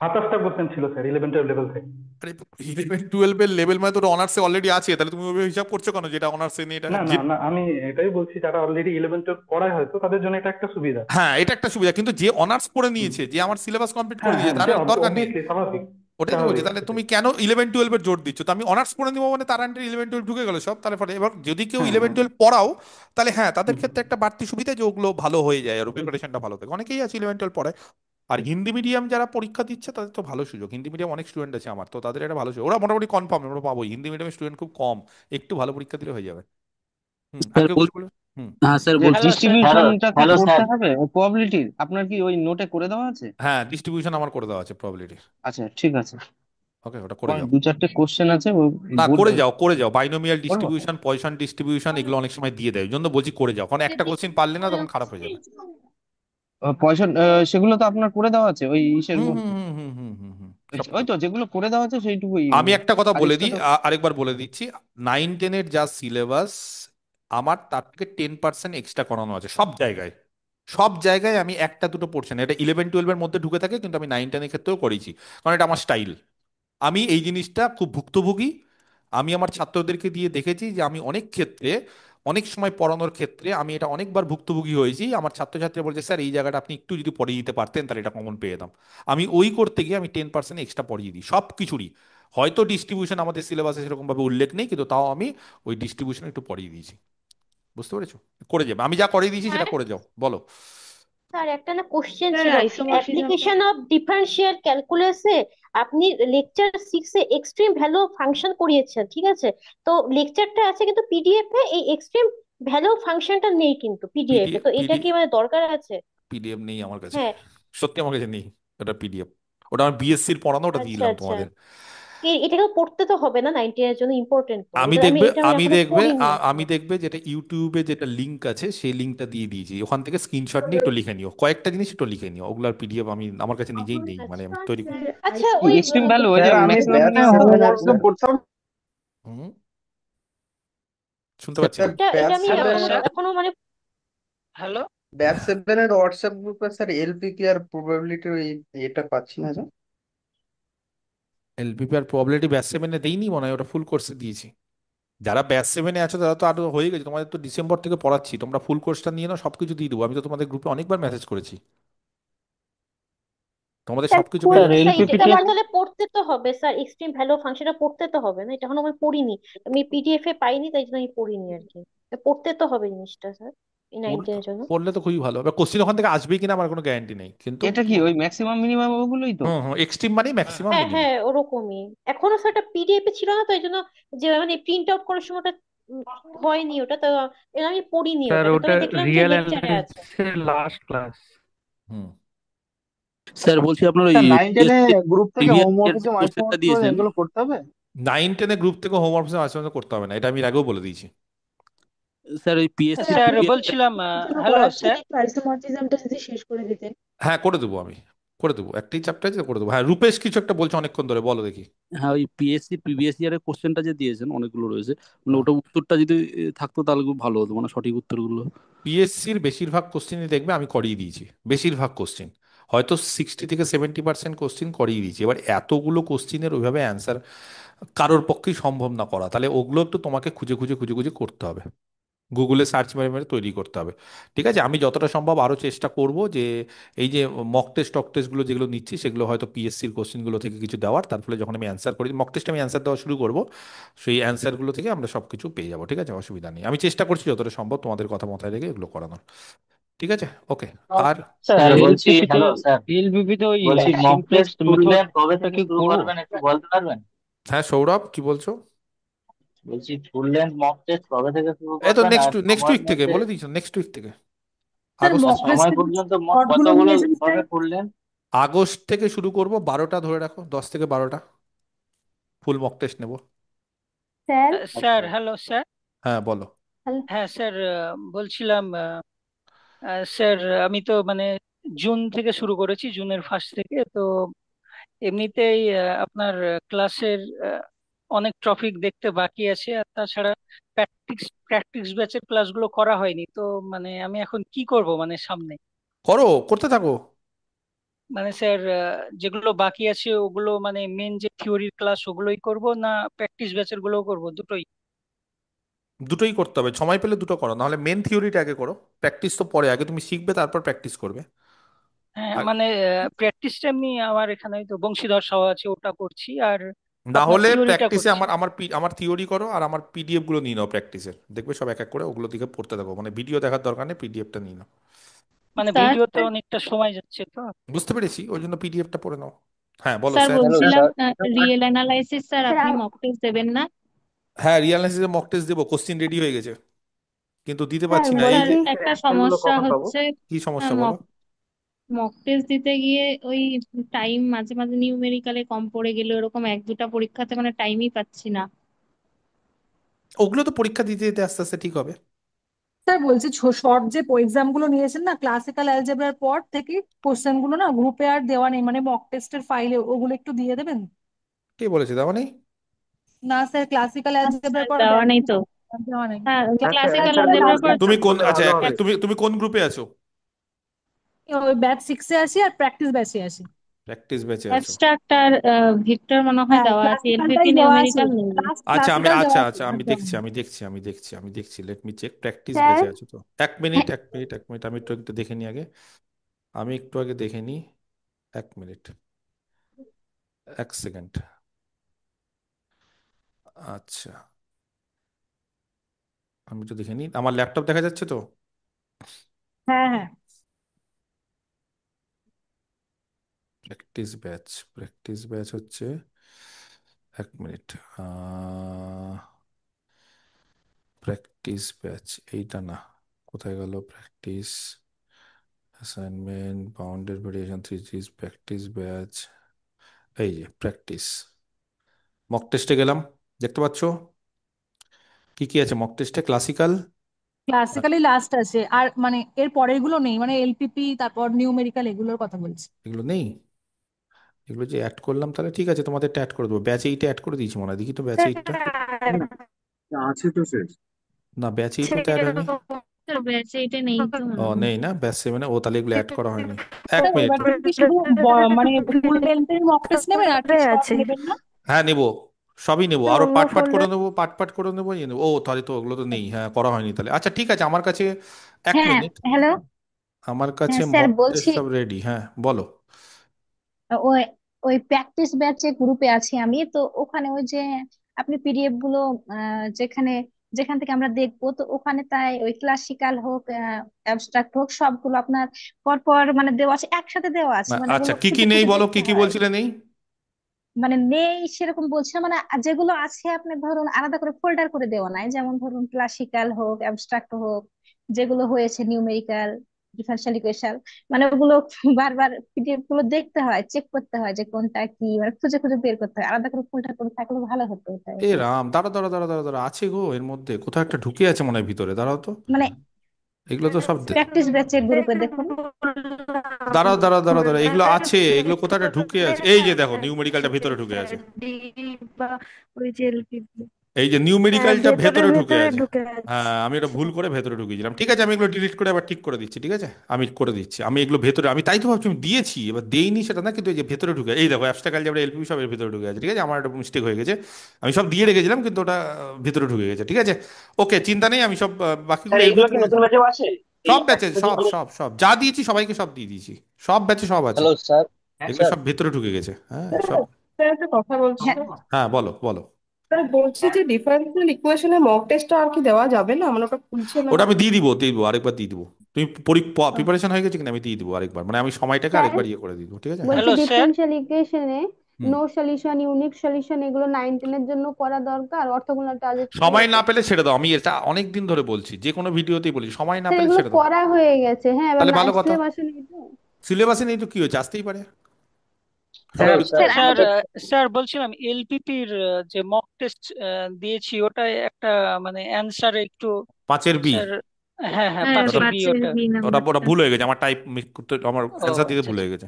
27টা কোশ্চেন ছিল স্যার 11-12 লেভেল থেকে। আরে 11-12 লেভেল মানে তো অনার্সে অলরেডি আছে, তাহলে তুমি ওইভাবে হিসাব করছো কেন, যেটা অনার্সে নেই এটা না যে। না না, আমি এটাই বলছি, যারা অলরেডি 11-12 পড়ায় হয়তো তাদের জন্য এটা একটা সুবিধা। হ্যাঁ এটা একটা সুবিধা, কিন্তু যে অনার্স পড়ে নিয়েছে, যে আমার সিলেবাস কমপ্লিট করে হ্যাঁ দিয়েছে, হ্যাঁ, তার সে দরকার নেই। অবভিয়াসলি স্বাভাবিক। ওটাই তো বলছি, স্বাভাবিক তাহলে সেটাই। তুমি কেন 11-12-এর জোর দিচ্ছ? তো আমি অনার্স পড়ে নিবো মানে তার আন্ডারে 11-12 ঢুকে গেল সব, তাহলে ফলে এবার যদি কেউ হ্যাঁ 11-12 পড়াও, তাহলে হ্যাঁ তাদের হুম, ক্ষেত্রে একটা বাড়তি সুবিধা যে ওগুলো ভালো হয়ে যায় আর প্রিপারেশনটা ভালো থাকে, অনেকেই আছে 11-12 পড়ে। আর হিন্দি মিডিয়াম যারা পরীক্ষা দিচ্ছে তাদের তো ভালো সুযোগ, হিন্দি মিডিয়াম অনেক স্টুডেন্ট আছে আমার, তো তাদের একটা ভালো সুযোগ, ওরা মোটামুটি কনফার্ম আমরা পাবো, হিন্দি মিডিয়ামের স্টুডেন্ট খুব কম, একটু ভালো পরীক্ষা দিলে হয়ে যাবে। আর স্যার কেউ বল কিছু বলে? হুম। হ্যাঁ স্যার যে বলছি। হ্যালো স্যার, ডিস্ট্রিবিউশনটা কি হ্যালো করতে স্যার। হবে প্রবাবিলিটির? আপনার কি ওই নোটে করে দেওয়া আছে? হ্যাঁ, ডিস্ট্রিবিউশন আমার করে দেওয়া আছে প্রবাবিলিটি। আচ্ছা ঠিক আছে। ওকে, ওটা করে আমার যাও। দু চারটে কোশ্চেন আছে ওই না, করে বলবো। যাও, করে যাও, বাইনোমিয়াল করবো? ডিস্ট্রিবিউশন, পয়সন ডিস্ট্রিবিউশন এগুলো অনেক সময় দিয়ে দেয়, ওই জন্য বলছি করে যাও, কারণ একটা কোশ্চেন পারলে না তখন খারাপ হয়ে যাবে। পয়সা সেগুলো তো আপনার করে দেওয়া আছে ওই ইসের হুম হুম মধ্যে। হুম হুম হুম হুম হুম, সব ওই করে তো দাও। যেগুলো করে দেওয়া আছে সেইটুকুই। আমি একটা কথা আর বলে দিই, এক্সট্রা আরেকবার বলে দিচ্ছি, 9-10-এর যা সিলেবাস আমার তার থেকে 10% এক্সট্রা করানো আছে সব জায়গায়, সব জায়গায় আমি একটা দুটো পোর্শন, এটা 11-12-এর মধ্যে ঢুকে থাকে, কিন্তু আমি 9-10-এর ক্ষেত্রেও করেছি, কারণ এটা আমার স্টাইল, আমি এই জিনিসটা খুব ভুক্তভোগী। আমি আমার ছাত্রদেরকে দিয়ে দেখেছি যে আমি অনেক ক্ষেত্রে, অনেক সময় পড়ানোর ক্ষেত্রে আমি এটা অনেকবার ভুক্তভোগী হয়েছি, আমার ছাত্রছাত্রীরা বলছে স্যার এই জায়গাটা আপনি একটু যদি পড়িয়ে দিতে পারতেন তাহলে এটা কমন পেয়ে যেতাম। আমি ওই করতে গিয়ে আমি 10% এক্সট্রা পড়িয়ে দিই সব কিছুরই। হয়তো ডিস্ট্রিবিউশন আমাদের সিলেবাসে সেরকমভাবে উল্লেখ নেই, কিন্তু তাও আমি ওই ডিস্ট্রিবিউশন একটু পড়িয়ে দিয়েছি। বুঝতে পেরেছো? করে যাবে, আমি যা করিয়ে দিয়েছি সেটা করে যাও, বলো। স্যার একটা না কোশ্চেন স্যার ছিল, আইসোমরফিজমটা অ্যাপ্লিকেশন অফ ডিফারেন্সিয়াল ক্যালকুলাসে আপনি লেকচার 6-এ এক্সট্রিম ভ্যালু ফাংশন করিয়েছেন, ঠিক আছে? তো লেকচারটা আছে কিন্তু পিডিএফ এ এই এক্সট্রিম ভ্যালু ফাংশনটা নেই কিন্তু পিডিএফ এ, পিডিএফ তো এটা কি মানে দরকার আছে? পিডিএফ নেই আমার কাছে, হ্যাঁ। সত্যি আমার কাছে নেই ওটা পিডিএফ, ওটা আমার বিএসসির পড়ানো, ওটা দিয়ে আচ্ছা দিলাম আচ্ছা, তোমাদের। এটাকে পড়তে তো হবে না 90 এর জন্য? ইম্পর্টেন্ট তো আমি এটা, দেখবে আমি আমি এখনো দেখবে পড়িনি আমি এখনো। দেখবে যেটা ইউটিউবে যেটা লিংক আছে সেই লিঙ্কটা দিয়ে দিয়েছি, ওখান থেকে স্ক্রিনশট নিয়ে একটু লিখে নিও, কয়েকটা জিনিস একটু লিখে নিও, ওগুলার পিডিএফ আমি আমার কাছে নিজেই নেই, মানে আমি তৈরি স্যার আচ্ছা ওই এক্সট্রিম ভ্যালু ওই যে স্যার আমি ম্যাক্সিমাম ব্যাচ মিনিমাম সেভেন হবে হোয়াটসঅ্যাপ করতে হবে। হুম, শুনতে পাচ্ছি স্যার না। এটা ব্যাচ আমি হ্যালো সেভেন এখনো স্যার। এখনো মানে হ্যালো ব্যাচ সেভেনের হোয়াটসঅ্যাপ গ্রুপে স্যার এলপিপি আর প্রবাবিলিটি এটা পাচ্ছি না স্যার। এলপিপি আর প্রবাবিলিটি ব্যাচ 7-এ দেইনি মনে হয়, ওটা ফুল কোর্সে দিয়েছি। যারা ব্যাচ 7-এ আছো তারা তো আরো হয়ে গেছে, তোমাদের তো ডিসেম্বর থেকে পড়াচ্ছি, তোমরা ফুল কোর্সটা নিয়ে নাও, সবকিছু দিয়ে দেবো, আমি তো তোমাদের গ্রুপে অনেকবার মেসেজ করেছি, তোমাদের স্যার সবকিছু ফুল পেয়ে স্যার যাবে। স্যার এলপিপি এটা টি। আমার তাহলে পড়তে তো হবে স্যার, এক্সট্রিম ভ্যালু ফাংশনটা পড়তে তো হবে না? এটা এখনো আমি পড়িনি, আমি পিডিএফ এ পাইনি তাই জন্য আমি পড়িনি আর কি। তা পড়তে তো হবে জিনিসটা স্যার এই 90 এর জন্য। পড়লে তো খুবই ভালো, এবার কোশ্চিন ওখান থেকে আসবে কিনা আমার কোনো গ্যারান্টি নেই, কিন্তু এটা কি ওই ম্যাক্সিমাম মিনিমাম ওগুলোই তো? হুম হুম, এক্সট্রিম মানে ম্যাক্সিমাম হ্যাঁ মিনিমাম। হ্যাঁ ওরকমই, এখনো স্যার এটা পিডিএফ এ ছিল না তো এই জন্য, যে মানে প্রিন্ট আউট করার সময় ওটা হয়নি ওটা তো, এর আমি পড়িনি স্যার ওটাকে, ওটা তবে দেখলাম যে রিয়েল লেকচারে আছে। অ্যানালিসিসের লাস্ট ক্লাস। হুম। স্যার বলছি আপনার ওই স্যার 9-10-এ পিএসসি গ্রুপ থেকে প্রিভিয়াস ইয়ার যে হোমওয়ার্কিজম কোশ্চেনটা আইসোমরফিজম দিয়েছেন। এগুলো করতে হবে। 9-10-এ গ্রুপ থেকে হোমওয়ার্ক মাঝে করতে হবে না, এটা আমি এর আগেও বলে দিয়েছি। স্যার ওই পিএসসি স্যার প্রিভিয়াস বলছিলাম, জন্য হ্যালো করার স্যার। থেকে একটু আইসোমরফিজমটা যদি শেষ করে দিতেন। হ্যাঁ, করে দেবো আমি, করে দেবো, একটাই চ্যাপ্টার আছে, করে দেবো। হ্যাঁ, রূপেশ কিছু একটা বলছো অনেকক্ষণ ধরে, বলো দেখি। হ্যাঁ ওই পিএসসি প্রিভিয়াস ইয়ারের কোশ্চেনটা যে দিয়েছেন অনেকগুলো রয়েছে, মানে হ্যাঁ, ওটা উত্তরটা যদি থাকতো তাহলে খুব ভালো হতো, মানে সঠিক উত্তরগুলো। পিএসসির বেশিরভাগ কোশ্চেনই দেখবে আমি করিয়ে দিয়েছি, বেশিরভাগ কোশ্চেন, হয়তো 60 থেকে 70% কোশ্চেন করিয়ে দিয়েছি। এবার এতগুলো কোশ্চেনের ওইভাবে অ্যান্সার কারোর পক্ষেই সম্ভব না করা, তাহলে ওগুলো একটু তোমাকে খুঁজে খুঁজে খুঁজে খুঁজে করতে হবে, গুগলে সার্চ মেরে মেরে তৈরি করতে হবে। ঠিক আছে, আমি যতটা সম্ভব আরও চেষ্টা করব যে এই যে মক টেস্ট টক টেস্টগুলো যেগুলো নিচ্ছি সেগুলো হয়তো পিএসসির কোশ্চেনগুলো থেকে কিছু দেওয়ার, তার ফলে যখন আমি অ্যান্সার করি মক টেস্টে আমি অ্যান্সার দেওয়া শুরু করব, সেই অ্যান্সারগুলো থেকে আমরা সব কিছু পেয়ে যাবো। ঠিক আছে, অসুবিধা নেই, আমি চেষ্টা করছি যতটা সম্ভব তোমাদের কথা মাথায় রেখে এগুলো করানোর। ঠিক আছে, ওকে। আর স্যার স্যার বলছি, এলপিপি তো হ্যালো স্যার, এলপিপি তো ওই বলছি মক টেস্ট সিমপ্লেক্স তুললেন কবে মেথডটা থেকে কি শুরু করবো? করবেন একটু বলতে পারবেন? হ্যাঁ, সৌরভ কি বলছো? বলছি ফুল লেন্থ মক টেস্ট কবে থেকে শুরু এই তো করবেন নেক্সট আর নেক্সট সময়ের উইক থেকে মধ্যে, বলে দিয়েছো, নেক্সট উইক থেকে, স্যার আগস্ট আর মক থেকে। সময় টেস্টের পর্যন্ত শর্টগুলো কতগুলো নিয়েছেন স্যার? হবে ফুল লেন্থ? আগস্ট থেকে শুরু করব, 12টা ধরে রাখো, 10 থেকে 12টা ফুল মক টেস্ট নেব। স্যার স্যার আচ্ছা। Hello sir. হ্যাঁ, বলো। হ্যাঁ স্যার, বলছিলাম স্যার, আমি তো মানে জুন থেকে শুরু করেছি, জুনের ফার্স্ট থেকে তো এমনিতেই আপনার ক্লাসের অনেক টপিক দেখতে বাকি আছে, আর তাছাড়া প্র্যাকটিস প্র্যাকটিস ব্যাচের ক্লাসগুলো করা হয়নি তো, মানে আমি এখন কি করব মানে সামনে? করো, করতে থাকো। মানে স্যার যেগুলো বাকি আছে ওগুলো মানে মেন যে থিওরির ক্লাস ওগুলোই করব, না প্র্যাকটিস ব্যাচের গুলোও করব, দুটোই? দুটোই করতে হবে, সময় পেলে দুটো করো, নাহলে মেন থিওরিটা আগে করো, প্র্যাকটিস তো পরে, আগে তুমি শিখবে তারপর প্র্যাকটিস করবে। হ্যাঁ আর মানে প্র্যাকটিসটা এমনি আমার এখানে তো বংশীধর সাহা আছে ওটা করছি, আর না আপনার হলে থিওরিটা প্র্যাকটিসে করছি। আমার থিওরি করো, আর আমার পিডিএফ গুলো নিয়ে নাও প্র্যাকটিসের, দেখবে সব এক এক করে ওগুলো দিকে পড়তে থাকো, মানে ভিডিও দেখার দরকার নেই, পিডিএফটা নিয়ে নাও। মানে স্যার ভিডিওতে অনেকটা সময় যাচ্ছে তো। বুঝতে পেরেছি, ওই জন্য পিডিএফটা পড়ে নাও। হ্যাঁ বলো স্যার স্যার। হ্যালো বলছিলাম sir. Real analysis sir sir আপনি মক টেস্ট দেবেন না? হ্যাঁ রিয়েল অ্যানালিসিসে মক টেস্ট দেবো, কোশ্চিন রেডি হয়ে গেছে কিন্তু দিতে স্যার পারছি না। এই স্যার বলছি একটা গুলো সমস্যা কখন পাবো? হচ্ছে, কি সমস্যা বলো? মক মক টেস্ট দিতে গিয়ে ওই টাইম মাঝে মাঝে নিউমেরিক্যালে কম পড়ে গেলে ওরকম এক দুটা পরীক্ষাতে মানে টাইমই পাচ্ছি না। ওগুলো তো পরীক্ষা দিতে দিতে আস্তে আস্তে ঠিক হবে। স্যার বলছি শর্ট যে এক্সাম গুলো নিয়েছেন না ক্লাসিক্যাল অ্যালজেব্রার পর থেকে কোশ্চেন গুলো না গ্রুপে আর দেওয়া নেই, মানে মক টেস্টের ফাইলে ওগুলো একটু দিয়ে দেবেন। কে বলেছে দেওয়া নেই? না স্যার ক্লাসিক্যাল অ্যালজেব্রার স্যার পর দেওয়া নেই তো। দেওয়া নেই। হ্যাঁ একটা ক্লাসিক্যাল একটা ক্লাসিক্যাল অলজেব্রার গ্রুপ পর লাস্ট তুমি কোন, করলে আচ্ছা ভালো হবে। তুমি কোন গ্রুপে আছো? ওই ব্যাচ 6-এ আসি আর প্র্যাকটিস ব্যাচে আসি। প্র্যাকটিস ব্যাচে আছো? অ্যাবস্ট্রাক্ট আর ভিক্টর মনে হয় হ্যাঁ দেওয়া আছে, ক্লাসিক্যালটাই এলপিপি দেওয়া আছে, নিউমেরিক্যাল নেই। আচ্ছা ক্লাসিক্যাল দেওয়া আছে আর আমি দেওয়া দেখছি নেই। Let me check. Practice sir ব্যাচে আছো তো? এক মিনিট আমি একটু একটু দেখে নিই আগে। আমি একটু আগে দেখে নিই। 1 মিনিট, 1 সেকেন্ড। আচ্ছা আমি একটু দেখে নিই, আমার ল্যাপটপ দেখা যাচ্ছে তো? হ্যাঁ হ্যাঁ প্র্যাকটিস ব্যাচ হচ্ছে, 1 মিনিট। প্র্যাকটিস ব্যাচ এইটা না, কোথায় গেল practice? Assignment, bounded variation, three জিস, প্র্যাকটিস ব্যাচ। এই যে প্র্যাকটিস, মক টেস্টে গেলাম, দেখতে পাচ্ছো কি কি আছে মক টেস্টে? ক্লাসিক্যাল, ক্লাসিক্যালি লাস্ট আছে আর মানে এর পরের গুলো নেই, মানে এলপিপি তারপর নিউমেরিক্যাল এগুলোর কথা বলছি। এগুলো নেই। এগুলো যে অ্যাড করলাম, তাহলে ঠিক আছে তোমাদের অ্যাড করে দেবো। ব্যাচ এইটা অ্যাড করে দিয়েছি মনে হয়, দেখি তো ব্যাচ এইটটা। হুম, আছে তো স্যার। না ব্যাচ এইটে তো অ্যাড হয়নি। স্যার ব্যাচ এইটা নেই তো ও মনে হয়। নেই না, ব্যাচ সেভেনে ও, তাহলে এগুলো অ্যাড করা হয়নি। এক স্যার মিনিট এবার কি শুধু মানে ফুল লেন্থের মক টেস্ট নেবেন আর কি শর্ট আছে নেবেন না? হ্যাঁ নেবো, সবই নেবো, স্যার আরো অন্য পার্ট পার্ট করে ফোল্ডার নেবো, ইয়ে নেবো। ও তাহলে তো ওগুলো তো নেই, হ্যাঁ করা হয়নি তাহলে। আচ্ছা ঠিক আছে, আমার কাছে এক হ্যাঁ মিনিট হ্যালো। আমার কাছে হ্যাঁ স্যার মক টেস্ট বলছি, সব রেডি, হ্যাঁ বলো। ওই ওই প্র্যাকটিস ব্যাচে গ্রুপে আছি আমি তো, ওখানে ওই যে আপনি পিডিএফ গুলো যেখানে যেখান থেকে আমরা দেখবো তো ওখানে, তাই ওই ক্লাসিক্যাল হোক অ্যাবস্ট্রাক্ট হোক সবগুলো আপনার পরপর মানে দেওয়া আছে, একসাথে দেওয়া আছে, মানে আচ্ছা ওগুলো কি কি খুঁজে নেই খুঁজে বলো, দেখতে কি কি হয়। বলছিলে নেই? মানে নেই সেরকম বলছি না, মানে যেগুলো আছে আপনি ধরুন আলাদা করে ফোল্ডার করে দেওয়া নাই, যেমন ধরুন ক্লাসিক্যাল হোক অ্যাবস্ট্রাক্ট হোক, যেগুলো হয়েছে নিউমেরিক্যাল ডিফারেনশিয়াল ইকুয়েশন, মানে ওগুলো বারবার পিডিএফ গুলো দেখতে হয়, চেক করতে হয় যে কোনটা কি, মানে খুঁজে খুঁজে বের করতে হয়, আলাদা করে ফোল্ডার করে থাকলে ভালো হতো এটা আর এ কি। রাম, দাঁড়া আছে গো, এর মধ্যে কোথাও একটা ঢুকে আছে মনে হয় ভিতরে, দাঁড়াও তো। মানে এগুলো তো সব প্র্যাকটিস ব্যাচের গ্রুপে দেখুন। দাঁড়াও, এগুলো আছে, এগুলো কোথাও একটা ঢুকে আছে। এই যে দেখো নিউমেরিক্যালটা ভিতরে ঢুকে আছে, বা ওই যে এলপিপি। এই যে হ্যাঁ নিউমেরিক্যালটা ভেতরে ভেতরে ঢুকে ভেতরে আছে। ঢুকে হ্যাঁ আছে। আমি এটা ভুল করে ভেতরে ঢুকিয়েছিলাম, ঠিক আছে আমি এগুলো ডিলিট করে আবার ঠিক করে দিচ্ছি, ঠিক আছে আমি করে দিচ্ছি। আমি এগুলো ভেতরে, আমি তাই তো ভাবছি আমি দিয়েছি, এবার দেইনি সেটা না, কিন্তু এই যে ভেতরে ঢুকে, এই দেখো অ্যাবস্ট্রাক্ট যে এলপিপি সব এর ভেতরে ঢুকে আছে, ঠিক আছে আমার একটা মিস্টেক হয়ে গেছে। আমি সব দিয়ে রেখেছিলাম কিন্তু ওটা ভিতরে ঢুকে গেছে, ঠিক আছে। ওকে চিন্তা নেই, আমি সব স্যার বাকিগুলো এর এইগুলো কি ভিতরে নতুন ব্যাচেও আছে? এই সব ব্যাচে, প্র্যাকটিস সব গুলো? সব সব যা দিয়েছি সবাইকে সব দিয়ে দিয়েছি, সব ব্যাচে সব আছে। Hello sir. এগুলো স্যার সব ভেতরে ঢুকে গেছে, হ্যাঁ সব। স্যার একটা কথা বলছি। হ্যাঁ হ্যাঁ বলো বলো। স্যার বলছি যে ডিফারেন্সিয়াল ইকুয়েশনের মক টেস্টটা আর কি দেওয়া যাবে না, মানে ওটা খুলছে না। ওটা আমি দিয়ে দিবো আরেকবার দিয়ে দিবো। তুমি প্রিপারেশন হয়ে গেছে কিনা আমি দিয়ে দিবো আরেকবার, মানে আমি সময়টাকে স্যার আরেকবার ইয়ে করে দিব, ঠিক আছে হ্যাঁ। বলছি হ্যালো স্যার। ডিফারেন্সিয়াল ইকুয়েশনে হুম। নো সলিউশন ইউনিক সলিউশন এগুলো 9-10 এর জন্য করা দরকার, অর্থোগোনাল সময় না ট্রাজেক্টরিতে। পেলে ছেড়ে দাও, আমি এটা অনেক দিন ধরে বলছি, যে কোনো ভিডিওতেই বলি সময় না স্যার পেলে এগুলো ছেড়ে দাও। করা হয়ে গেছে, হ্যাঁ এবার তাহলে ভালো কথা, সিলেবাসে নেই তো। সিলেবাসে নেই তো কি হয়েছে, আসতেই পারে সব হ্যালো কিছু। স্যার। স্যার আমি স্যার আচ্ছা স্যার বলছিলাম এলপিপির যে মক টেস্ট দিয়েছি ওটায় একটা মানে অ্যান্সার একটু 5 এর বি, স্যার। হ্যাঁ হ্যাঁ হ্যাঁ ওটা 5-এর বি 5-এর ওটা। বি ওটা ওটা নাম্বারটা। ভুল হয়ে গেছে, আমার টাইপ করতে, আমার ও অ্যান্সার দিতে আচ্ছা ভুল আচ্ছা হয়ে গেছে।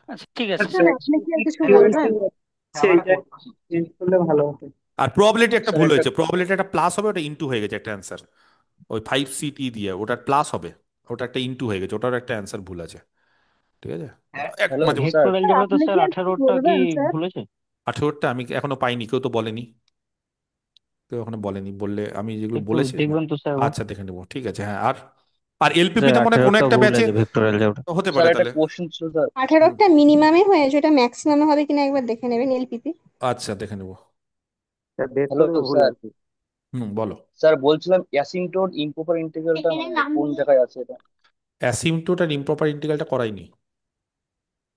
আচ্ছা ঠিক আছে স্যার স্যার। আপনি কি আর কিছু সিকিউরিটি বলবেন? সেইটা চেঞ্জ করলে ভালো হতো। আর প্রবাবিলিটি একটা স্যার ভুল একটা হয়েছে, প্রবাবিলিটি একটা প্লাস হবে, ওটা ইনটু হয়ে গেছে একটা অ্যান্সার। ওই 5 সিটি দিয়ে ওটার প্লাস হবে, ওটা একটা ইনটু হয়ে গেছে, ওটার একটা অ্যান্সার ভুল আছে, ঠিক আছে। এক হ্যালো মাঝে স্যার। ভেক্টর স্যার অ্যালজেব্রাতে আপনি স্যার কি আর কিছু 18টা কি বলবেন স্যার? ভুল হয়েছে? 18টা আমি এখনো পাইনি, কেউ তো বলেনি, কেউ এখনো বলেনি, বললে আমি যেগুলো একটু বলেছি। দেখবেন তো স্যার একবার। আচ্ছা দেখে নেবো, ঠিক আছে হ্যাঁ। আর আর এলপিপি স্যার তে মনে হয় কোনো 18টা একটা ভুল ব্যাচে আছে ভেক্টর অ্যালজেব্রা। হতে স্যার পারে একটা তাহলে। কোশ্চেন ছিল স্যার। হুম, 18টা মিনিমামে হয়েছে, ওটা ম্যাক্সিমামে হবে কিনা একবার দেখে নেবেন এলপিপি। আচ্ছা দেখে নেবো। স্যার ডেট হ্যালো করে ভুল স্যার। আছে। হুম বলো। স্যার বলছিলাম অ্যাসিম্পটোট ইম্প্রপার ইন্টিগ্রালটা মানে কোন জায়গায় আছে এটা? অ্যাসিমটোট আর ইমপ্রপার ইন্টিগ্রালটা করাইনি,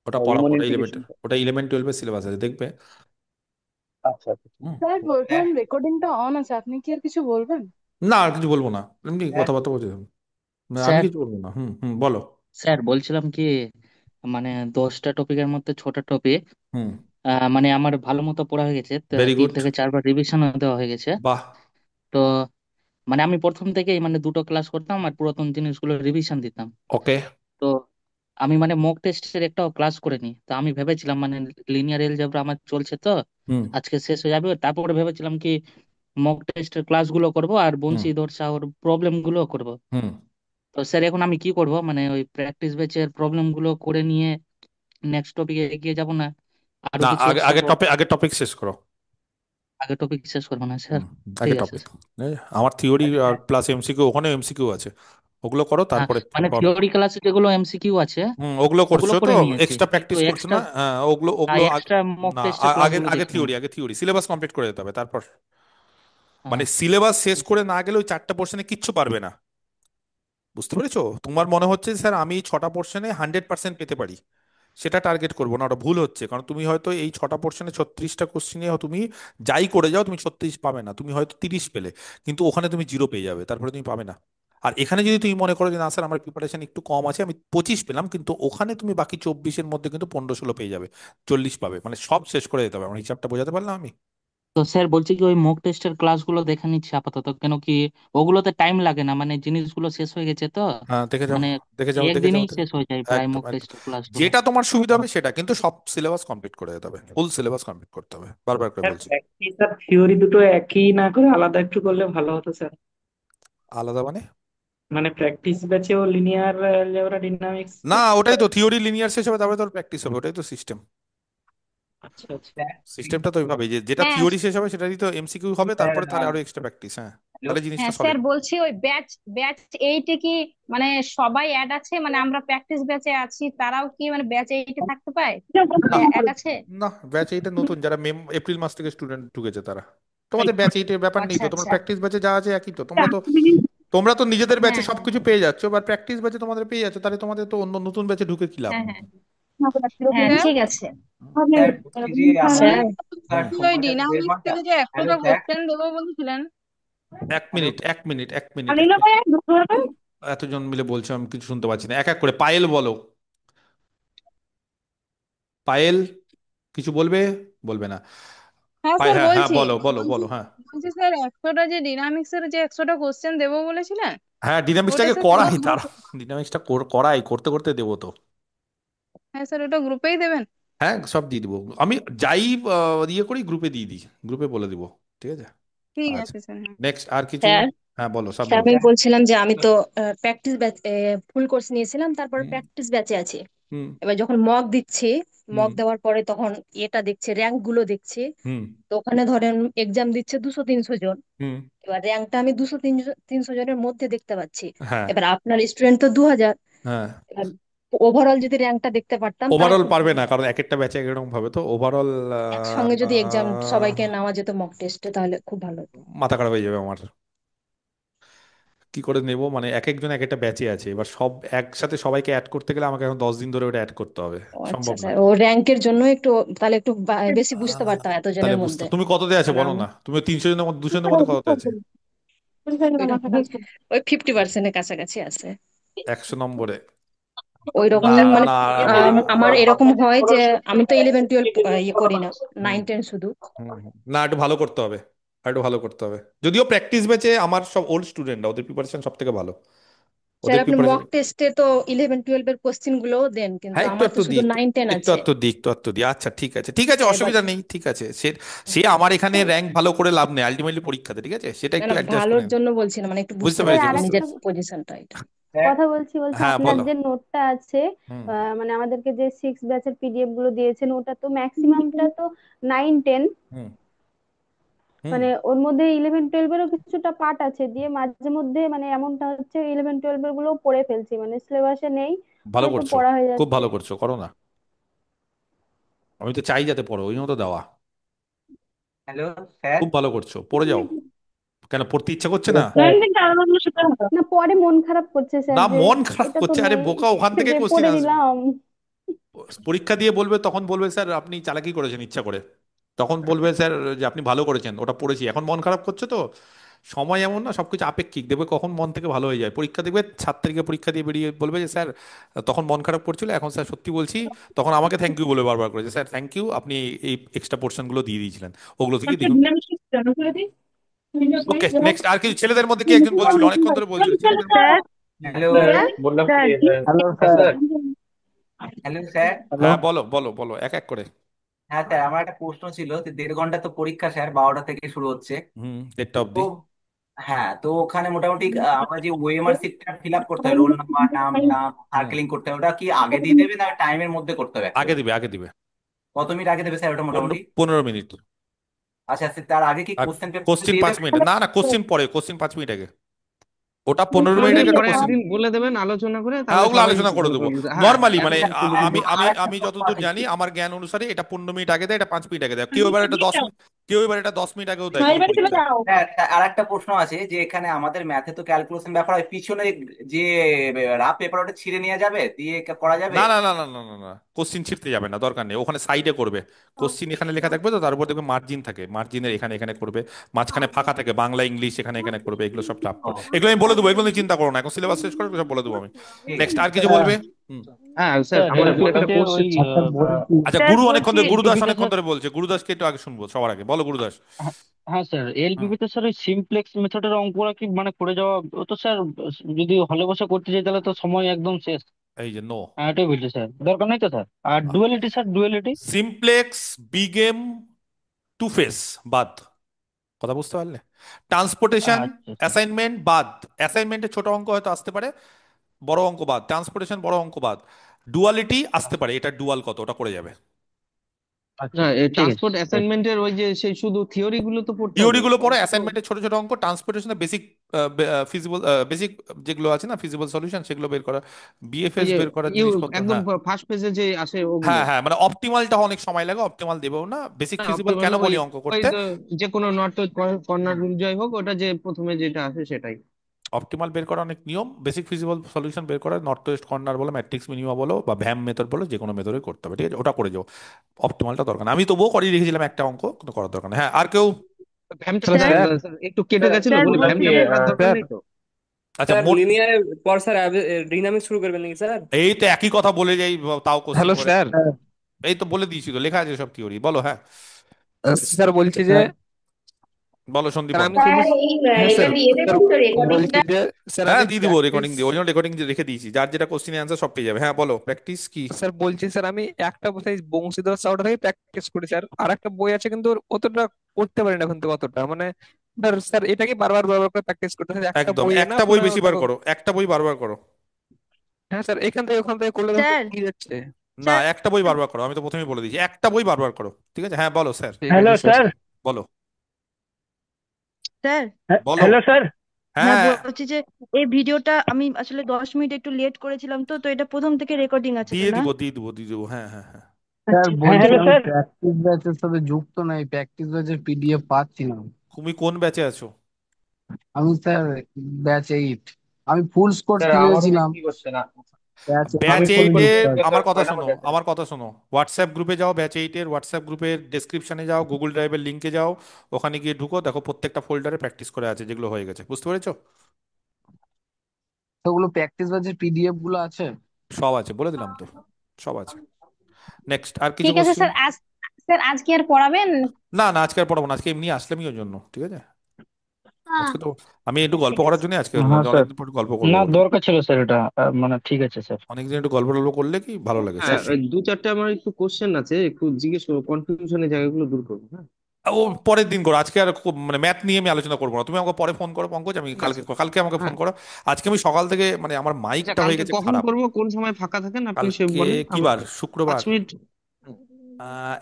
ওটা পড়াবো, রিমন ওটা ইলেভেন, ইন্টিগ্রেশন। ওটা 11-12 সিলেবাস আছে, দেখবে। আচ্ছা আচ্ছা ঠিক হুম। স্যার আছে। বলছিলাম রেকর্ডিংটা অন আছে, আপনি কি আর কিছু বলবেন? না আর কিছু বলবো না, এমনি হ্যাঁ কথাবার্তা বলছি। না, আমি স্যার। কিছু বলবো না। হুম হুম, বলো। স্যার বলছিলাম কি, মানে 10টা টপিকের মধ্যে 6টা টপিক হুম। মানে আমার ভালো মতো পড়া হয়ে গেছে, ভেরি তিন গুড। থেকে চারবার রিভিশনও দেওয়া হয়ে গেছে। বাহ। তো মানে আমি প্রথম থেকেই মানে দুটো ক্লাস করতাম আর পুরাতন জিনিসগুলো রিভিশন দিতাম। ওকে। তো আমি মানে মক টেস্টের একটাও ক্লাস করিনি, তো আমি ভেবেছিলাম মানে লিনিয়ার এলজেব্রা আমার চলছে তো হুম আজকে শেষ হয়ে যাবে, তারপরে ভেবেছিলাম কি মক টেস্টের ক্লাসগুলো করব আর হুম বংশীধর শাহর প্রবলেম গুলো করব। হুম। তো স্যার এখন আমি কি করব, মানে ওই প্র্যাকটিস ব্যাচের প্রবলেম গুলো করে নিয়ে নেক্সট টপিকে এগিয়ে যাব না আরো না, কিছু আগে এক্সট্রা আগে টপিক, আগে টপিক শেষ করো। আগে টপিক শেষ করবো না স্যার? হুম, আগে ঠিক আছে টপিক। স্যার। আমার থিওরি আর হ্যাঁ প্লাস এমসিকিউ, ওখানে এমসিকিউ আছে, ওগুলো করো হ্যাঁ, তারপরে মানে পড়ো। থিওরি ক্লাসে যেগুলো এমসিকিউ আছে হুম, ওগুলো ওগুলো করছো তো, করে নিয়েছি, এক্সট্রা কিন্তু প্র্যাকটিস করছো এক্সট্রা না? হ্যাঁ, ওগুলো ওগুলো এক্সট্রা মক না, টেস্টের আগে ক্লাসগুলো আগে দেখিনি। থিওরি, আগে থিওরি সিলেবাস কমপ্লিট করে যেতে হবে তারপর। মানে হ্যাঁ সিলেবাস শেষ করে না গেলে ওই 4টা পোর্শনে কিচ্ছু পারবে না, বুঝতে পেরেছো? তোমার মনে হচ্ছে স্যার আমি 6টা পোর্শনে 100% পেতে পারি, সেটা টার্গেট করবো না, ওটা ভুল হচ্ছে। কারণ তুমি হয়তো এই 6টা পোর্শনে 36টা কোশ্চিনে তুমি যাই করে যাও, তুমি 36 পাবে না, তুমি হয়তো 30 পেলে, কিন্তু ওখানে তুমি 0 পেয়ে যাবে, তারপরে তুমি পাবে না। আর এখানে যদি তুমি মনে করো যে না স্যার আমার প্রিপারেশন একটু কম আছে, আমি 25 পেলাম, কিন্তু ওখানে তুমি বাকি 24-এর মধ্যে কিন্তু 15-16 পেয়ে যাবে, 40 পাবে, মানে সব শেষ করে যেতে হবে। আমার হিসাবটা বোঝাতে পারলাম আমি? তো স্যার বলছি কি ওই মক টেস্টের ক্লাসগুলো দেখে নিচ্ছি আপাতত, কেন কি ওগুলোতে টাইম লাগে না, মানে জিনিসগুলো শেষ হয়ে গেছে তো, হ্যাঁ, দেখে যাও, মানে দেখে যাও, দেখে যাও, একদিনেই দেখে শেষ হয়ে যায় প্রায় একদম মক একদম। টেস্টের ক্লাসগুলো। যেটা তোমার সুবিধা হবে সেটা, কিন্তু সব সিলেবাস কমপ্লিট করে যেতে হবে, ফুল সিলেবাস কমপ্লিট করতে হবে, বারবার করে স্যার বলছি। প্র্যাকটিস আর থিওরি দুটো একই না করে আলাদা একটু করলে ভালো হতো স্যার। আলাদা মানে? মানে প্র্যাকটিস ব্যাচেও লিনিয়ার অ্যালজেব্রা ডাইনামিক্স না, থাকতো। ওটাই তো, থিওরি লিনিয়ার শেষ হবে তারপরে তোর প্র্যাকটিস হবে, ওটাই তো সিস্টেম। আচ্ছা আচ্ছা। সিস্টেমটা তো ওইভাবে যে যেটা হ্যাঁ থিওরি শেষ হবে সেটারই তো এমসিকিউ হবে, তারপরে তাহলে আরো এক্সট্রা প্র্যাকটিস। হ্যাঁ, তাহলে জিনিসটা হ্যাঁ স্যার সলিড। বলছি ওই ব্যাচ ব্যাচ এইটে কি মানে সবাই অ্যাড আছে, মানে আমরা প্র্যাকটিস ব্যাচে আছি তারাও কি মানে ব্যাচ এইটে থাকতে পায়, না অ্যাড আছে? না, ব্যাচ এইটা নতুন, যারা এপ্রিল মাস থেকে স্টুডেন্ট ঢুকেছে তারা। তোমাদের ব্যাচ এইটের ব্যাপার নেই আচ্ছা তো, তোমার আচ্ছা। প্র্যাকটিস ব্যাচে যা আছে একই তো। তোমরা তো নিজেদের ব্যাচে হ্যাঁ হ্যাঁ সবকিছু পেয়ে যাচ্ছ, বা প্র্যাকটিস ব্যাচে তোমাদের পেয়ে যাচ্ছ, তাহলে তোমাদের তো অন্য নতুন ব্যাচে ঢুকে কি লাভ? হ্যাঁ হ্যাঁ হ্যাঁ স্যার ঠিক আছে। স্যার স্যার হুম। আপনি ওই ডিনামিক্স থেকে যে 100টা কোশ্চেন দেবো বলেছিলেন। 1 মিনিট, 1 মিনিট, 1 মিনিট, আনিল ভাই দুপুরে। এতজন মিলে বলছো, আমি কিছু শুনতে পাচ্ছি না। এক এক করে পায়েল বলো। পায়েল কিছু বলবে? বলবে না? হ্যাঁ স্যার হ্যাঁ হ্যাঁ, বলছি। বলো বলো বলছি বলো, হ্যাঁ। বলছি স্যার 100টা যে ডিনামিক্স এর যে 100টা কোশ্চেন দেবো বলেছিলেন, হ্যাঁ, ওটা ডিনামিক্সটাকে স্যার করাই, সবার তারা ডিনামিক্সটা করাই, করতে করতে দেবো তো। হ্যাঁ স্যার ওটা গ্রুপেই দেবেন। হ্যাঁ, সব দিয়ে দিবো আমি, যাই ইয়ে করি গ্রুপে দিয়ে দিই, গ্রুপে বলে দিব, ঠিক আছে। ঠিক আচ্ছা, আছে স্যার হ্যাঁ। নেক্সট আর কিছু? স্যার হ্যাঁ বলো, সব স্যার বলো। আমি বলছিলাম যে আমি তো প্র্যাকটিস ব্যাচ ফুল কোর্স নিয়েছিলাম, তারপর হুম প্র্যাকটিস ব্যাচে আছি। হুম এবার যখন মক দিচ্ছি, হুম মক দেওয়ার পরে তখন এটা দেখছি, র্যাঙ্ক গুলো দেখছি। হুম তো ওখানে ধরেন এক্সাম দিচ্ছে 200-300 জন, হুম। এবার র্যাঙ্কটা আমি 200-300 জনের মধ্যে দেখতে পাচ্ছি। হ্যাঁ এবার আপনার স্টুডেন্ট তো 2000, হ্যাঁ। এবার ওভারঅল যদি র্যাঙ্কটা দেখতে পারতাম তাহলে ওভারঅল খুব পারবে ভালো না, হতো। কারণ এক একটা ব্যাচে এক রকম ভাবে, তো ওভারঅল একসঙ্গে যদি এক্সাম সবাইকে নেওয়া যেত মক টেস্টে তাহলে খুব ভালো হতো। মাথা খারাপ হয়ে যাবে আমার। কি করে নেব, মানে এক একজন এক একটা ব্যাচে আছে, এবার সব একসাথে সবাইকে অ্যাড করতে গেলে আমাকে এখন 10 দিন ধরে ওটা অ্যাড করতে হবে, ও আচ্ছা সম্ভব না। স্যার, ও র্যাঙ্কের জন্য একটু তাহলে একটু বেশি বুঝতে পারতাম তাহলে এতজনের বুঝতে, মধ্যে। তুমি কততে আছে কারণ বলো না, তুমি 300 জনের মধ্যে, 200 জনের মধ্যে কততে আছে? ওইরকম ওই 50%-এর কাছাকাছি আছে। 100 নম্বরে? ওই রকম না মানে না। আমার এরকম হয় যে আমি তো 11-12 ইয়ে করি না, হুম 9-10 শুধু। না, একটু ভালো করতে হবে, আর একটু ভালো করতে হবে। যদিও প্র্যাকটিস ব্যাচে আমার সব ওল্ড স্টুডেন্ট, ওদের প্রিপারেশন সব থেকে ভালো, স্যার ওদের আপনি প্রিপারেশন। মক টেস্টে তো 11-12 এর কোশ্চেন গুলোও দেন, কিন্তু হ্যাঁ, একটু আমার তো একটু দিই, শুধু একটু 9-10 একটু আছে। একটু দিই, একটু একটু দিই। আচ্ছা ঠিক আছে, ঠিক আছে, এবার অসুবিধা নেই, ঠিক আছে। সে সে আমার এখানে র্যাঙ্ক ভালো করে লাভ নেই, আলটিমেটলি পরীক্ষাতে, ঠিক আছে, সেটা না একটু না, অ্যাডজাস্ট করে ভালোর নিন। জন্য বলছি না, মানে একটু বুঝতে বুঝতে স্যার পেরেছি, পারতাম আর বুঝতে নিজের একটা পেরেছি। পজিশনটা এটা। কথা বলছি হ্যাঁ আপনার বলো। যে নোটটা আছে, হুম মানে আমাদেরকে যে 6 ব্যাচের পিডিএফ গুলো দিয়েছেন, ওটা তো ম্যাক্সিমামটা তো 9-10, হুম হুম। মানে ওর মধ্যে 11-12-এরও কিছুটা পার্ট আছে, দিয়ে মাঝে মধ্যে মানে এমনটা হচ্ছে 11-12-এর গুলো পড়ে ফেলছি, মানে সিলেবাসে নেই, ভালো হয়তো করছো, পড়া হয়ে খুব যাচ্ছে। ভালো করছো, করো না। আমি তো চাই যাতে পড়ো, ওই মতো দেওয়া। Hello sir. খুব ভালো করছো, পড়ে যাও, কেন পড়তে ইচ্ছা করছে না? না, পরে মন খারাপ করছে স্যার না যে মন খারাপ এটা তো করছে, আরে নেই, বোকা, ওখান থেকে যে কোশ্চিন পড়ে আসবে। দিলাম। পরীক্ষা দিয়ে বলবে, তখন বলবে স্যার আপনি চালাকি করেছেন ইচ্ছা করে। তখন বলবে স্যার যে আপনি ভালো করেছেন, ওটা পড়েছি। এখন মন খারাপ করছে তো, সময় এমন না, সবকিছু আপেক্ষিক, দেখবে কখন মন থেকে ভালো হয়ে যায়। পরীক্ষা দেখবে 7 তারিখে পরীক্ষা দিয়ে বেরিয়ে বলবে যে স্যার তখন মন খারাপ করছিল, এখন স্যার সত্যি বলছি। তখন আমাকে থ্যাংক ইউ বলে বারবার করে যে স্যার থ্যাংক ইউ, আপনি এই এক্সট্রা পোর্শনগুলো দিয়ে দিয়েছিলেন, ওগুলো থেকে দ্বিগুণ। ওকে, নেক্সট। আর কিছু ছেলেদের মধ্যে কি একজন বলছিল, অনেকক্ষণ ধরে বলছিল ছেলেদের মধ্যে? স্যার হ্যালো, বললাম কি hello sir sir. Hello sir. হ্যাঁ বলো বলো বলো, এক এক করে। হ্যাঁ স্যার, আমার একটা প্রশ্ন ছিল যে 1.5 ঘন্টা তো পরীক্ষা স্যার, 12টা থেকে শুরু হচ্ছে। 1:30 তো অবধি। হ্যাঁ, তো ওখানে মোটামুটি আমরা যে ওএমআর সিটটা ফিল আপ করতে হয়, রোল নাম্বার, নাম টাম হুম, সার্কেলিং করতে হয়, ওটা কি আগে দিয়ে দেবে না টাইমের মধ্যে করতে হবে আগে অ্যাকচুয়ালি? দিবে, আগে দিবে। কত মিনিট আগে দেবে স্যার ওটা মোটামুটি? 15 মিনিট। আচ্ছা স্যার, তার আগে কি আর কোশ্চেন পেপার কোশ্চিন দিয়ে 5 মিনিট, দেবে? না না, কোশ্চিন পরে, কোশ্চিন 5 মিনিট আগে। ওটা 15 মিনিট আগে একটা পরে কোশ্চিন। একদিন বলে দেবেন আলোচনা করে, হ্যাঁ তাহলে ওগুলো সবাই আলোচনা করে দেবো হ্যাঁ নর্মালি, মানে এখন তুলে আমি দিন। আমি আর একটা আমি প্রশ্ন যতদূর আছে জানি কি, আমার জ্ঞান অনুসারে এটা 15 মিনিট আগে দেয়, এটা 5 মিনিট আগে দেয়, কেউ এবার এটা 10 মিনিট, কেউ এবার এটা 10 মিনিট আগেও দেয় কোনো পরীক্ষায়। হ্যাঁ, আর একটা প্রশ্ন আছে যে এখানে আমাদের ম্যাথে তো ক্যালকুলেশন ব্যাপার হয়, পিছনে যে রাফ পেপার ওটা ছিঁড়ে নিয়ে যাবে দিয়ে করা যাবে? না না না না না না না, কোশ্চিন ছিঁড়তে যাবে না, দরকার নেই, ওখানে সাইডে করবে। কোশ্চিন এখানে লেখা থাকবে, তো তার উপর দেখবে মার্জিন থাকে, মার্জিনের এখানে এখানে করবে, মাঝখানে ফাঁকা থাকে, বাংলা ইংলিশ এখানে এখানে করবে, এগুলো সব চাপ ও, করে। এগুলো আমি বলে দেবো, এগুলো নিয়ে চিন্তা করো না, এখন সিলেবাস শেষ করে সব বলে দেবো আমি। ঠিক নেক্সট আছে। আর কিছু বলবে? হুম। হ্যাঁ স্যার, স্যার আমার একটু একটা বলছে ওই কোশ্চেন ছিল। আচ্ছা, স্যার গুরু অনেকক্ষণ বলছি ধরে, গুরুদাস এলপিপিতে অনেকক্ষণ স্যার। ধরে বলছে, গুরুদাসকে একটু আগে শুনবো সবার আগে, বলো গুরুদাস। হ্যাঁ স্যার, হুম। এলপিপিতে স্যার ওই সিমপ্লেক্স মেথডের অঙ্কগুলো কি মানে করে যাওয়া, ও তো স্যার যদি হলে বসে করতে যাই তাহলে তো সময় একদম শেষ। এই যে নো, হ্যাঁ এটাই বলছি স্যার, দরকার নেই তো স্যার। আর duality sir, duality. Simplex, big M, two phase বাদ, কথা বুঝতে পারলে? ট্রান্সপোর্টেশন, আচ্ছা স্যার। অ্যাসাইনমেন্ট বাদ। অ্যাসাইনমেন্টে ছোট অঙ্ক হয়তো আসতে পারে, বড় অঙ্ক বাদ। ট্রান্সপোর্টেশন বড় অঙ্ক বাদ। ডুয়ালিটি আসতে পারে, এটা ডুয়াল কত, ওটা করে যাবে। আচ্ছা না, ঠিক আছে ট্রান্সপোর্ট স্যার। অ্যাসাইনমেন্টের ওই যে সেই শুধু থিওরি গুলো তো পড়তে থিওরি হবে, গুলো পড়ো, অঙ্ক তো। অ্যাসাইনমেন্টে ছোট ছোট অঙ্ক, ট্রান্সপোর্টেশনে বেসিক ফিজিবল, বেসিক যেগুলো আছে না ফিজিবল সলিউশন, সেগুলো বের করা, ওই বিএফএস যে বের করার জিনিসপত্র। একদম হ্যাঁ ফার্স্ট পেজে যে আসে ওগুলো। হ্যাঁ হ্যাঁ, মানে অপটিমালটা অনেক সময় লাগে, অপটিমাল দেবেও না। বেসিক হ্যাঁ, ফিজিবল অপটিমাল কেন ওই বলি অঙ্ক ওই করতে? তো যে কোনো নর্থ কর্নার রুল যাই হোক, ওটা যে প্রথমে যেটা আসে সেটাই। অপটিমাল বের করা অনেক নিয়ম, বেসিক ফিজিবল সলিউশন বের করা নর্থ ওয়েস্ট কর্নার বলো, ম্যাট্রিক্স মিনিমা বলো, বা ভ্যাম মেথড বলো, যে কোনো মেথডে করতে হবে, ঠিক আছে? ওটা করে যাও, অপটিমালটা দরকার না। আমি তবুও করিয়ে রেখেছিলাম একটা অঙ্ক, কিন্তু করার দরকার নেই। হ্যাঁ আর কেউ? ভ্যামটা হ্যালো স্যার স্যার। একটু কেটে গেছিল স্যার বলে বললাম কি ভ্যামটা পড়ার দরকার স্যার, নেই তো। আচ্ছা স্যার লিনিয়ার পর স্যার ডাইনামিক্স শুরু করবেন নাকি স্যার? এই তো একই কথা বলে যাই, তাও কোশ্চিন হ্যালো করে। স্যার। এই তো বলে দিয়েছি তো, লেখা আছে সব থিওরি, বলো। হ্যাঁ স্যার বলছি যে বলো সন্দীপ, স্যার বলো। আমি কি হ্যাঁ স্যার স্যার বলছি যে স্যার হ্যাঁ আমি দিয়ে দিব রেকর্ডিং, প্র্যাকটিস দিয়ে ওই জন্য রেকর্ডিং রেখে দিয়েছি, যার যেটা কোশ্চিন অ্যান্সার সব পেয়ে যাবে। হ্যাঁ বলো, প্র্যাকটিস কি? স্যার বলছি স্যার আমি একটা বই বংশীধর চাওটা থেকে প্র্যাকটিস করি স্যার, আর একটা বই আছে কিন্তু অতটা করতে পারি না কিন্তু অতটা মানে স্যার স্যার এটাকে বারবার বারবার করে প্র্যাকটিস করতে হয়, একটা একদম, বই না একটা বই পুরো বেশি বার করো, একটা বই বারবার করো। হ্যাঁ স্যার এখান থেকে ওখান থেকে করলে তো স্যার কি যাচ্ছে। না, স্যার একটা বই বারবার করো, আমি তো প্রথমেই বলে দিয়েছি, একটা বই বারবার করো, ঠিক আছে? হ্যাঁ বলো স্যার। ঠিক হ্যালো আছে স্যার। স্যার। বলো স্যার বলো। Hello sir. হ্যাঁ হ্যাঁ বলছি যে এই ভিডিওটা আমি আসলে 10 মিনিট একটু লেট করেছিলাম, তো তো এটা প্রথম থেকে রেকর্ডিং আছে তো দিয়ে না? দিব, দিয়ে দিব, দিয়ে দিব। হ্যাঁ হ্যাঁ হ্যাঁ। স্যার হ্যাঁ বলছি হ্যালো আমি স্যার। প্র্যাকটিস ব্যাচের সাথে যুক্ত নাই, প্র্যাকটিস ব্যাচের পিডিএফ পাচ্ছি না। তুমি কোন ব্যাচে আছো? আমি স্যার ব্যাচ 8, আমি ফুল কোর্স স্যার আমারও কিনেছিলাম। বিক্রি করছে না। ব্যাচ আমি ফোন এইটে, করেছি স্যার, আমার কথা হয় না শোনো, আমাদের। আমার কথা শোনো, হোয়াটসঅ্যাপ গ্রুপে যাও, ব্যাচ 8-এর হোয়াটসঅ্যাপ গ্রুপের ডেসক্রিপশনে যাও, গুগল ড্রাইভের লিঙ্কে যাও, ওখানে গিয়ে ঢুকো, দেখো প্রত্যেকটা ফোল্ডারে প্র্যাকটিস করে আছে, যেগুলো হয়ে গেছে, বুঝতে পেরেছো? ওগুলো প্র্যাকটিস ব্যাচের পিডিএফ গুলো আছে। সব আছে, বলে দিলাম তো, সব আছে। নেক্সট আর কিছু ঠিক আছে কোশ্চিন? স্যার, স্যার আজকে আর পড়াবেন? না না, আজকে আর পড়াবো না, আজকে এমনি আসলামই ওই জন্য, ঠিক আছে? আহ, আজকে তো আমি একটু গল্প ঠিক করার আছে। জন্য আজকে হ্যাঁ স্যার, অনেকদিন পর একটু গল্প করবো না বলে। দরকার ছিল স্যার এটা, মানে ঠিক আছে স্যার। অনেকদিন একটু গল্প টল্প করলে কি ভালো লাগে, হ্যাঁ, সব ওই দু চারটে আমার একটু কোশ্চেন আছে, একটু জিজ্ঞেস করবো, কনফিউশনের জায়গাগুলো দূর করবো। হ্যাঁ ও পরের দিন করো, আজকে আর মানে ম্যাথ নিয়ে আমি আলোচনা করবো না। তুমি আমাকে পরে ফোন করো পঙ্কজ, আমি ঠিক কালকে, আছে। কালকে আমাকে ফোন হ্যাঁ, করো। আজকে আমি সকাল থেকে, মানে আমার আচ্ছা মাইকটা হয়ে কালকে গেছে কখন খারাপ। করবো, কোন সময় ফাঁকা থাকেন আপনি সে কালকে বলেন কি বার, আমাকে। শুক্রবার? 5 মিনিট।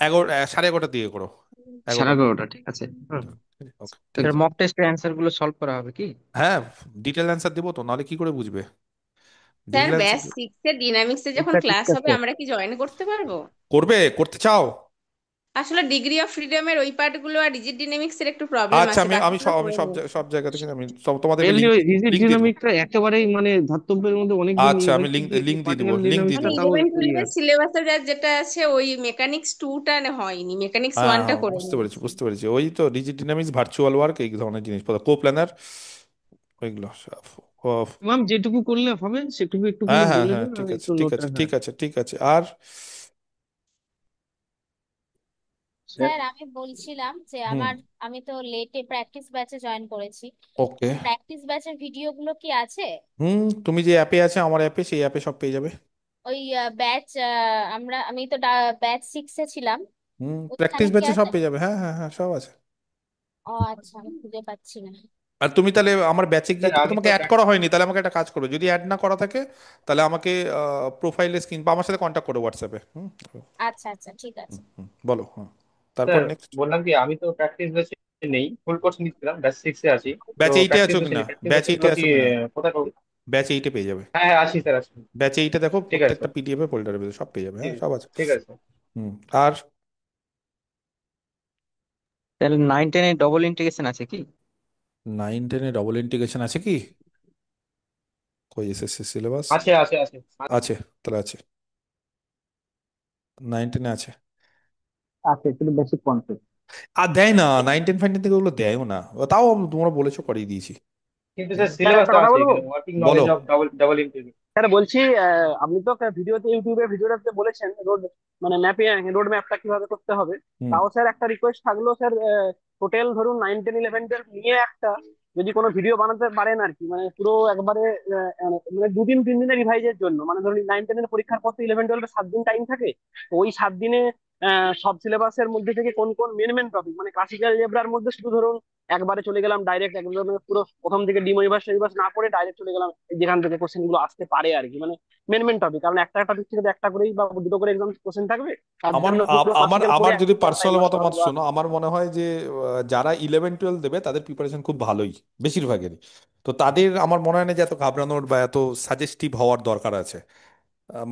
11:30 দিকে করো, সাড়ে 11টার দিকে। এগারোটা ঠিক আছে। হুম, ওকে। ঠিক স্যার আছে। মক টেস্টের অ্যান্সার গুলো সলভ করা হবে কি? হ্যাঁ, ডিটেল অ্যান্সার দেবো তো, নাহলে কি করে বুঝবে? স্যার ডিটেল ব্যাচ অ্যান্সার 6 এর ডিনামিক্সে যখন আচ্ছা ঠিক ক্লাস হবে আছে। আমরা কি জয়েন করতে পারবো? করবে, করতে চাও? আসলে ডিগ্রি অফ ফ্রিডমের ওই পার্টগুলো আর রিজিড ডিনামিক্স এর একটু প্রবলেম আচ্ছা, আছে, আমি আমি বাকিগুলো সব আমি করে সব নিয়েছি। সব জায়গা থেকে আমি সব তোমাদেরকে মেনলি লিঙ্ক ওই রিজিড লিঙ্ক দিয়ে দেবো। ডিনামিক্সটা একেবারেই মানে ধাতবের মধ্যে অনেকদিন আচ্ছা, আমি হয়েছে লিঙ্ক গিয়ে লিঙ্ক দিয়ে দেবো, পার্টিকেল লিঙ্ক দিয়ে ডিনামিক্সটা মানে দেবো। তাও ইলেভেন একটু ইয়ে টুয়েলভের আছে। সিলেবাসে যেটা আছে ওই মেকানিক্স টুটা হয়নি, মেকানিক্স হ্যাঁ ওয়ানটা হ্যাঁ, করে বুঝতে পেরেছি নিয়েছি। বুঝতে পেরেছি। ওই তো রিজিড ডিনামিক্স, ভার্চুয়াল ওয়ার্ক, এই ধরনের জিনিসপত্র, কো প্ল্যানার, ওইগুলো সব। ম্যাম যেটুকু করলে হবে সেটুকু একটুখানি হ্যাঁ হ্যাঁ বলে হ্যাঁ, দিন, ঠিক আর আছে একটু ঠিক নোটটা। আছে হ্যাঁ ঠিক আছে ঠিক আছে। আর স্যার। স্যার আমি বলছিলাম যে হুম, আমি তো লেটে প্র্যাকটিস ব্যাচে জয়েন করেছি, ওকে। প্র্যাকটিস ব্যাচের ভিডিওগুলো কি আছে? হুম, তুমি যে অ্যাপে আছে, আমার অ্যাপে, সেই অ্যাপে সব পেয়ে যাবে। ওই ব্যাচ আমি তো ব্যাচ 6-এ ছিলাম, হুম, ওখানে প্র্যাকটিস কি ব্যাচে আছে? সব পেয়ে যাবে, হ্যাঁ হ্যাঁ হ্যাঁ, সব আছে। ও আচ্ছা, আমি খুঁজে পাচ্ছি না। আর তুমি তাহলে আমার ব্যাচে গিয়ে, স্যার তুমি আমি তো তোমাকে অ্যাড করা হয়নি, তাহলে আমাকে একটা কাজ করবে, যদি অ্যাড না করা থাকে তাহলে আমাকে প্রোফাইলে স্ক্রিন বা আমার সাথে কন্ট্যাক্ট করো হোয়াটসঅ্যাপে। হুম আচ্ছা আচ্ছা, ঠিক আছে। বলো, হ্যাঁ। তারপর স্যার নেক্সট, বললাম কি, আমি তো প্র্যাকটিস বেসে নেই, ফুল কোর্স নিচ্ছিলাম, ব্যাচ 6 এ আছি। তো ব্যাচ এইটে প্র্যাকটিস আছো বেসে কিনা? নেই, প্র্যাকটিস ব্যাচ বেসে এইটে গুলো কি আছো কিনা? কোথায় পাবো? ব্যাচ এইটে পেয়ে যাবে। হ্যাঁ হ্যাঁ, আসি স্যার, আসি। ব্যাচ এইটে দেখো, ঠিক আছে প্রত্যেকটা স্যার। পিডিএফ এ ফোল্ডারে পেয়ে সব পেয়ে যাবে, জি হ্যাঁ জি, সব আছে। ঠিক আছে। হুম। আর তাহলে 9-10 এ ডবল ইন্টিগ্রেশন আছে কি? 9-10-এ ডবল ইন্টিগ্রেশন আছে কি? কই এসএসসি সিলেবাস আছে আছে আছে। আছে, তাহলে আছে, 9-10-এ আছে। আছে শুধু বেসিক কনসেপ্ট। আর দেয় না, 9-10 ফাইভ থেকে ওগুলো দেয়ও না, তাও তোমরা বলেছো করিয়ে দিয়েছি। কিন্তু স্যার স্যার সিলেবাস একটা তো কথা আছে বলবো। এখানে, ওয়ার্কিং বলো। Knowledge of double double integration. Sir বলছি আপনি তো একটা ভিডিওতে ইউটিউবে ভিডিওটাতে বলেছেন রোড মানে ম্যাপে রোড ম্যাপটা কিভাবে করতে হবে। হুম। তাও স্যার একটা রিকোয়েস্ট থাকলো স্যার, টোটাল ধরুন 9, 10, 11, 12 নিয়ে একটা যদি কোনো ভিডিও বানাতে পারেন আর কি, মানে পুরো একবারে মানে 2 দিন 3 দিনের রিভাইজের জন্য, মানে ধরুন 9, 10-এর পরীক্ষার পর তো 11, 12-এর 7 দিন টাইম থাকে। তো ওই 7 দিনে সব সিলেবাসের মধ্যে থেকে কোন কোন মেন মেন টপিক, মানে ক্লাসিক্যাল জেব্রার মধ্যে শুধু ধরুন একবারে চলে গেলাম ডাইরেক্ট, একদম পুরো প্রথম থেকে ডিমোইভার্স টেরিভার্স না করে ডাইরেক্ট চলে গেলাম যেখান থেকে কোশ্চেন গুলো আসতে পারে আর কি, মানে মেন মেন টপিক, কারণ একটা টপিক থেকে তো একটা করেই বা দুটো করে এক্সাম কোশ্চেন থাকবে। তার আমার জন্য আ- পুরো আমার ক্লাসিক্যাল পড়ে আমার যদি একদম টাইম পার্সোনাল লস করা মতামত হলো আর শোনো, আমার মনে হয় যে যারা 11-12 দেবে তাদের প্রিপারেশন খুব ভালোই, বেশিরভাগেরই। তো তাদের আমার মনে হয় না যে এত ঘাবড়ানোর বা এত সাজেস্টিভ হওয়ার দরকার আছে।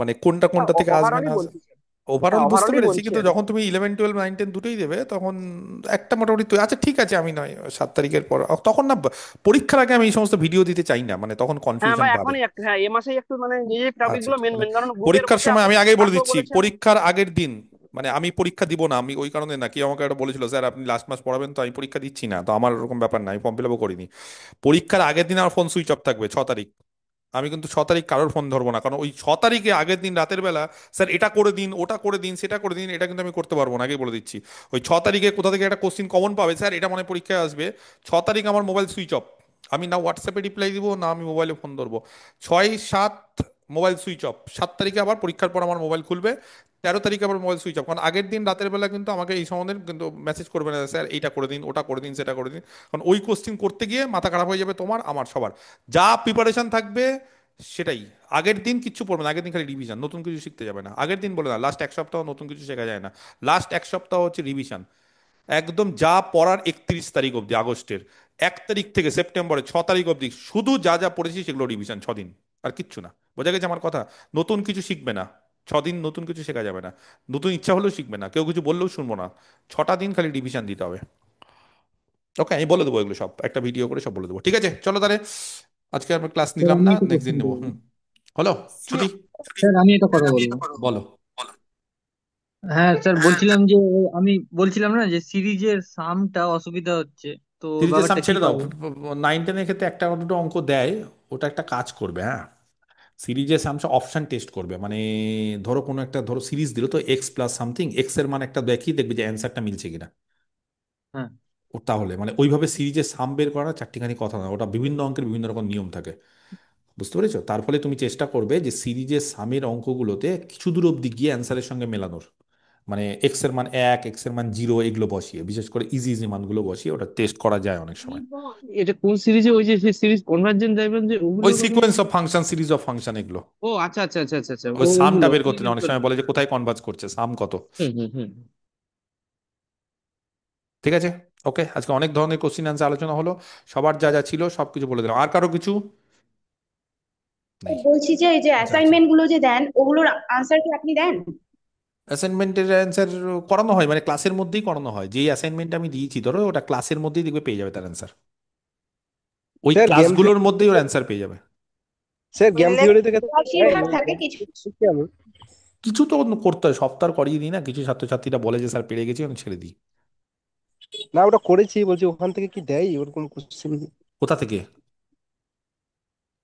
মানে কোনটা কোনটা থেকে আসবে ওভারঅলই না আসবে, বলছি স্যার। হ্যাঁ ওভারঅল বুঝতে ওভারঅলই পেরেছি, বলছি কিন্তু আর কি। যখন তুমি 11-12 9-10 দুটোই দেবে তখন একটা মোটামুটি আচ্ছা ঠিক আছে, আমি নয় 7 তারিখের পর, তখন না পরীক্ষার আগে আমি এই সমস্ত ভিডিও দিতে চাই না, মানে তখন হ্যাঁ বা কনফিউশন বাড়ে। এখনই একটু, হ্যাঁ এ মাসেই একটু মানে যে টপিক আচ্ছা গুলো ঠিক মেন মানে মেন, কারণ গ্রুপের পরীক্ষার মধ্যে সময় আপনি আমি আগেই বলে আগেও দিচ্ছি, বলেছেন। পরীক্ষার আগের দিন, মানে আমি পরীক্ষা দিব না, আমি ওই কারণে না, কি আমাকে একটা বলেছিল স্যার আপনি লাস্ট মাস পড়াবেন, তো আমি পরীক্ষা দিচ্ছি না, তো আমার ওরকম ব্যাপার না, আমি ফর্ম ফিল আপও করিনি। পরীক্ষার আগের দিন আমার ফোন সুইচ অফ থাকবে, 6 তারিখ। আমি কিন্তু 6 তারিখ কারোর ফোন ধরবো না, কারণ ওই 6 তারিখে আগের দিন রাতের বেলা স্যার এটা করে দিন, ওটা করে দিন, সেটা করে দিন, এটা কিন্তু আমি করতে পারবো না, আগেই বলে দিচ্ছি। ওই 6 তারিখে কোথা থেকে একটা কোশ্চিন কমন পাবে স্যার, এটা মনে হয় পরীক্ষায় আসবে, 6 তারিখ আমার মোবাইল সুইচ অফ। আমি না হোয়াটসঅ্যাপে রিপ্লাই দিব, না আমি মোবাইলে ফোন ধরবো। 6-7 মোবাইল সুইচ অফ, 7 তারিখে আবার পরীক্ষার পর আমার মোবাইল খুলবে, 13 তারিখে আবার মোবাইল সুইচ অফ, কারণ আগের দিন রাতের বেলা কিন্তু আমাকে এই সম্বন্ধে কিন্তু মেসেজ করবে না স্যার এইটা করে দিন, ওটা করে দিন, সেটা করে দিন, কারণ ওই কোশ্চিন করতে গিয়ে মাথা খারাপ হয়ে যাবে তোমার আমার সবার। যা প্রিপারেশন থাকবে সেটাই, আগের দিন কিচ্ছু পড়বে না, আগের দিন খালি রিভিশন, নতুন কিছু শিখতে যাবে না আগের দিন, বলে না লাস্ট 1 সপ্তাহ নতুন কিছু শেখা যায় না, লাস্ট 1 সপ্তাহ হচ্ছে রিভিশন। একদম যা পড়ার 31 তারিখ অবধি আগস্টের, 1 তারিখ থেকে সেপ্টেম্বরের 6 তারিখ অবধি শুধু যা যা পড়েছি সেগুলো রিভিশন 6 দিন, আর কিচ্ছু না। বোঝা গেছে আমার কথা? নতুন কিছু শিখবে না, 6 দিন নতুন কিছু শেখা যাবে না, নতুন ইচ্ছা হলেও শিখবে না, কেউ কিছু বললেও শুনবো না, 6টা দিন খালি রিভিশন দিতে হবে। ওকে, আমি বলে দেবো এগুলো সব, একটা ভিডিও করে সব বলে দেবো, ঠিক আছে চলো তাহলে। আজকে আমরা ক্লাস স্যার নিলাম আমি না, একটা নেক্সট কোশ্চেন দিন নেবো। করবো। হলো ছুটি। স্যার আমি একটা কথা বলবো। বলো। হ্যাঁ স্যার বলছিলাম যে আমি বলছিলাম না যে সিরিজের সামটা অসুবিধা হচ্ছে, তো সিরিজের সাম ব্যাপারটা কি ছেড়ে দাও, করবো? 9-10-এর ক্ষেত্রে একটা দুটো অঙ্ক দেয়, ওটা একটা কাজ করবে, হ্যাঁ। সিরিজের সাম অপশন টেস্ট করবে, মানে ধরো কোনো একটা, ধরো সিরিজ দিল তো এক্স প্লাস সামথিং, এক্স এর মান একটা দেখি, দেখবে যে অ্যান্সারটা মিলছে কিনা। হ্যাঁ ও তাহলে মানে ওইভাবে সিরিজের সাম বের করা চারটিখানি কথা না, ওটা বিভিন্ন অঙ্কের বিভিন্ন রকম নিয়ম থাকে, বুঝতে পেরেছো? তার ফলে তুমি চেষ্টা করবে যে সিরিজের সামের অঙ্কগুলোতে কিছু দূর অবধি গিয়ে অ্যান্সারের সঙ্গে মেলানোর, মানে এক্স এর মান 1, এক্স এর মান 0, এগুলো বসিয়ে, বিশেষ করে ইজি ইজি মানগুলো বসিয়ে ওটা টেস্ট করা যায় অনেক সময়। এটা কোন সিরিজে, ওই যে সিরিজ কনভার্জেন্ট টাইপের যে ওই ওগুলোর কথা সিকোয়েন্স বলছেন? Of function, series of function, এগুলো। ও আচ্ছা আচ্ছা আচ্ছা আচ্ছা আচ্ছা, ওই সামটা ওগুলো বের করতে না, সিরিজ অনেক করে। সময় বলে যে কোথায় কনভার্জ করছে, সাম কত। হুম হুম হুম। ঠিক আছে, ওকে, আজকে অনেক ধরনের কোশ্চিন অ্যান্সার আলোচনা হলো, সবার যা যা ছিল সব কিছু বলে দিলাম, আর কারো কিছু নেই? বলছি যে এই যে আচ্ছা আচ্ছা, অ্যাসাইনমেন্ট গুলো যে দেন ওগুলোর আনসার কি আপনি দেন? অ্যাসাইনমেন্টের অ্যান্সার করানো হয়, মানে ক্লাসের মধ্যেই করানো হয়। যেই অ্যাসাইনমেন্ট আমি দিয়েছি ধরো ওটা ক্লাসের মধ্যেই দেখবে পেয়ে যাবে তার অ্যান্সার, ওই স্যার গেম ক্লাসগুলোর মধ্যেই ওর অ্যান্সার পেয়ে যাবে। স্যার গেম থিওরি থেকে তো দেয়, বেশিরভাগ মানে থাকে গেম কিছু। শিখছি আমি। কিছু তো করতে হয়, সব তো আর করিয়ে দিই না, কিছু ছাত্রছাত্রীরা বলে যে স্যার পেরে গেছি আমি ছেড়ে দিই। না ওটা করেছি, বলছি ওখান থেকে কি দেয় ওরকম কোশ্চেন? কোথা থেকে?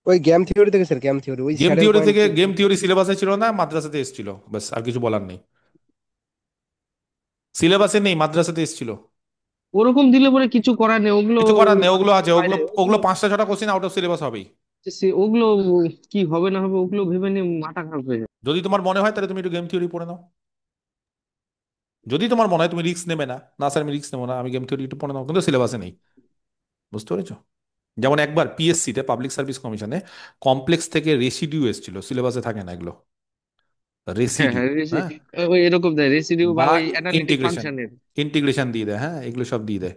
ওই গেম থিওরি থেকে স্যার, গেম থিওরি ওই গেম স্যারের থিওরি পয়েন্ট। থেকে? গেম থিওরি সিলেবাসে ছিল না, মাদ্রাসাতে এসেছিল, ব্যাস, আর কিছু বলার নেই। সিলেবাসে নেই, মাদ্রাসাতে এসেছিল। ওরকম দিলে পরে কিছু করার নেই, ওগুলো কিছু করার নেই, ওগুলো আছে, ওগুলো বাইরে ওগুলো ওগুলো 5টা 6টা কোশ্চেন আউট অফ সিলেবাস হবেই। ওগুলো কি হবে না হবে ওগুলো ভেবে নিয়ে মাথা খারাপ হয়ে যায়। যদি তোমার মনে হয় তাহলে তুমি একটু গেম থিওরি পড়ে নাও। যদি তোমার মনে হয় তুমি রিস্ক নেবে না, না স্যার আমি রিস্ক নেবো না, আমি গেম থিওরি একটু পড়ে নাও, কিন্তু সিলেবাসে নেই। বুঝতে পেরেছো? যেমন একবার পিএসসি তে, পাবলিক সার্ভিস কমিশনে, কমপ্লেক্স থেকে রেসিডিউ এসেছিল, সিলেবাসে থাকে না এগুলো, হ্যাঁ রেসিডিউ। হ্যাঁ হ্যাঁ, ওই এরকম দেয় রেসিডিউ বা বা ওই অ্যানালিটিক ইন্টিগ্রেশন, ফাংশনের। ইন্টিগ্রেশন দিয়ে দেয়, হ্যাঁ এগুলো সব দিয়ে দেয়,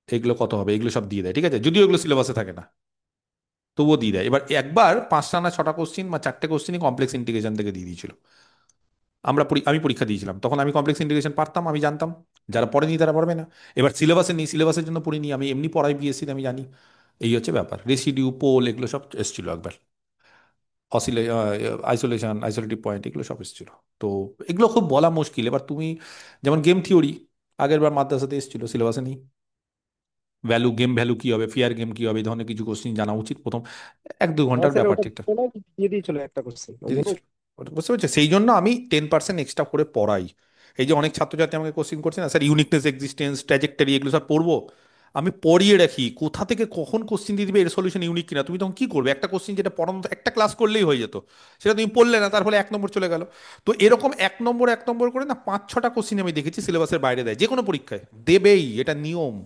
এগুলো কত হবে এগুলো সব দিয়ে দেয়, ঠিক আছে, যদিও এগুলো সিলেবাসে থাকে না তবুও দিয়ে দেয়। এবার একবার 5টা না 6টা কোশ্চিন বা 4টে কোশ্চিনই কমপ্লেক্স ইন্টিগ্রেশন থেকে দিয়ে দিয়েছিল। আমি পরীক্ষা দিয়েছিলাম তখন, আমি কমপ্লেক্স ইন্টিগ্রেশন পারতাম, আমি জানতাম, যারা পড়েনি তারা পারবে না। এবার সিলেবাসে নেই, সিলেবাসের জন্য পড়িনি, আমি এমনি পড়াই বিএসসি, আমি জানি। এই হচ্ছে ব্যাপার, রেসিডিউ, পোল এগুলো সব এসেছিল একবার, অসিলে আইসোলেশন, আইসোলেটিভ পয়েন্ট এগুলো সব এসেছিল। তো এগুলো খুব বলা মুশকিল। এবার তুমি যেমন গেম থিওরি আগের বার মাদ্রাসাতে এসেছিল, সিলেবাসে নেই। ভ্যালু, গেম ভ্যালু কি হবে, ফেয়ার গেম কি হবে, এই ধরনের কিছু কোশ্চিন জানা উচিত প্রথম 1-2 ঘন্টার স্যার ব্যাপার, ওটা ঠিকঠাক দিয়ে দিয়েছিল একটা কোশ্চেন ওই দিয়ে জন্য। দিচ্ছিল। ওটা বুঝতে পারছো, সেই জন্য আমি 10% এক্সট্রা করে পড়াই। এই যে অনেক ছাত্রছাত্রী আমাকে কোশ্চিন করছে না স্যার, ইউনিকনেস, এক্সিস্টেন্স, ট্র্যাজেক্টরি, এগুলো সব পড়বো, আমি পড়িয়ে রাখি কোথা থেকে কখন কোশ্চিন দিয়ে দিবে, এর সলিউশন ইউনিক কিনা। তুমি তখন কি করবে, একটা কোশ্চিন যেটা পড়ানো একটা ক্লাস করলেই হয়ে যেত, সেটা তুমি পড়লে না, তার ফলে 1 নম্বর চলে গেল। তো এরকম 1 নম্বর 1 নম্বর করে না 5-6টা কোশ্চিন আমি দেখেছি সিলেবাসের বাইরে দেয়, যে কোনো পরীক্ষায় দেবেই, এটা নিয়ম।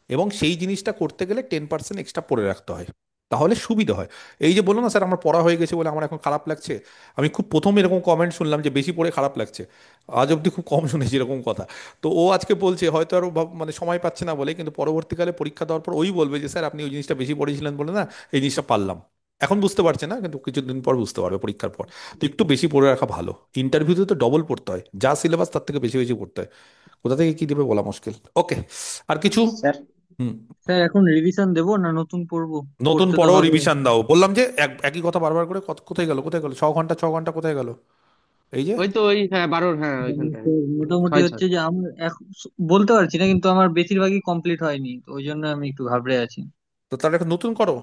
এবং সেই জিনিসটা করতে গেলে 10% এক্সট্রা পড়ে রাখতে হয়, তাহলে সুবিধা হয়। এই যে বললো না স্যার আমার পড়া হয়ে গেছে বলে আমার এখন খারাপ লাগছে, আমি খুব প্রথম এরকম কমেন্ট শুনলাম যে বেশি পড়ে খারাপ লাগছে, আজ অব্দি খুব কম শুনেছি এরকম কথা। তো ও আজকে বলছে হয়তো আরো মানে সময় পাচ্ছে না বলে, কিন্তু পরবর্তীকালে পরীক্ষা দেওয়ার পর ওই বলবে যে স্যার আপনি ওই জিনিসটা বেশি পড়েছিলেন বলে না এই জিনিসটা পারলাম। এখন বুঝতে পারছে না, কিন্তু কিছুদিন পর বুঝতে পারবে পরীক্ষার পর। তো একটু বেশি পড়ে রাখা ভালো, ইন্টারভিউতে তো ডবল পড়তে হয়, যা সিলেবাস তার থেকে বেশি বেশি পড়তে হয়, কোথা থেকে কি দেবে বলা মুশকিল। ওকে, আর কিছু? স্যার হুম। স্যার এখন রিভিশন দেবো না নতুন পড়বো? নতুন পড়তে তো পড়ো, হবে। রিভিশন দাও, বললাম যে একই কথা বারবার করে, কোথায় গেল কোথায় গেল, 6 ঘন্টা 6 ঘন্টা কোথায় গেল? এই যে ওই তো ওই হ্যাঁ 12 হ্যাঁ ওইখানটায় তো মোটামুটি 6-7। হচ্ছে যে আমার বলতে পারছি না, কিন্তু আমার বেশিরভাগই কমপ্লিট হয়নি, তো ওই জন্য আমি একটু ঘাবড়ে আছি। তো তাহলে একটা নতুন করো।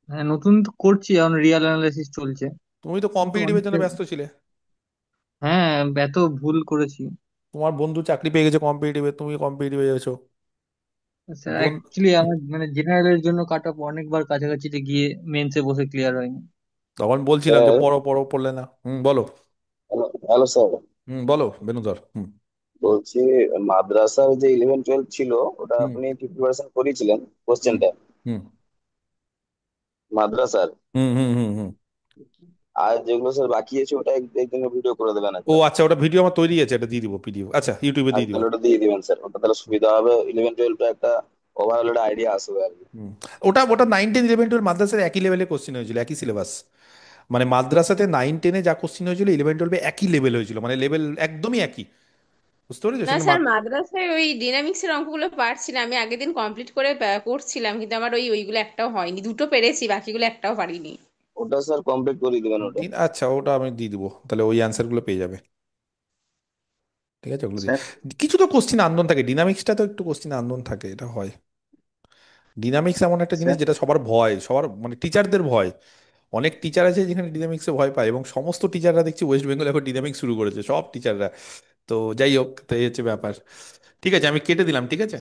হ্যাঁ নতুন তো করছি, এখন রিয়াল অ্যানালাইসিস চলছে। তুমি তো কিন্তু কম্পিটিটিভের জন্য অনেকটা, ব্যস্ত ছিলে। হ্যাঁ এত ভুল করেছি। তোমার বন্ধু চাকরি পেয়ে গেছে কম্পিটিটিভে, তুমি কম্পিটিটিভে গেছো। স্যার বোন, অ্যাকচুয়ালি আমার মানে জেনারেলের জন্য কাট অফ অনেকবার কাছাকাছিতে গিয়ে মেন্সে বসে ক্লিয়ার হয়নি। তখন বলছিলাম যে স্যার, পড়ো পড়ো, পড়লে না। বলো। হ্যালো হ্যালো স্যার, বলো বেনুধর। বলছি মাদ্রাসার যে 11-12 ছিল ওটা হুম আপনি 50% করিয়েছিলেন হুম কোশ্চেনটা হুম মাদ্রাসার। হুম হুম হুম হুম আর যেগুলো স্যার বাকি আছে ওটা একদিনের ভিডিও করে দেবেন ও একটা। আচ্ছা, ওটা ভিডিও আমার তৈরি আছে, এটা দিয়ে দিব পিডিএফ, আচ্ছা ইউটিউবে আর দিয়ে দিব। তাহলে ওটা দিয়ে দিবেন স্যার, ওটা তাহলে সুবিধা হবে 11-12 একটা ওভারঅল একটা আইডিয়া আসবে আর কি। হুম। ওটা ওটা 9-10 11-12 মাদ্রাসার একই লেভেলে কোশ্চিন হয়েছিল, একই সিলেবাস। মানে মাদ্রাসাতে 9-10-এ যা কোশ্চিন হয়েছিল 11-12-এ একই লেভেল হয়েছিল, মানে লেভেল একদমই একই। বুঝতে পেরেছো? না সেটা স্যার, মাদ্রাসায় ওই ডিনামিক্সের অঙ্কগুলো পারছি না, আমি আগের দিন কমপ্লিট করে করছিলাম, কিন্তু আমার ওইগুলো একটাও হয়নি, দুটো পেরেছি বাকিগুলো একটাও পারিনি। ওটা স্যার কমপ্লিট করে দিবেন ওটা। দিন, আচ্ছা ওটা আমি দিয়ে দিব, তাহলে ওই অ্যান্সারগুলো পেয়ে যাবে। ঠিক আছে, ওগুলো দিয়ে স্যার কিছু তো কোশ্চিন আননোন থাকে, ডিনামিক্সটা তো একটু কোশ্চিন আননোন থাকে, এটা হয়। ডিনামিক্স এমন একটা জিনিস স্যার যেটা সবার ভয়, সবার মানে টিচারদের ভয়। অনেক টিচার আছে যেখানে ডিনামিক্সে ভয় পায়, এবং সমস্ত টিচাররা দেখছি ওয়েস্ট বেঙ্গল এখন ডিনামিক্স শুরু করেছে, সব টিচাররা। তো যাই হোক, তো এই হচ্ছে ব্যাপার। ঠিক আছে, আমি কেটে দিলাম, ঠিক আছে।